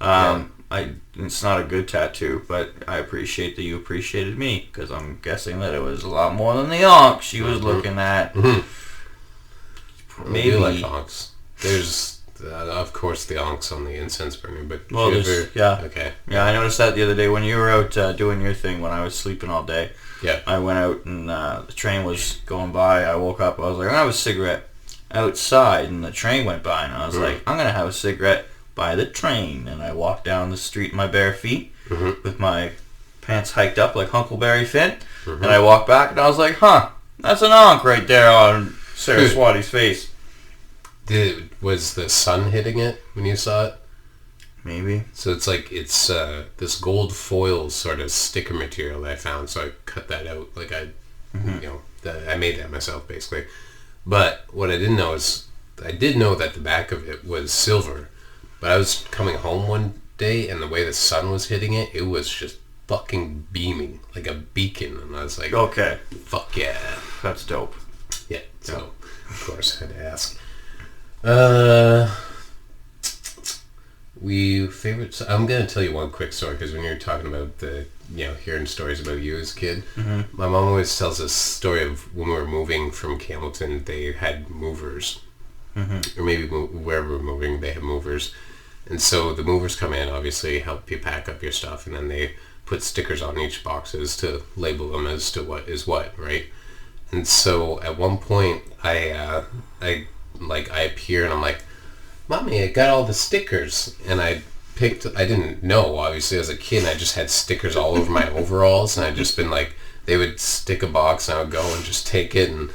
It's not a good tattoo, but I appreciate that you appreciated me because I'm guessing that it was a lot more than the onk she was looking at. Maybe like onks. There's, of course, the onks on the incense burner, but okay. Yeah, I noticed that the other day when you were out doing your thing when I was sleeping all day. Yeah. I went out and the train was going by. I woke up. I was like, I'm gonna have a cigarette outside, and the train went by, and I was like, I'm gonna have a cigarette by the train, and I walked down the street in my bare feet with my pants hiked up like Huckleberry Finn, and I walked back, and I was like, that's an onk right there on Saraswati's face. Was the sun hitting it when you saw it? Maybe. So it's like, it's this gold foil sort of sticker material that I found, so I cut that out. Like I made that myself, basically. But what I didn't know is, I did know that the back of it was silver, but I was coming home one day, and the way the sun was hitting it, it was just fucking beaming like a beacon, and I was like, okay, fuck yeah, that's dope. yeah. So of course I had to ask. I'm gonna tell you one quick story, because when you're talking about the hearing stories about you as a kid, my mom always tells this story of when we were moving from Campbellton, they had movers, or maybe wherever we're moving, they have movers. And so the movers come in, obviously help you pack up your stuff, and then they put stickers on each boxes to label them as to what is what, right? And so at one point, I appear and I'm like, Mommy, I got all the stickers. And I didn't know, obviously, as a kid, and I just had stickers all over my overalls, and I'd just been like, they would stick a box and I would go and just take it, and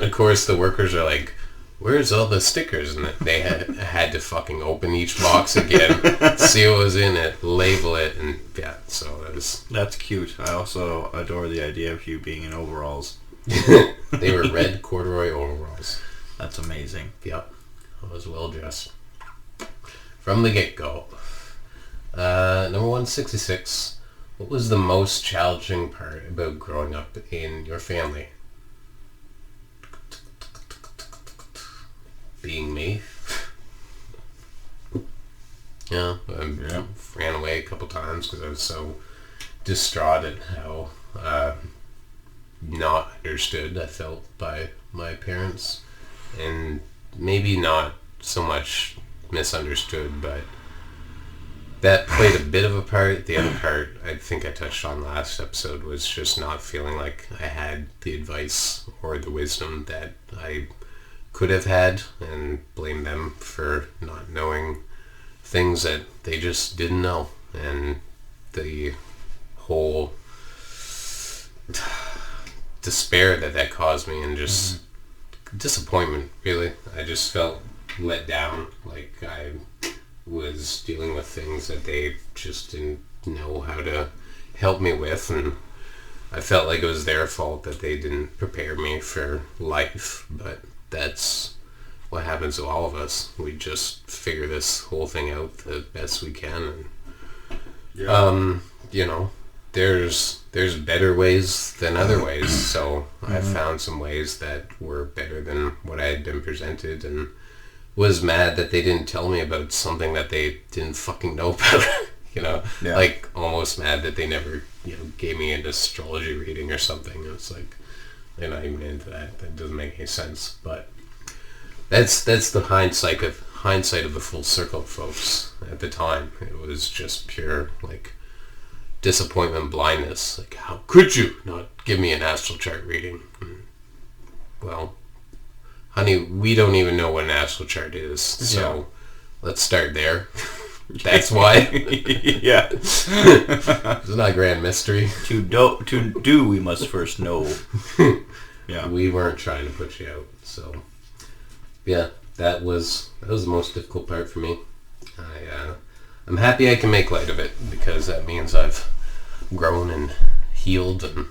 of course the workers are like, where's all the stickers? And they had to fucking open each box again, see what was in it, label it, and yeah, so that was... That's cute. I also adore the idea of you being in overalls. They were red corduroy overalls. That's amazing. Yep. I was well dressed. From the get-go. Number 166. What was the most challenging part about growing up in your family? Being me. Yeah, I ran away a couple times because I was so distraught at how not understood I felt by my parents, and maybe not so much misunderstood, but that played a bit of a part. The other part, I think I touched on last episode, was just not feeling like I had the advice or the wisdom that I could have had, and blame them for not knowing things that they just didn't know. And the whole despair that caused me, and just disappointment, really. I just felt let down, like I was dealing with things that they just didn't know how to help me with, and I felt like it was their fault that they didn't prepare me for life. But that's what happens to all of us. We just figure this whole thing out the best we can, and there's better ways than other ways. So I found some ways that were better than what I had been presented, and was mad that they didn't tell me about something that they didn't fucking know about. Like almost mad that they never gave me an astrology reading or something. It's like, they're not even into that. That doesn't make any sense. But that's the hindsight of the full circle, folks. At the time, it was just pure like disappointment, blindness. Like, how could you not give me an astral chart reading? Well, honey, we don't even know what an astral chart is, so let's start there. That's why. Yeah. It's not a grand mystery. To do, we must first know. Yeah. We weren't trying to put you out, so yeah, that was the most difficult part for me. I'm happy I can make light of it, because that means I've grown and healed and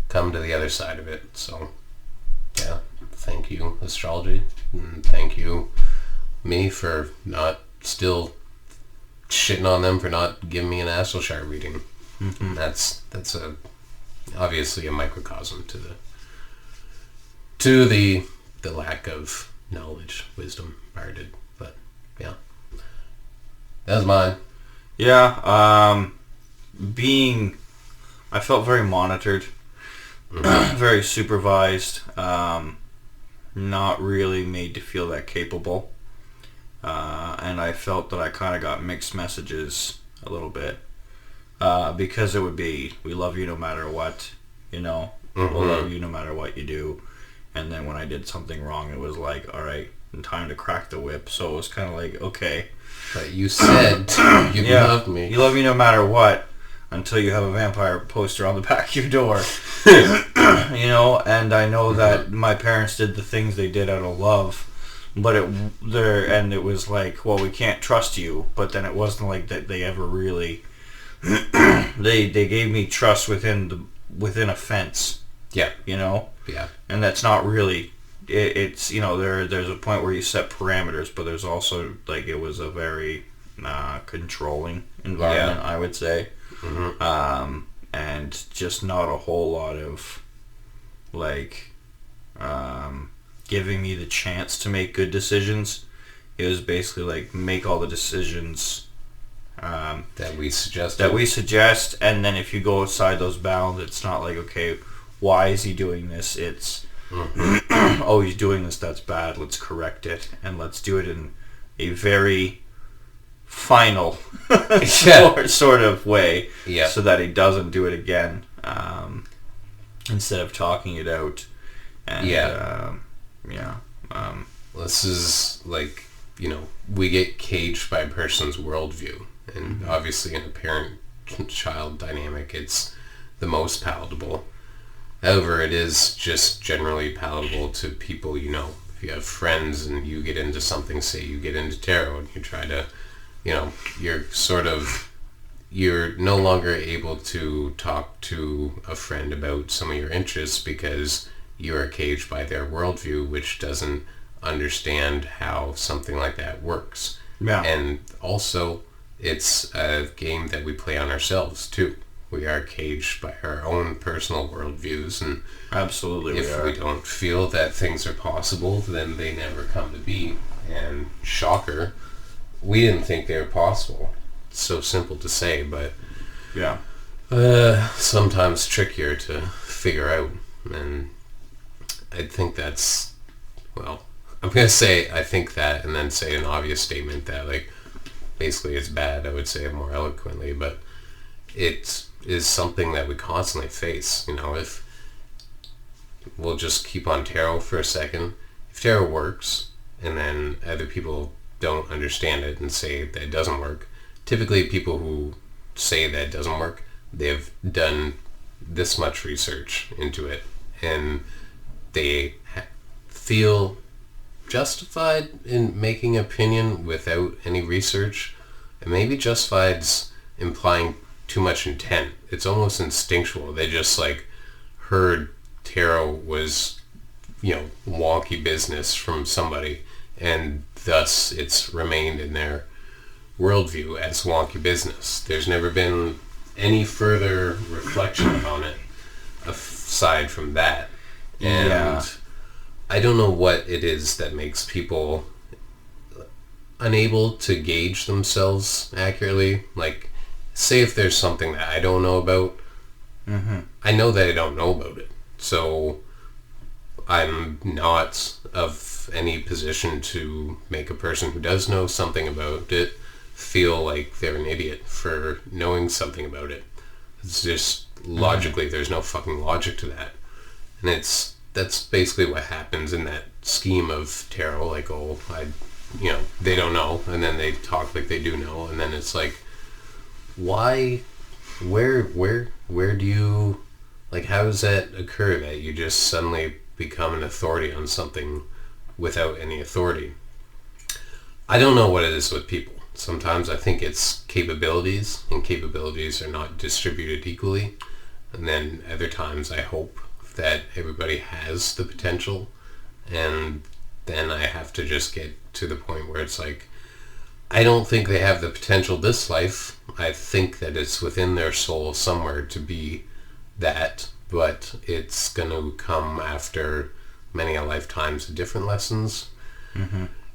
come to the other side of it. So yeah, thank you, astrology, and thank you, me, for not still shitting on them for not giving me an astral chart reading. That's obviously a microcosm to the lack of knowledge, wisdom imparted. But yeah, that was mine. Yeah, I felt very monitored, very supervised, not really made to feel that capable, and I felt that I kind of got mixed messages a little bit, because it would be, we love you no matter what, we'll love you no matter what you do, and then when I did something wrong, it was like, all right, time to crack the whip. So it was kind of like, okay, but you said you loved me. You love me no matter what, until you have a vampire poster on the back of your door. And I know that my parents did the things they did out of love, but it was like, well, we can't trust you. But then it wasn't like that they ever really they gave me trust within a fence. Yeah. Yeah. And that's not really it's there's a point where you set parameters, but there's also, like, it was a very controlling environment, I would say. and just not a whole lot of like giving me the chance to make good decisions. It was basically like make all the decisions that we suggest, and then if you go outside those bounds, it's not like, okay, why is he doing this? It's oh, he's doing this, that's bad, let's correct it, and let's do it in a very final sort of way, so that he doesn't do it again, instead of talking it out. And this is like, we get caged by a person's worldview, and obviously in a parent-child dynamic, it's the most palatable. However, it is just generally palatable to people, if you have friends and you get into something, say you get into tarot, and you try to, you're no longer able to talk to a friend about some of your interests because you are caged by their worldview, which doesn't understand how something like that works. Yeah. And also, it's a game that we play on ourselves too. We are caged by our own personal worldviews, and absolutely, if we don't feel that things are possible, then they never come to be. And shocker, we didn't think they were possible. It's so simple to say, but sometimes trickier to figure out. And I think that's, well, I'm going to say I think that, and then say an obvious statement that, like, basically it's bad. I would say it more eloquently, but it is something that we constantly face. If we'll just keep on tarot for a second, if tarot works and then other people don't understand it and say that it doesn't work, typically people who say that it doesn't work, they've done this much research into it, and they feel justified in making an opinion without any research, and maybe justified's implying too much intent. It's almost instinctual. They just heard tarot was wonky business from somebody, and thus it's remained in their worldview as wonky business. There's never been any further reflection on it aside from that. And I don't know what it is that makes people unable to gauge themselves accurately. Like, say if there's something that I don't know about, I know that I don't know about it. So I'm not of any position to make a person who does know something about it feel like they're an idiot for knowing something about it. It's just logically, there's no fucking logic to that. And that's basically what happens in that scheme of tarot. Like, they don't know, and then they talk like they do know, and then it's like, why, where do you, how does that occur that you just suddenly become an authority on something without any authority? I don't know what it is with people. Sometimes I think it's capabilities, and capabilities are not distributed equally. And then other times I hope that everybody has the potential, and then I have to just get to the point where it's like, I don't think they have the potential this life. I think that it's within their soul somewhere to be that, but it's going to come after many a lifetimes of different lessons.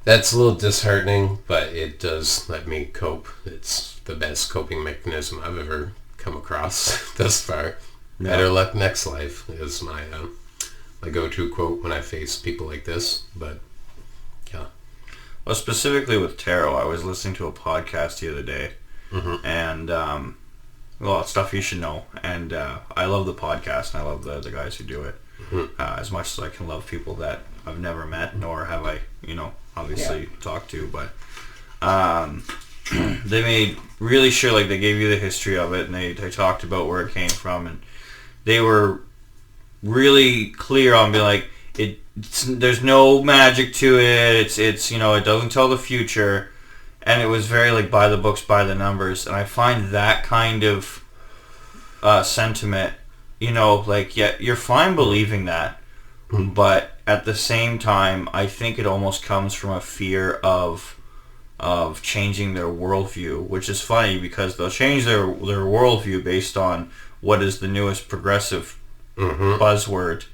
That's a little disheartening, but it does let me cope. It's the best coping mechanism I've ever come across thus far. Better luck next life is my go-to quote when I face people like this. But yeah. Well, specifically with tarot, I was listening to a podcast the other day, and it's stuff you should know. And I love the podcast, and I love the guys who do it as much as I can love people that I've never met, nor have I, obviously talked to. But they made really sure, they gave you the history of it, and they talked about where it came from, and they were really clear on being like, there's no magic to it. It's it doesn't tell the future, and it was very by the books, by the numbers. And I find that kind of sentiment, you're fine believing that, but at the same time, I think it almost comes from a fear of of changing their worldview, which is funny because they'll change their worldview based on what is the newest progressive buzzword,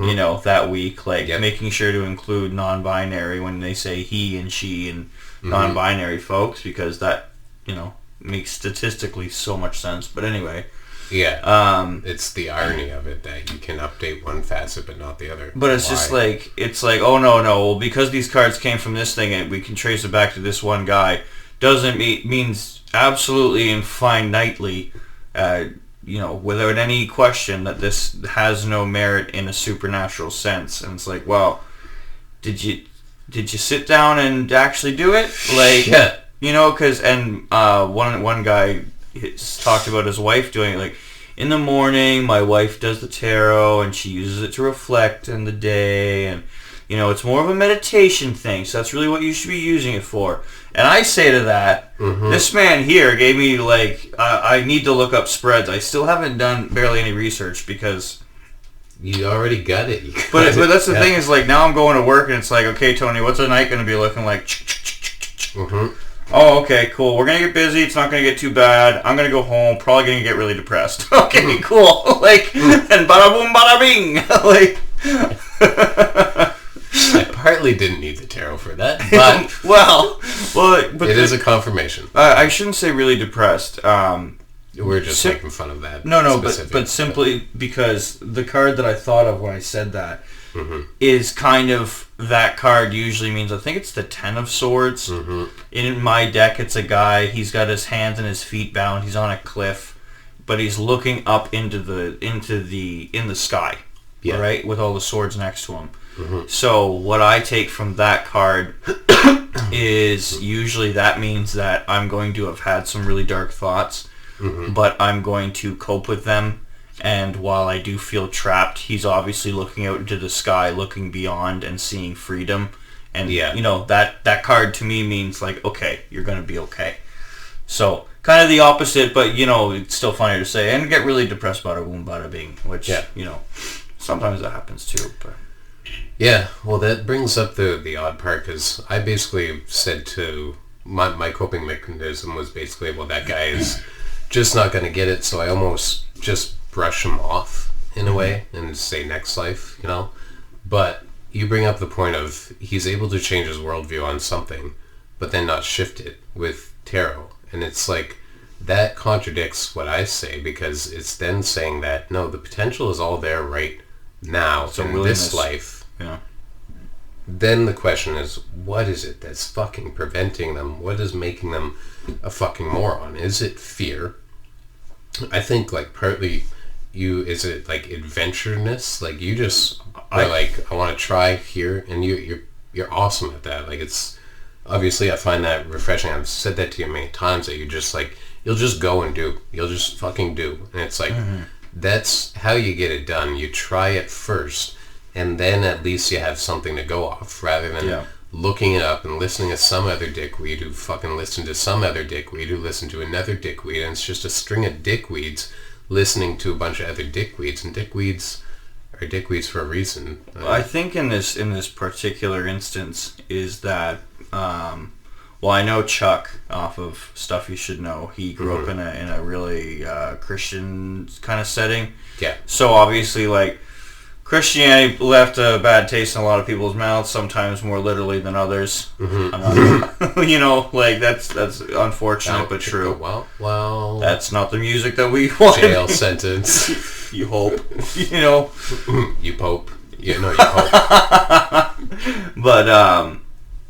you know, that week, like making sure to include non-binary when they say he and she and non-binary folks, because that, you know, makes statistically so much sense. But anyway, it's the irony of it that you can update one facet but not the other. But it's just like, oh no, well, because these cards came from this thing and we can trace it back to this one guy, means absolutely and finitely, you know, without any question, that this has no merit in a supernatural sense. And it's like, well, did you sit down and actually do it? Like, you know, because one guy talked about his wife doing it. Like, in the morning, my wife does the tarot and she uses it to reflect in the day, and you know, it's more of a meditation thing, so that's really what you should be using it for. And I say to that, this man here gave me, like, I need to look up spreads. I still haven't done barely any research because you already got it. But that's the thing, is like, now I'm going to work and it's like, okay, Tony, what's the night going to be looking like? Oh, okay, cool. We're going to get busy. It's not going to get too bad. I'm going to go home. Probably going to get really depressed. Okay, cool. Like, and bada boom, bada bing. Like, I partly didn't need the tarot for that, but but it is a confirmation. I shouldn't say really depressed. We're just making fun of that. No, but simply because the card that I thought of when I said that is kind of, that card usually means, I think it's the 10 of Swords. In my deck, it's a guy, he's got his hands and his feet bound, he's on a cliff, but he's looking up into the sky, right, with all the swords next to him. So what I take from that card is usually that means that I'm going to have had some really dark thoughts, but I'm going to cope with them. And while I do feel trapped, he's obviously looking out into the sky, looking beyond and seeing freedom. And, you know, that card to me means, like, okay, you're going to be okay. So, kind of the opposite, but, you know, it's still funny to say. And get really depressed about a boom, bada bing, which, you know, sometimes that happens too. But yeah, well, that brings up the odd part, because I basically said to my coping mechanism was basically, well, that guy is just not going to get it, so I almost just brush him off in a way and say next life, you know. But you bring up the point of he's able to change his worldview on something, but then not shift it with tarot, and it's like that contradicts what I say, because it's then saying that no, the potential is all there right now, so in this life. Then the question is, what is it that's fucking preventing them? What is making them a fucking moron? Is it fear? I think, like, partly is it like adventureness? Like, you just are like, I want to try here, and you're awesome at that. Like, it's obviously, I find that refreshing. I've said that to you many times, that you just like, you'll just go and do. You'll just fucking do. And it's like, that's how you get it done. You try it first, and then at least you have something to go off, rather than looking it up and listening to some other dickweed who fucking listened to some other dickweed who listened to another dickweed, and it's just a string of dickweeds listening to a bunch of other dickweeds, and dickweeds are dickweeds for a reason. I think in this particular instance is that, well, I know Chuck off of Stuff You Should Know. He grew up in a really Christian kind of setting. Yeah. So obviously, like, Christianity left a bad taste in a lot of people's mouths, sometimes more literally than others. You know, like, that's unfortunate but true. Well, that's not the music that we want. Jail sentence. You hope. You know. You pope. You know, you pope. But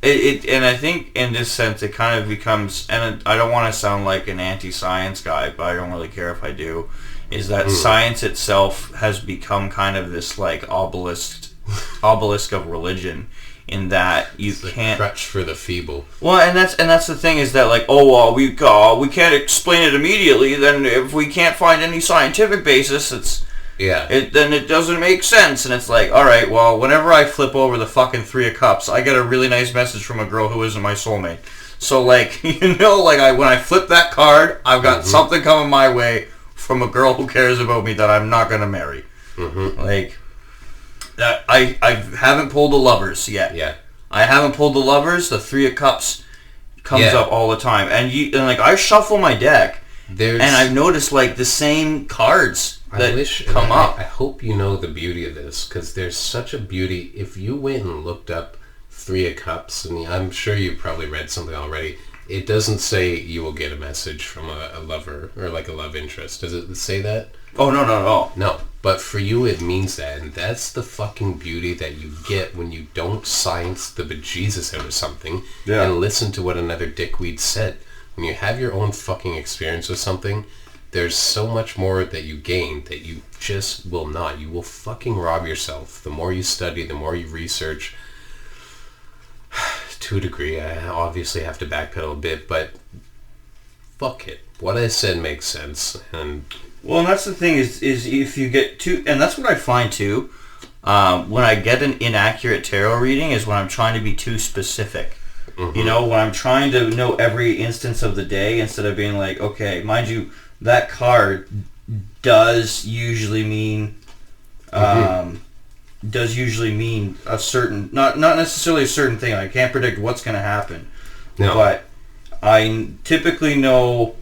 and I think in this sense it kind of becomes, and I don't want to sound like an anti-science guy, but I don't really care if I do, is that science itself has become kind of this, like, obelisk of religion, in that you can't, crutch for the feeble. Well, and that's the thing, is that, like, oh, well, we can't explain it immediately. Then if we can't find any scientific basis, then it doesn't make sense. And it's like, all right, well, whenever I flip over the fucking Three of Cups, I get a really nice message from a girl who isn't my soulmate. So, like, you know, like, when I flip that card, I've got something coming my way from a girl who cares about me that I'm not going to marry. Like, that I haven't pulled the Lovers yet. I haven't pulled the Lovers. The Three of Cups comes up all the time, and like I shuffle my deck, and I've noticed like the same cards that come up. I hope you know the beauty of this, because there's such a beauty. If you went and looked up Three of Cups, and I'm sure you've probably read something already, it doesn't say you will get a message from a lover or like a love interest. Does it say that? Oh, no, not at all. No, but for you it means that, and that's the fucking beauty that you get when you don't science the bejesus out of something and listen to what another dickweed said. When you have your own fucking experience with something, there's so much more that you gain that you just will not. You will fucking rob yourself. The more you study, the more you research. To a degree, I obviously have to backpedal a bit, but fuck it. What I said makes sense, and... Well, and that's the thing is if you get too... And that's what I find, too, when I get an inaccurate tarot reading is when I'm trying to be too specific. Mm-hmm. You know, when I'm trying to know every instance of the day instead of being like, okay, mind you, that card does usually mean... does usually mean a certain... Not necessarily a certain thing. I can't predict what's going to happen. No. But I typically know...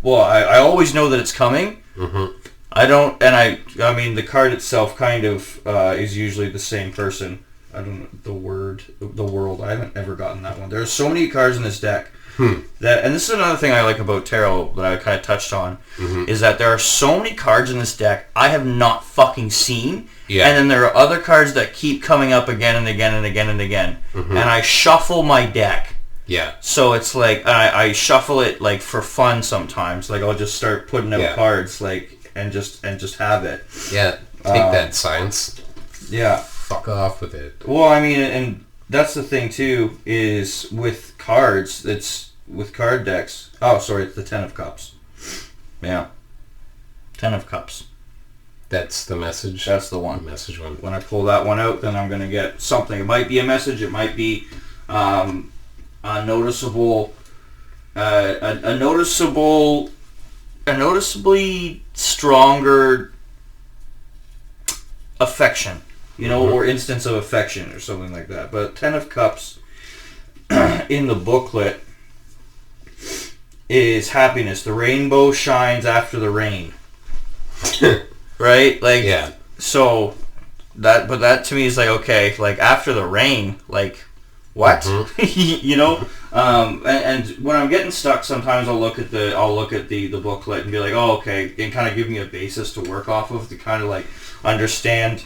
Well, I always know that it's coming. Mm-hmm. I don't... And I mean, the card itself kind of is usually the same person. I don't know the world. I haven't ever gotten that one. There are so many cards in this deck that, and this is another thing I like about tarot that I kind of touched on, is that there are so many cards in this deck I have not fucking seen, and then there are other cards that keep coming up again and again and again and again, and I shuffle my deck. Yeah. So it's like I shuffle it like for fun sometimes. Like I'll just start putting out cards like and just have it. Yeah. Take that, science. Yeah. Fuck off with it. Well, I mean, and that's the thing too, is with cards, it's with card decks. Oh, sorry, it's the Ten of Cups. Yeah. Ten of Cups. That's the message? That's the one. The message one. When I pull that one out, then I'm going to get something. It might be a message, it might be a noticeably stronger affection. You know, or instance of affection or something like that. But Ten of Cups in the booklet is happiness. The rainbow shines after the rain. Right? Like, so that to me is like, okay, like after the rain, like what? You know? And when I'm getting stuck, sometimes I'll look at the booklet and be like, oh, okay, and kind of give me a basis to work off of to kind of like understand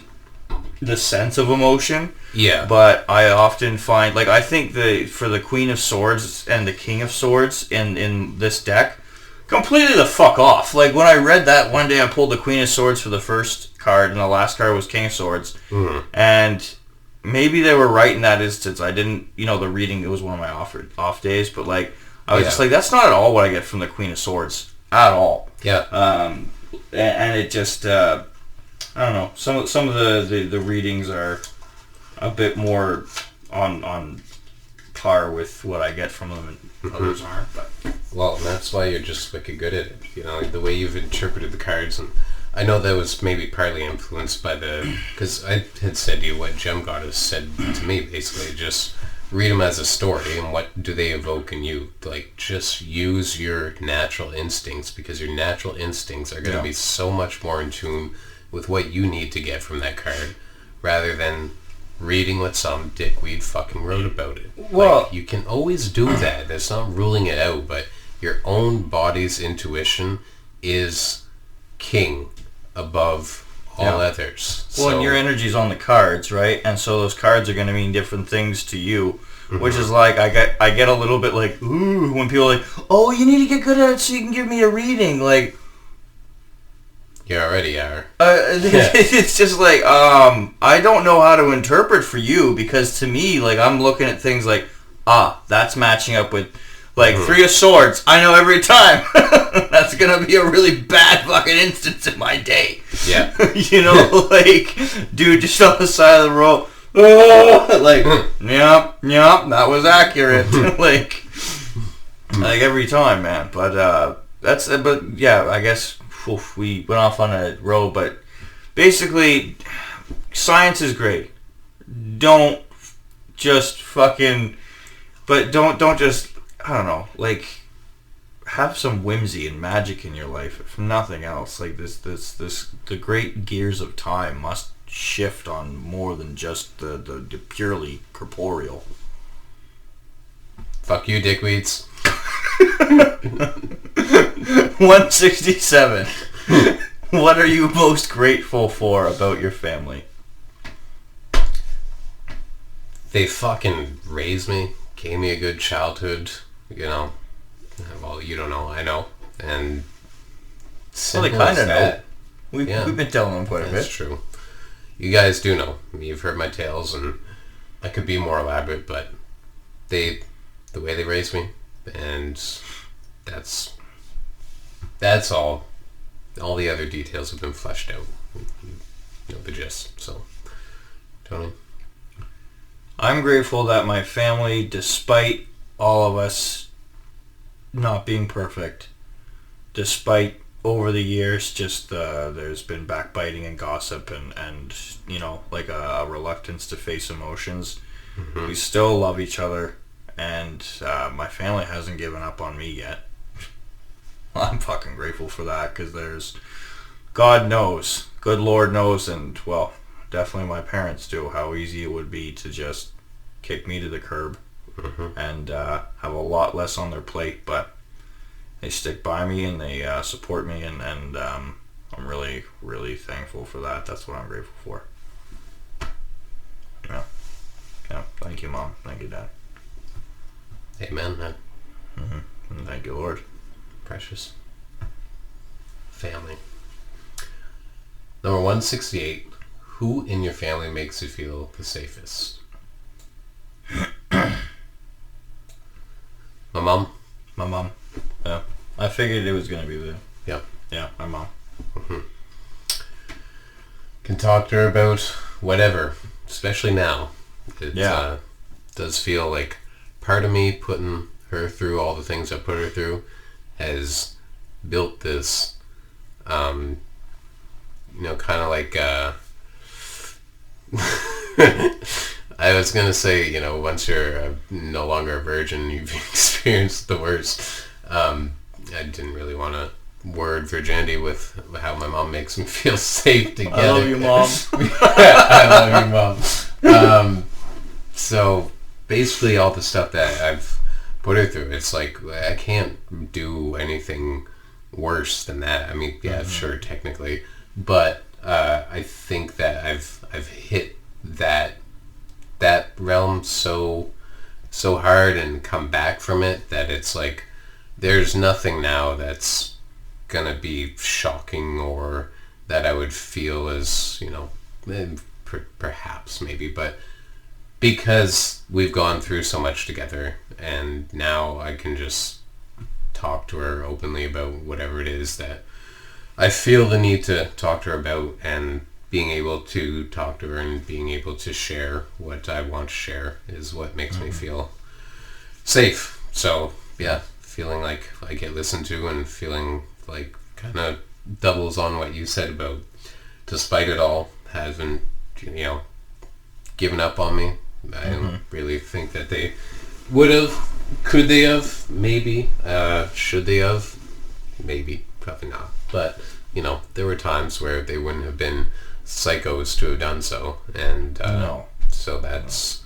the sense of emotion. Yeah. But I often find, like, I think for the Queen of Swords and the King of Swords in this deck, completely the fuck off. Like, when I read that one day, I pulled the Queen of Swords for the first card, and the last card was King of Swords. And maybe they were right in that instance. I didn't, the reading, it was one of my off days, but, like, I was just like, that's not at all what I get from the Queen of Swords. At all. Yeah. And it just... I don't know. Some of the readings are a bit more on par with what I get from them, and others aren't. But well, that's why you're just wicked good at it. You know, the way you've interpreted the cards, and I know that was maybe partly influenced by because I had said to you what Gem Goddess said to me. Basically, just read them as a story, and what do they evoke in you? Like, just use your natural instincts, because your natural instincts are going to be so much more in tune with what you need to get from that card, rather than reading what some dickweed fucking wrote about it. Well, like, you can always do that. That's not ruling it out, but your own body's intuition is king above all others. Well, and your energy's on the cards, right? And so those cards are going to mean different things to you, which is like, I get a little bit like, ooh, when people are like, oh, you need to get good at it so you can give me a reading. Like, you already are. It's just like, I don't know how to interpret for you, because to me, like, I'm looking at things like, that's matching up with, like, Three of Swords. I know every time that's going to be a really bad fucking instance in my day. Yeah. Like, dude, just on the side of the road, like, yep, that was accurate. like every time, man. But, I guess... we went off on a roll, but basically, science is great. Don't just fucking, but don't just I don't know, like, have some whimsy and magic in your life, if nothing else. Like, the great gears of time must shift on more than just the purely corporeal. Fuck you, dickweeds. 167. What are you most grateful for about your family? They fucking raised me, gave me a good childhood, you know. Well, you don't know, I know. And well, they kind of know. We've been telling them quite a bit. That's true. You guys do know. You've heard my tales, and I could be more elaborate, but the way they raised me, and that's all. All the other details have been fleshed out. You know the gist. So, Tony? I'm grateful that my family, despite all of us not being perfect, despite over the years just there's been backbiting and gossip and you know, like a reluctance to face emotions, we still love each other, and my family hasn't given up on me yet. I'm fucking grateful for that, because there's, God knows, good Lord knows, and well, definitely my parents do, how easy it would be to just kick me to the curb and have a lot less on their plate, but they stick by me and they support me, and I'm really, really thankful for that. That's what I'm grateful for. Yeah. Thank you, Mom. Thank you, Dad. Amen, man. And thank you, Lord. Precious. Family. Number 168. Who in your family makes you feel the safest? My mom. My mom. Yeah. I figured it was going to be the... Yep. Yeah, my mom. Can talk to her about whatever, especially now. It does feel like part of me putting her through all the things I put her through has built this, you know, kind of like, I was going to say, you know, once you're no longer a virgin, you've experienced the worst. I didn't really want to word virginity with how my mom makes me feel safe together. I love you, Mom. I love you, Mom. So basically all the stuff that I've put her through, it's like I can't do anything worse than that. I mean, yeah, sure, technically, but I think that I've hit that realm so hard and come back from it that it's like there's nothing now that's gonna be shocking or that I would feel as, you know, perhaps maybe, but because we've gone through so much together and now I can just talk to her openly about whatever it is that I feel the need to talk to her about, and being able to talk to her and being able to share what I want to share is what makes me feel safe. So yeah, feeling like I get listened to and feeling like kind of doubles on what you said about, despite it all, hasn't, you know, given up on me. I don't really think that they would have. Could they have? Maybe. Should they have? Maybe. Probably not. But, you know, there were times where they wouldn't have been psychos to have done so. And No. So that's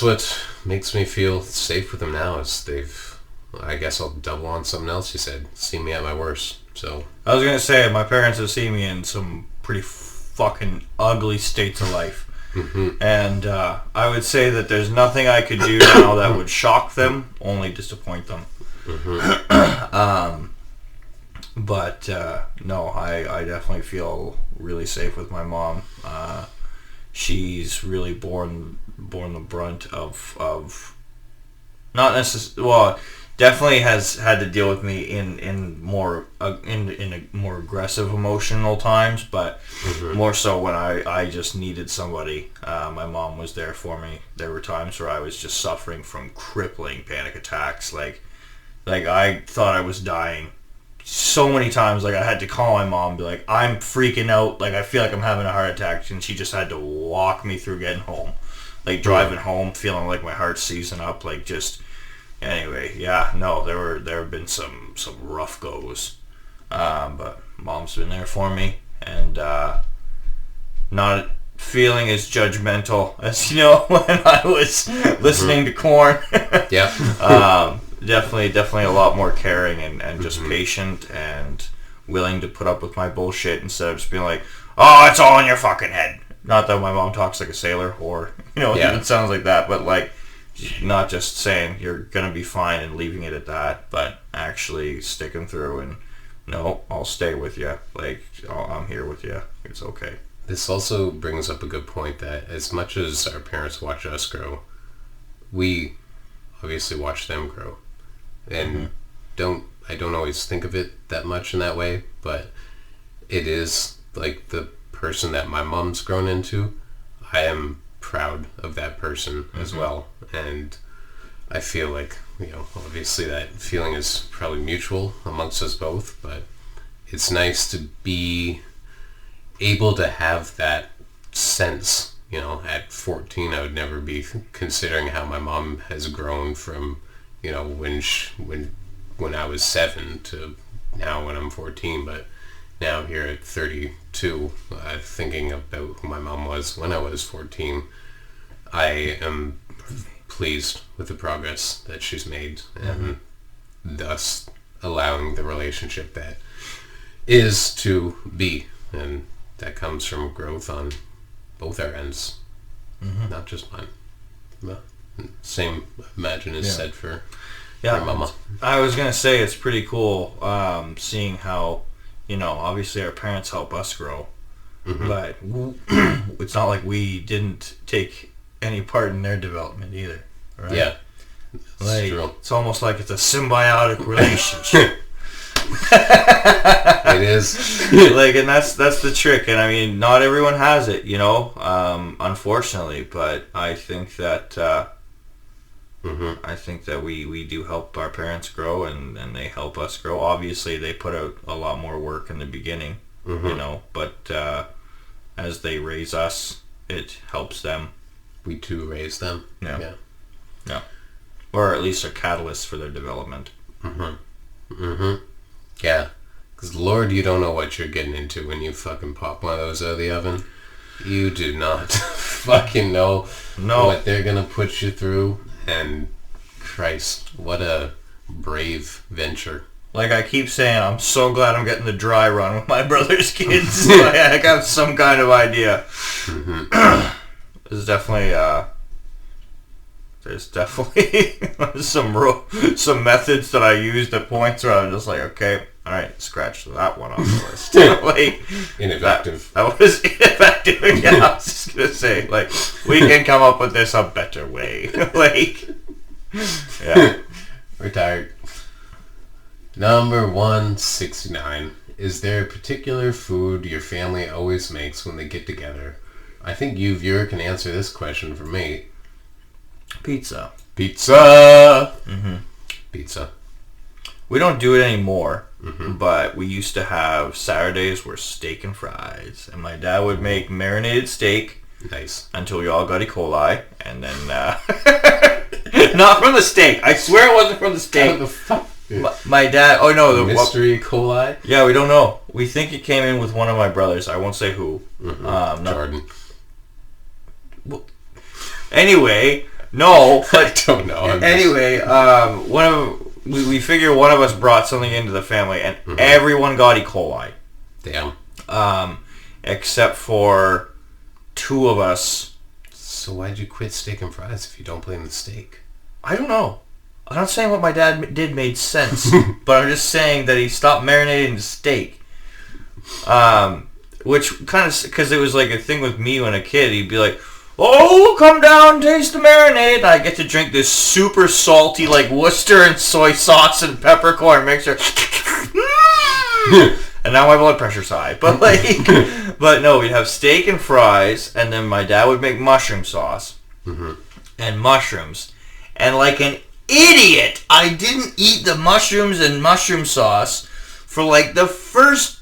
what makes me feel safe with them now, is they've, I guess I'll double on something else you said, seen me at my worst. So I was going to say, my parents have seen me in some pretty fucking ugly states of life. And I would say that there's nothing I could do now that would shock them, only disappoint them. But no, I definitely feel really safe with my mom. She's really borne the brunt of not necessarily, well, definitely has had to deal with me in more in a more aggressive emotional times, but more so when I just needed somebody. My mom was there for me. There were times where I was just suffering from crippling panic attacks, like I thought I was dying so many times. Like I had to call my mom and be like, I'm freaking out, like I feel like I'm having a heart attack, and she just had to walk me through getting home, like driving home feeling like my heart's seizing up, like just anyway, yeah, no, there have been some rough goes, but mom's been there for me, and not feeling as judgmental as when I was listening to Korn. Yeah. Definitely a lot more caring and just patient and willing to put up with my bullshit instead of just being like, oh, it's all in your fucking head. Not that my mom talks like a sailor or it sounds like that, but like not just saying you're gonna be fine and leaving it at that, but actually sticking through and no, I'll stay with you. Like I'm here with you. It's okay. This also brings up a good point that as much as our parents watch us grow, we obviously watch them grow. And I don't always think of it that much in that way, but it is like the person that my mom's grown into. I am proud of that person as well, and I feel like obviously that feeling is probably mutual amongst us both, but it's nice to be able to have that sense. At 14 I would never be considering how my mom has grown from when I was 7 to now when I'm 14, but now here at 32, thinking about who my mom was when I was 14, I am pleased with the progress that she's made, and thus allowing the relationship that is to be, and that comes from growth on both our ends, not just mine. But same, I imagine, is said for your mama. I was gonna say it's pretty cool seeing how obviously our parents help us grow, but it's not like we didn't take any part in their development either, right? Yeah, like true. It's almost like it's a symbiotic relationship. It is. Like, and that's the trick, and I mean, not everyone has it, unfortunately, but I think that we do help our parents grow, and they help us grow. Obviously, they put out a lot more work in the beginning, but as they raise us, it helps them. We too raise them. Yeah. Or at least are catalysts for their development. Yeah. Because Lord, you don't know what you're getting into when you fucking pop one of those out of the oven. You do not fucking know what they're gonna put you through. And Christ, what a brave venture. Like I keep saying, I'm so glad I'm getting the dry run with my brother's kids. Like, I got some kind of idea. There's definitely some methods that I used at points where I'm just like, okay, all right, scratch that one off the list. Like, ineffective. That was ineffective. Yeah, I was just gonna say, like, we can come up with this a better way. Like, yeah. Retired. Number 169. Is there a particular food your family always makes when they get together? I think you, viewer, can answer this question for me. Pizza. Pizza! Pizza. We don't do it anymore, but we used to have Saturdays were steak and fries, and my dad would make marinated steak. Nice. Until we all got E. coli, and then not from the steak. I swear it wasn't from the steak. What the fuck? My dad. Oh no, the mystery E. coli. Yeah, we don't know. We think it came in with one of my brothers. I won't say who. Jordan. Well, anyway, no. I don't know. Anyway, we figure one of us brought something into the family, and everyone got E. coli. Damn. Except for 2 of us. So why'd you quit steak and fries if you don't blame the steak? I don't know. I'm not saying what my dad did made sense, but I'm just saying that he stopped marinating the steak. Which kind of, because it was like a thing with me when a kid, he'd be like, oh, come down, taste the marinade. I get to drink this super salty, like Worcester and soy sauce and peppercorn mixture. And now my blood pressure's high. But but no, we'd have steak and fries, and then my dad would make mushroom sauce and mushrooms. And like an idiot, I didn't eat the mushrooms and mushroom sauce for like the first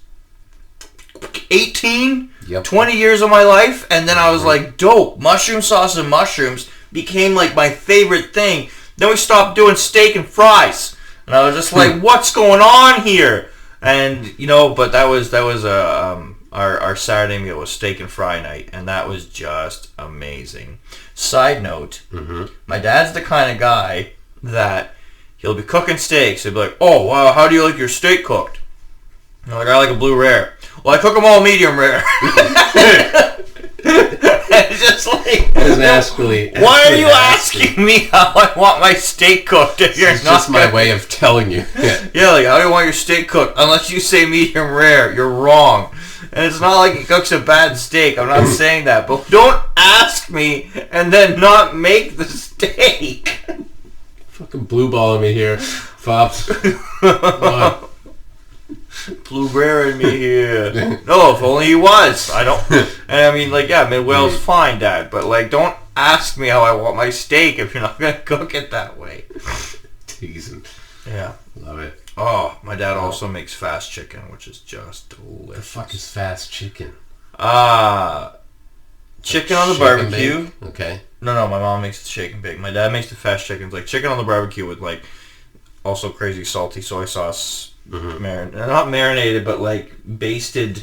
18, 20 years of my life, and then I was like, dope, mushroom sauce and mushrooms became like my favorite thing. Then we stopped doing steak and fries. And I was just like, what's going on here? And, but that was our Saturday meal was steak and fry night. And that was just amazing. Side note, my dad's the kind of guy that he'll be cooking steaks. He'll be like, oh, wow, how do you like your steak cooked? And I'm like, I like a blue rare. Well, I cook them all medium rare. It's just like, why are you asking me how I want my steak cooked if you're not? It's just my way of telling you. Yeah, like, how do you want your steak cooked? Unless you say medium rare, you're wrong. And it's not like he cooks a bad steak. I'm not saying that. But don't ask me and then not make the steak. Fucking blue balling me here, Fops. Blue rare in me here. No, if only he was. I don't. And I mean, like, yeah, Midwell's fine, Dad. But, like, don't ask me how I want my steak if you're not going to cook it that way. Teasing. Yeah. Love it. Oh, my dad also makes fast chicken, which is just delicious. The fuck is fast chicken? Chicken on the barbecue. Bake? Okay. No, my mom makes the shake and bake. My dad makes the fast chickens, like chicken on the barbecue with, like, also crazy salty soy sauce. Not marinated, but like basted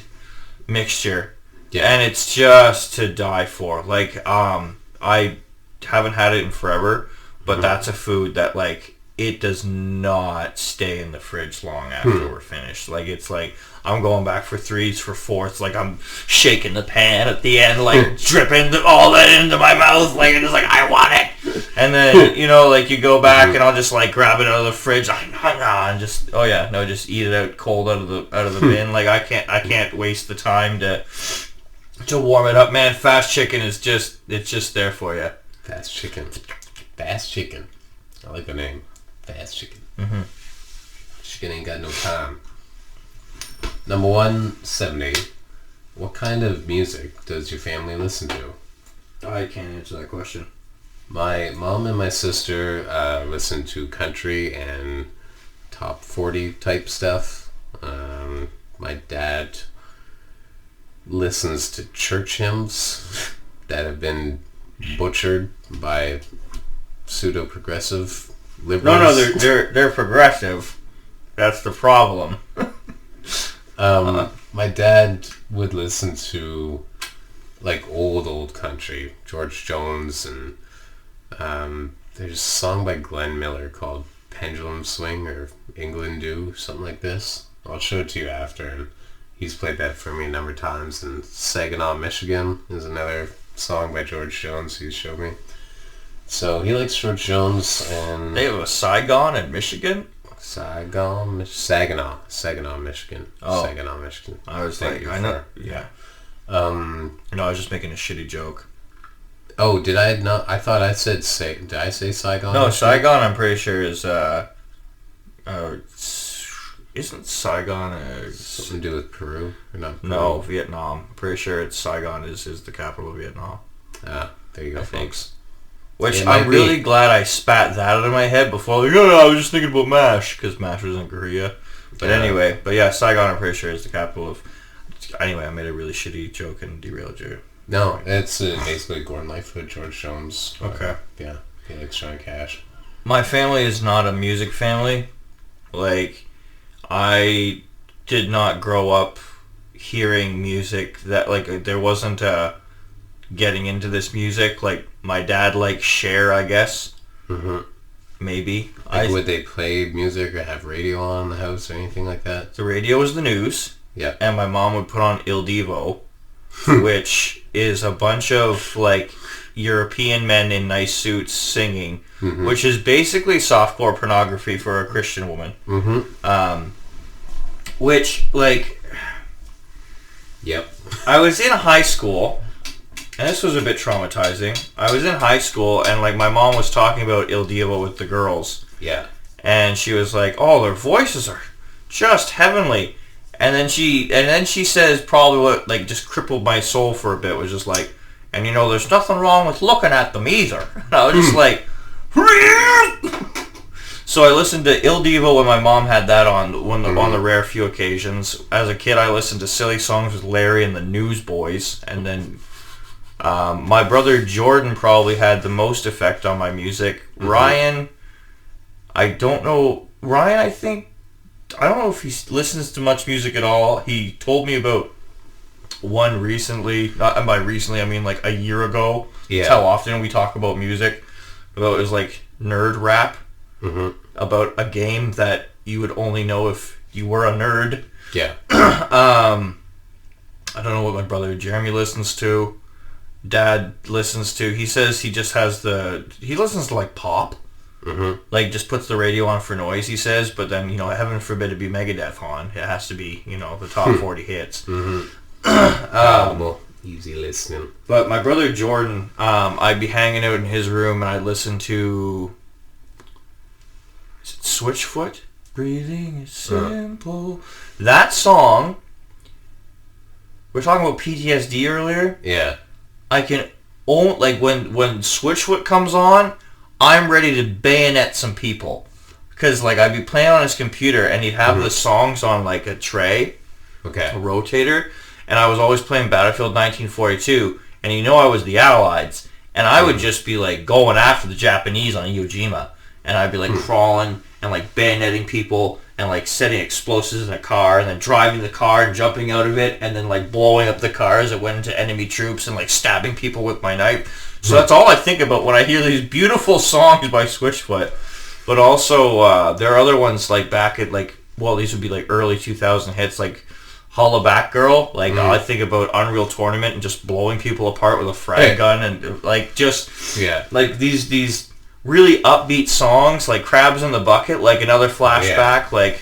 mixture. Yeah. And it's just to die for. Like, I haven't had it in forever, but that's a food that, like, it does not stay in the fridge long after we're finished. Like, it's like I'm going back for 3s, for 4s. Like, I'm shaking the pan at the end, like dripping all that into my mouth. Like, it's just like, I want it. And then, like, you go back and I'll just, like, grab it out of the fridge and just, just eat it out cold out of the bin. Like, I can't waste the time to warm it up, man. Fast chicken it's just there for you. Fast chicken. I like the name. Fast chicken. Chicken ain't got no time. Number 170. What kind of music does your family listen to? I can't answer that question. My mom and my sister listen to country and top 40 type stuff. My dad listens to church hymns that have been butchered by pseudo-progressive liberals. No, they're progressive. That's the problem. My dad would listen to, like, old country, George Jones, and there's a song by Glenn Miller called Pendulum Swing or England Do, something like this. I'll show it to you after, and he's played that for me a number of times. And Saginaw, Michigan is another song by George Jones he's showed me. So he likes George Jones, and they have a Saigon in Michigan? Saginaw, Michigan. Oh. Saginaw, Michigan. I was like, I know. Yeah. No, I was just making a shitty joke. Oh, did I not? I thought I said did I say Saigon? No, Saigon I'm pretty sure is, isn't Saigon something to do with Peru? Or not Peru? No, Vietnam. I'm pretty sure it's Saigon is the capital of Vietnam. Ah, there you go, folks. Which I'm really glad I spat that out of my head before. Like, no, I was just thinking about MASH, because MASH was in Korea. But anyway, Saigon I'm pretty sure is the capital of... Anyway, I made a really shitty joke and derailed you. No, it's basically Gordon Lightfoot, George Jones. Okay. Yeah, he likes Johnny Cash. My family is not a music family. Like, I did not grow up hearing music that, like, there wasn't a getting into this music. Like, my dad liked Cher, I guess. Maybe. Like, would they play music or have radio on in the house or anything like that? The radio was the news. Yeah. And my mom would put on Il Divo, which is a bunch of, like, European men in nice suits singing, which is basically softcore pornography for a Christian woman. Which, like... Yep. I was in high school, and this was a bit traumatizing. I was in high school, and, like, my mom was talking about Il Divo with the girls. Yeah. And she was like, oh, their voices are just heavenly. And then she says probably what, like, just crippled my soul for a bit, was just like, and, there's nothing wrong with looking at them either. And I was just like... So I listened to Il Divo when my mom had that on the rare few occasions. As a kid, I listened to silly songs with Larry and the Newsboys. And then my brother Jordan probably had the most effect on my music. Ryan I don't know. Ryan, I don't know if he listens to much music at all. He told me about one recently. Not by recently, I mean like a year ago. Yeah. That's how often we talk about music. About it was like nerd rap. Mm-hmm. About a game that you would only know if you were a nerd. Yeah. I don't know what my brother Jeremy listens to. Dad listens to. He says he just has he listens to like pop. Mm-hmm. Like just puts the radio on for noise, he says, but then, heaven forbid it be Megadeth on. It has to be, the top 40 hits. Mm-hmm. Easy listening. But my brother Jordan, I'd be hanging out in his room and I'd listen to... Is it Switchfoot? Breathing is simple. That song... We were talking about PTSD earlier. Yeah. I can... Like, when Switchfoot comes on, I'm ready to bayonet some people. Because, like, I'd be playing on his computer and he'd have the songs on, like, a tray. Okay. A rotator. And I was always playing Battlefield 1942. And I was the Allies. And I would just be, like, going after the Japanese on Iwo Jima. And I'd be, like, crawling and, like, bayoneting people and, like, setting explosives in a car and then driving the car and jumping out of it and then, like, blowing up the cars that went into enemy troops and, like, stabbing people with my knife. So that's all I think about when I hear these beautiful songs by Switchfoot. But also, there are other ones, like, back at, like, these would be, like, early 2000 hits, like, Holla Back Girl. Like, I think about Unreal Tournament and just blowing people apart with a frag gun and, like, just... Yeah. Like, these really upbeat songs, like Crabs in the Bucket, like another flashback, like...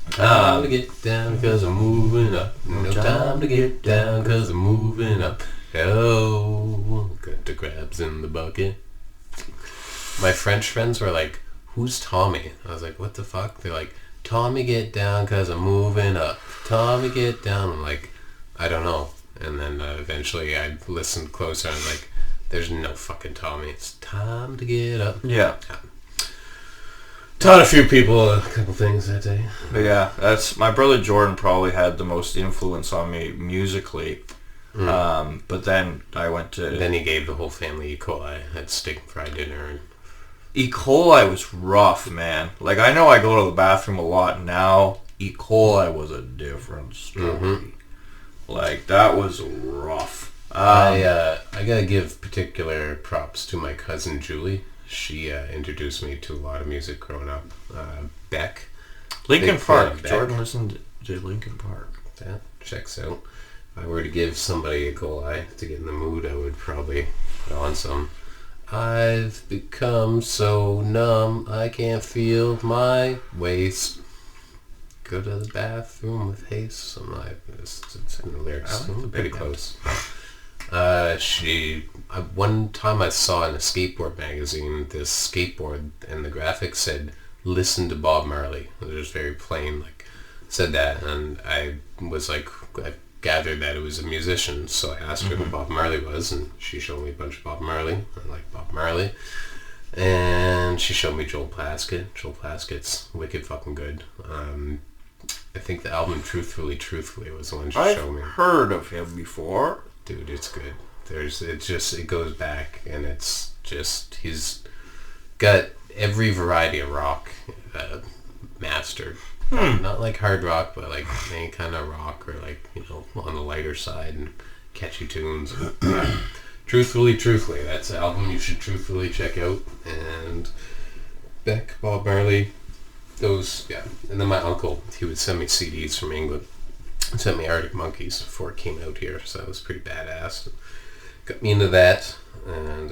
Time to get down because I'm moving up. No time to get down because I'm moving up. Oh, got the crabs in the bucket. My French friends were like, who's Tommy? I was like, what the fuck? They're like, Tommy get down because I'm moving up. Tommy get down. I'm like, I don't know. And then eventually I listened closer and I was like, there's no fucking Tommy. It's time to get up. Yeah. Taught a few people a couple things that day. But yeah, that's... My brother Jordan probably had the most influence on me musically. But then I went to... Then he gave the whole family E. coli at steak and fried dinner. And E. coli was rough, man. Like, I know I go to the bathroom a lot now. E. coli was a different story. Like, that was rough. I gotta give particular props to my cousin Julie. She introduced me to a lot of music growing up. Beck. Linkin Park. Jordan listened to Linkin Park. That checks out. If I were to give somebody a coli to get in the mood, I would probably put on some I've become so numb I can't feel my waist. Go to the bathroom with haste. Something like it's in the lyrics. Pretty close. One time I saw in a skateboard magazine this skateboard and the graphic said listen to Bob Marley. It was just very plain, like said that, and I was like, I gathered that it was a musician, so I asked her who Bob Marley was, and she showed me a bunch of Bob Marley. I like Bob Marley. And she showed me Joel Plaskett. Joel Plaskett's wicked fucking good. I think the album Truthfully was the one she showed me. I've heard of him before. Dude, it's good. It goes back, and it's just, he's got every variety of rock mastered. Not like hard rock, but like any kind of rock, or like, on the lighter side and catchy tunes. Truthfully, that's the album you should truthfully check out. And Beck, Bob Marley, those, yeah. And then my uncle, he would send me CDs from England. He sent me Arctic Monkeys before it came out here, so that was pretty badass. Got me into that, and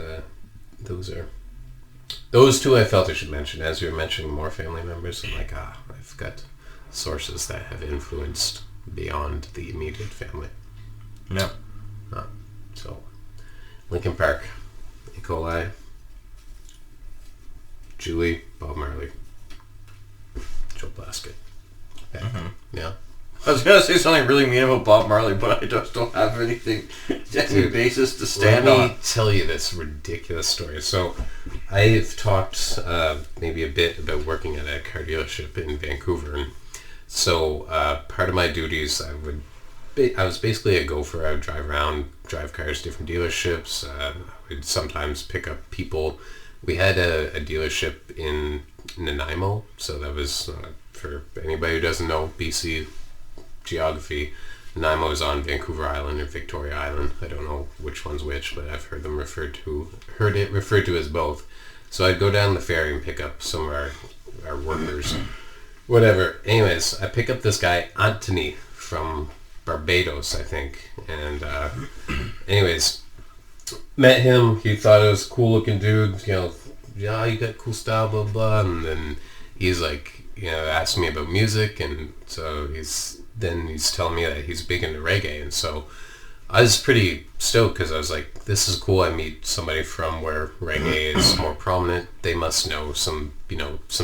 those two I felt I should mention. As you were mentioning more family members, I'm like, I've got sources that have influenced beyond the immediate family. Yeah. So, Linkin Park, E. coli, Julie, Bob Marley, Joe Plaskett. Yeah. I was going to say something really mean about Bob Marley, but I just don't have any basis to stand on. Let me tell you this ridiculous story. So, I've talked maybe a bit about working at a car dealership in Vancouver. And so, part of my duties, I was basically a gopher. I would drive around, drive cars to different dealerships. I would sometimes pick up people we had a dealership in Nanaimo, so that was, for anybody who doesn't know BC geography, Nanaimo is on Vancouver Island or Victoria Island. I don't know which one's which, but I've heard it referred to as both. So I'd go down the ferry and pick up some of our workers, whatever. Anyways, I pick up this guy, Anthony, from Barbados, I think. And anyways, met him. He thought it was a cool looking dude. Yeah, you got cool style, blah, blah. And then he's like, asked me about music. And so he's telling me that he's big into reggae. And so I was pretty stoked because I was like, this is cool. I meet somebody from where reggae is more prominent. They must know some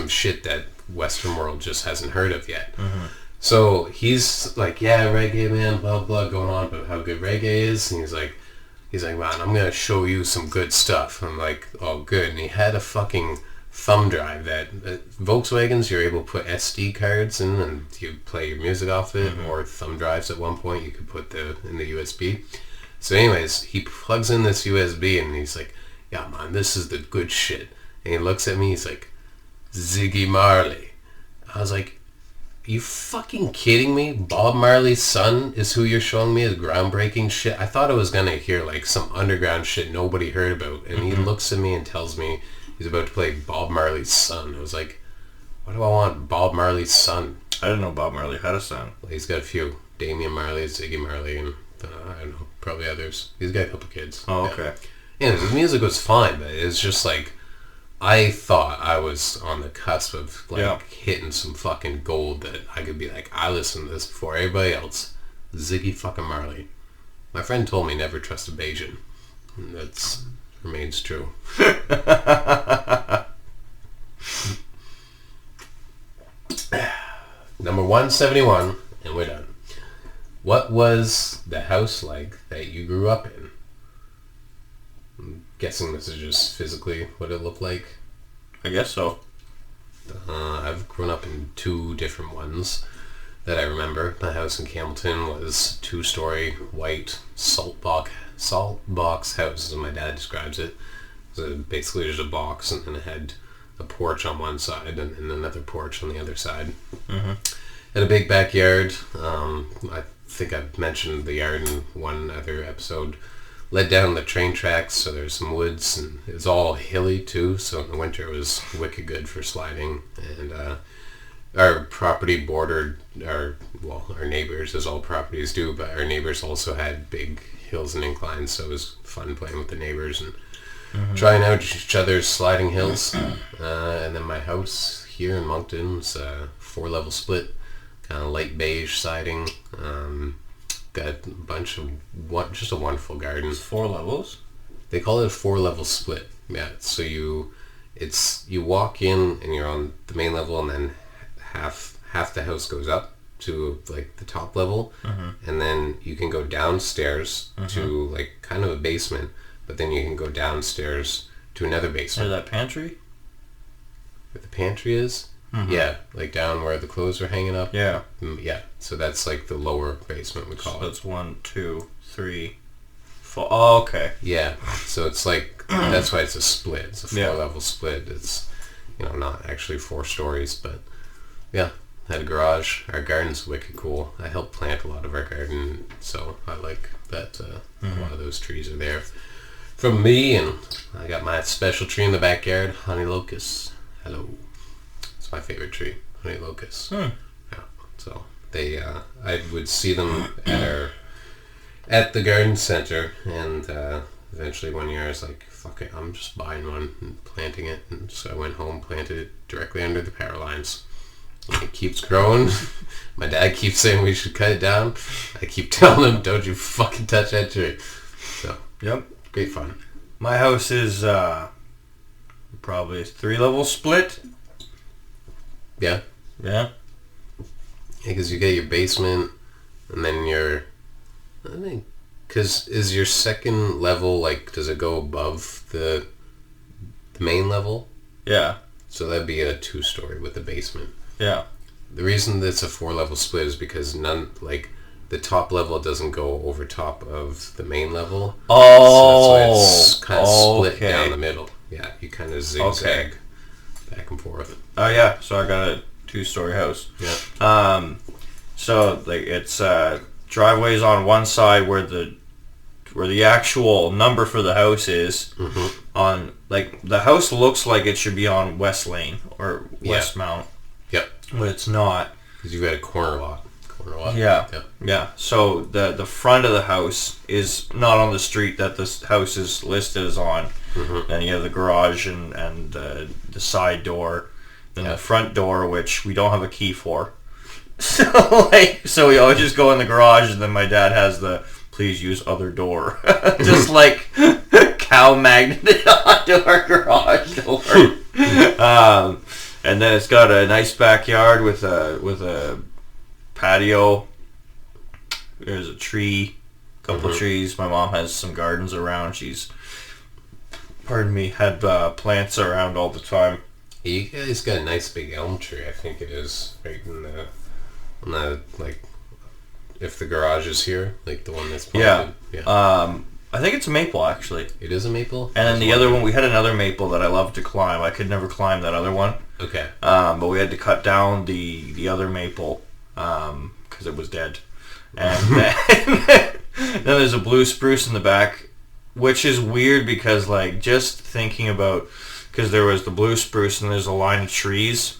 shit that Western world just hasn't heard of yet. Mm-hmm. So he's like, yeah, reggae, man, blah, blah, going on about how good reggae is. And he's like, man, I'm going to show you some good stuff. I'm like, oh, good. And he had a fucking thumb drive that Volkswagens, you're able to put SD cards in and you play your music off it, mm-hmm. or thumb drives at one point you could put in the USB. So anyways, he plugs in this USB and he's like, yeah, man, this is the good shit. And he looks at me, he's like, Ziggy Marley. I was like, you fucking kidding me? Bob Marley's son is who you're showing me as groundbreaking shit? I thought I was going to hear like some underground shit nobody heard about. And he looks at me and tells me he's about to play Bob Marley's son. I was like, what do I want Bob Marley's son? I didn't know Bob Marley had a son. Well, he's got a few. Damian Marley, Ziggy Marley, and I don't know, probably others. He's got a couple kids. Oh, okay. Yeah, his music was fine, but it's just like, I thought I was on the cusp of hitting some fucking gold that I could be like, I listened to this before everybody else. Ziggy fucking Marley. My friend told me never trust a Bayesian. And that's remains true. Number 171, and we're done. What was the house like that you grew up in? I'm guessing this is just physically what it looked like. I guess so. I've grown up in two different ones that I remember. My house in Campbellton was 2-story white salt box house, as my dad describes it. It was basically just a box, and then it had a porch on one side and another porch on the other side. Mm-hmm. Had a big backyard. I think I've mentioned the yard in one other episode. Led down the train tracks, so there's some woods, and it was all hilly too, so in the winter it was wicked good for sliding. And our property bordered our neighbors, as all properties do, but our neighbors also had big hills and inclines, so it was fun playing with the neighbors and trying out each other's sliding hills. And then my house here in Moncton was a 4-level split, kind of light beige siding. Got a bunch of just a wonderful garden. It's 4 levels? They call it a 4-level split. Yeah, so you walk in and you're on the main level, and then half the house goes up to like the top level, and then you can go downstairs to like kind of a basement, but then you can go downstairs to another basement. Is that pantry? Where the pantry is? Mm-hmm. Yeah, like down where the clothes are hanging up. Yeah. Yeah, so that's like the lower basement, we call it. That's 1, 2, 3, 4. Oh, okay. Yeah, so it's like, that's why it's a split. It's a 4-level split. It's, not actually 4 stories, but yeah, had a garage. Our garden's wicked cool. I helped plant a lot of our garden, so I like that a lot of those trees are there from me, and I got my special tree in the backyard, honey locust. Hello. My favorite tree, honey locust. Yeah, so they, I would see them at the garden center, and eventually one year I was like, fuck it, I'm just buying one and planting it. And so I went home, planted it directly under the power lines. And it keeps growing. My dad keeps saying we should cut it down. I keep telling him, don't you fucking touch that tree. So, yep, great fun. My house is probably a 3-level split. Yeah. Yeah. Because you get your basement, and then because is your second level, like, does it go above the main level? Yeah. So that'd be a 2-story with a basement. Yeah. The reason that it's a 4-level split is because the top level doesn't go over top of the main level. Oh. So that's why it's kind of split down the middle. Yeah, you kind of zigzag back and forth. Oh yeah, so I got a 2-story house. Yeah. So like it's driveways on one side where the actual number for the house is. Mm-hmm. On like the house looks like it should be on West Lane or West Mount. Yep. But it's not. Because you've got a corner lot. Yeah. Yep. Yeah. So the front of the house is not on the street that this house is listed as on. Mm-hmm. Then you have the garage and the side door. Then the front door, which we don't have a key for. So we always just go in the garage, and then my dad has the please use other door. Just like cow magneted onto our garage door. And then it's got a nice backyard with a patio. There's a tree, a couple of trees. My mom has some gardens around. She's, had plants around all the time. You guys got a nice big elm tree, I think it is, right in the like, if the garage is here, like the one that's planted. Yeah. I think it's a maple, actually. It is a maple? And then the other one, we had another maple that I loved to climb. I could never climb that other one. Okay. But we had to cut down the other maple because it was dead. And then there's a blue spruce in the back, which is weird because, like, just thinking about, because there was the blue spruce and there's a line of trees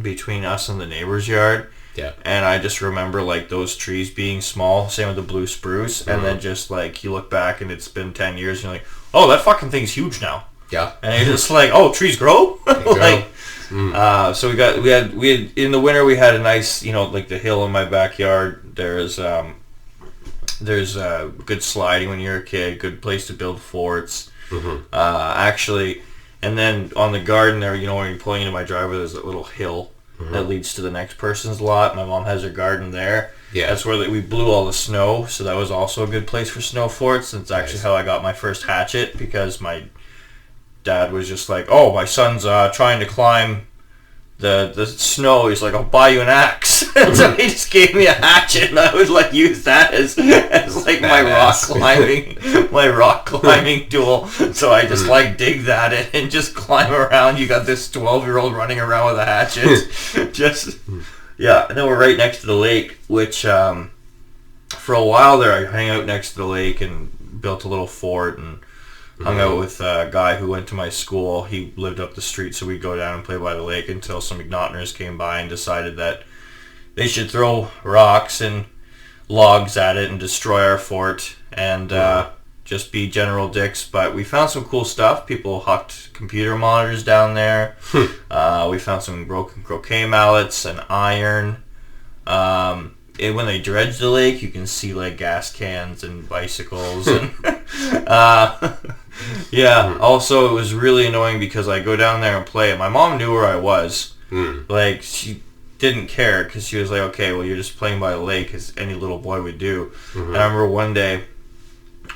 between us and the neighbor's yard. Yeah. And I just remember, like, those trees being small, same with the blue spruce, and then just, like, you look back and it's been 10 years and you're like, oh, that fucking thing's huge now. Yeah. And you're just like, oh, trees grow? Like, so we had in the winter we had a nice, like the hill in my backyard. There's good sliding when you're a kid, good place to build forts. Actually, and then on the garden there, when you're pulling into my driveway, there's a little hill that leads to the next person's lot. My mom has her garden there. Yeah. That's where we blew all the snow, so that was also a good place for snow forts. It's actually how I got my first hatchet, because my dad was just like, oh, my son's trying to climb the snow. He's like, I'll buy you an axe. So he just gave me a hatchet, and I would like use that as like my rock climbing tool. So I just like dig that in and just climb around. You got this 12-year-old running around with a hatchet. Just and then we're right next to the lake, which for a while there I hang out next to the lake and built a little fort and hung out with a guy who went to my school. He lived up the street, so we'd go down and play by the lake until some McNaughtoners came by and decided that they should throw rocks and logs at it and destroy our fort and just be general dicks. But we found some cool stuff. People hucked computer monitors down there. We found some broken croquet mallets and iron. When they dredge the lake, you can see like gas cans and bicycles and also it was really annoying because I go down there and play and my mom knew where I was. Like, she didn't care because she was like, okay, well, you're just playing by the lake, as any little boy would do. And I remember one day,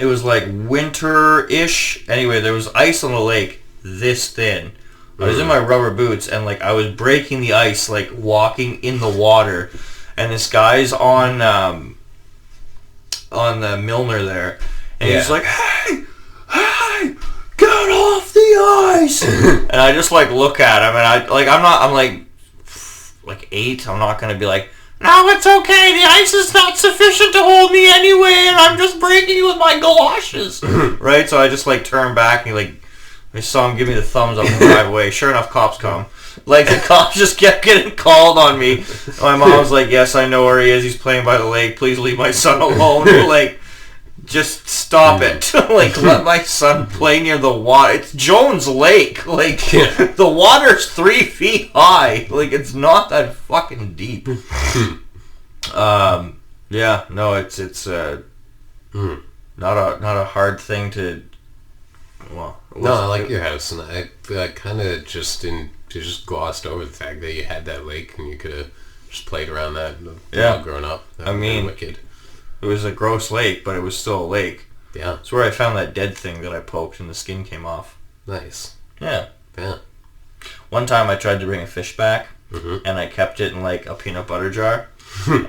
it was like winter-ish. Anyway, there was ice on the lake this thin. I was in my rubber boots and like I was breaking the ice, like walking in the water. And this guy's on the Milner there, and he's like, "Hey, get off the ice!" And I just like look at him, and I'm like 8. I'm not gonna be like, "No, it's okay. The ice is not sufficient to hold me anyway, and I'm just breaking you with my galoshes." Right? So I just like turn back, and I saw him give me the thumbs up and drive away. Sure enough, cops come. Like, the cops just kept getting called on me. My mom was like, yes, I know where he is. He's playing by the lake. Please leave my son alone. Like, just stop it. Like, let my son play near the water. It's Jones Lake. Like, the water's 3 feet high. Like, it's not that fucking deep. It's not a hard thing to... Well, no, I like your house, and I kind of just glossed over the fact that you had that lake and you could have just played around that growing up. I mean, wicked. It was a gross lake, but it was still a lake. Yeah. It's where I found that dead thing that I poked and the skin came off. Nice. Yeah. Yeah. One time I tried to bring a fish back, and I kept it in like a peanut butter jar.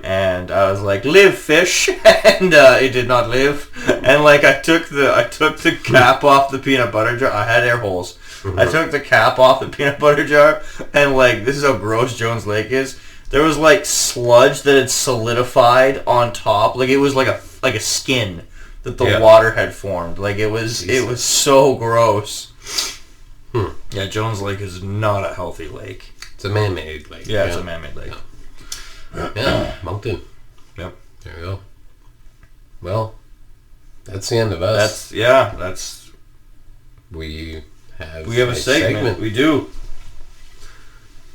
And I was like, live, fish, and it did not live. And like I took the cap off the peanut butter jar. I had air holes. I took the cap off the peanut butter jar, and like, this is how gross Jones Lake is. There was like sludge that had solidified on top. Like, it was like a skin that the water had formed. Like, it was so gross. Yeah, Jones Lake is not a healthy lake. It's a man-made lake. Yeah, it's a man-made lake. Yeah, Moncton. Yep. There you go. Well, that's the end of us. We have a segment. We do.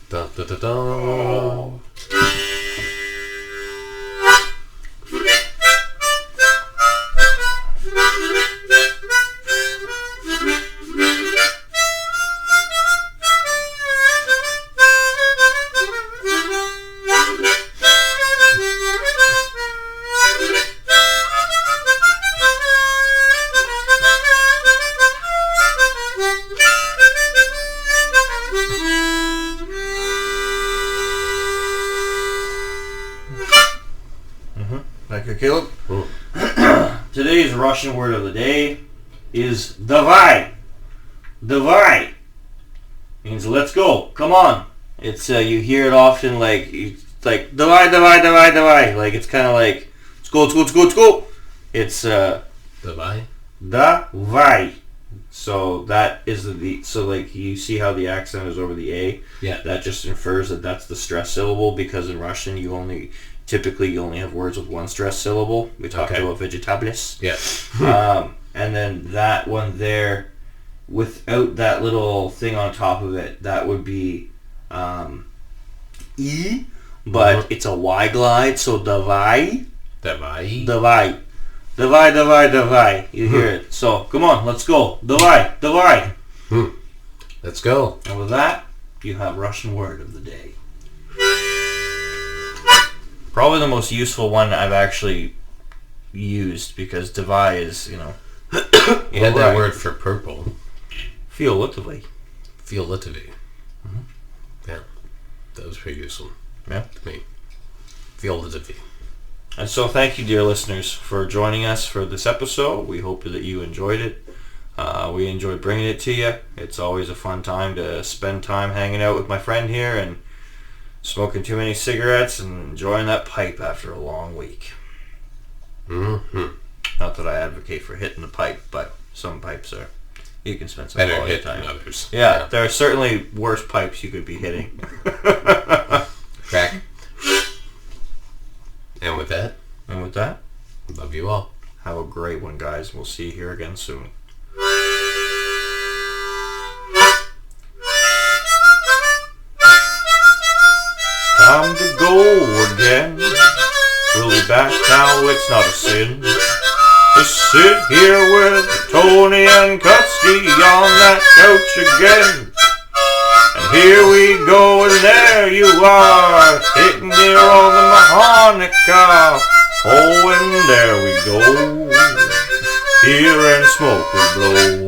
Dun, dun, dun, dun. Caleb. Today's Russian word of the day is davai. Davai means let's go. Come on. It's you hear it often like davai, davai, davai, davai. Like, it's kind of like let's go, let's go, let's go, let's go. It's Davai. Davai. So that is so like you see how the accent is over the A. Yeah. That just infers that that's the stress syllable, because in Russian you only have words with one stress syllable. We talked about vegetables. Yeah. And then that one there, without that little thing on top of it, that would be E, but it's a Y glide, so davai. Davai. Davai. Davai, davai, davai. You hear it. So, come on, let's go. Davai, davai. Let's go. And with that, you have Russian word of the day. Probably the most useful one I've actually used, because davai is, you had that word for purple. Fiolatively. Fiolatively. Yeah. That was pretty useful. Yeah. To me. Fiolatively. And so thank you, dear listeners, for joining us for this episode. We hope that you enjoyed it. We enjoyed bringing it to you. It's always a fun time to spend time hanging out with my friend here and smoking too many cigarettes and enjoying that pipe after a long week. Not that I advocate for hitting the pipe, but some pipes are... You can spend some better quality hit time. than others. Yeah, there are certainly worse pipes you could be hitting. Crack. And with that, love you all. Have a great one, guys. We'll see you here again soon. Time to go again. We'll be back now, it's not a sin to sit here with Tony and Kutzky on that couch again. And here we go, and there you are, hitting here on the harmonica. Oh, and there we go, here and smoke we blow.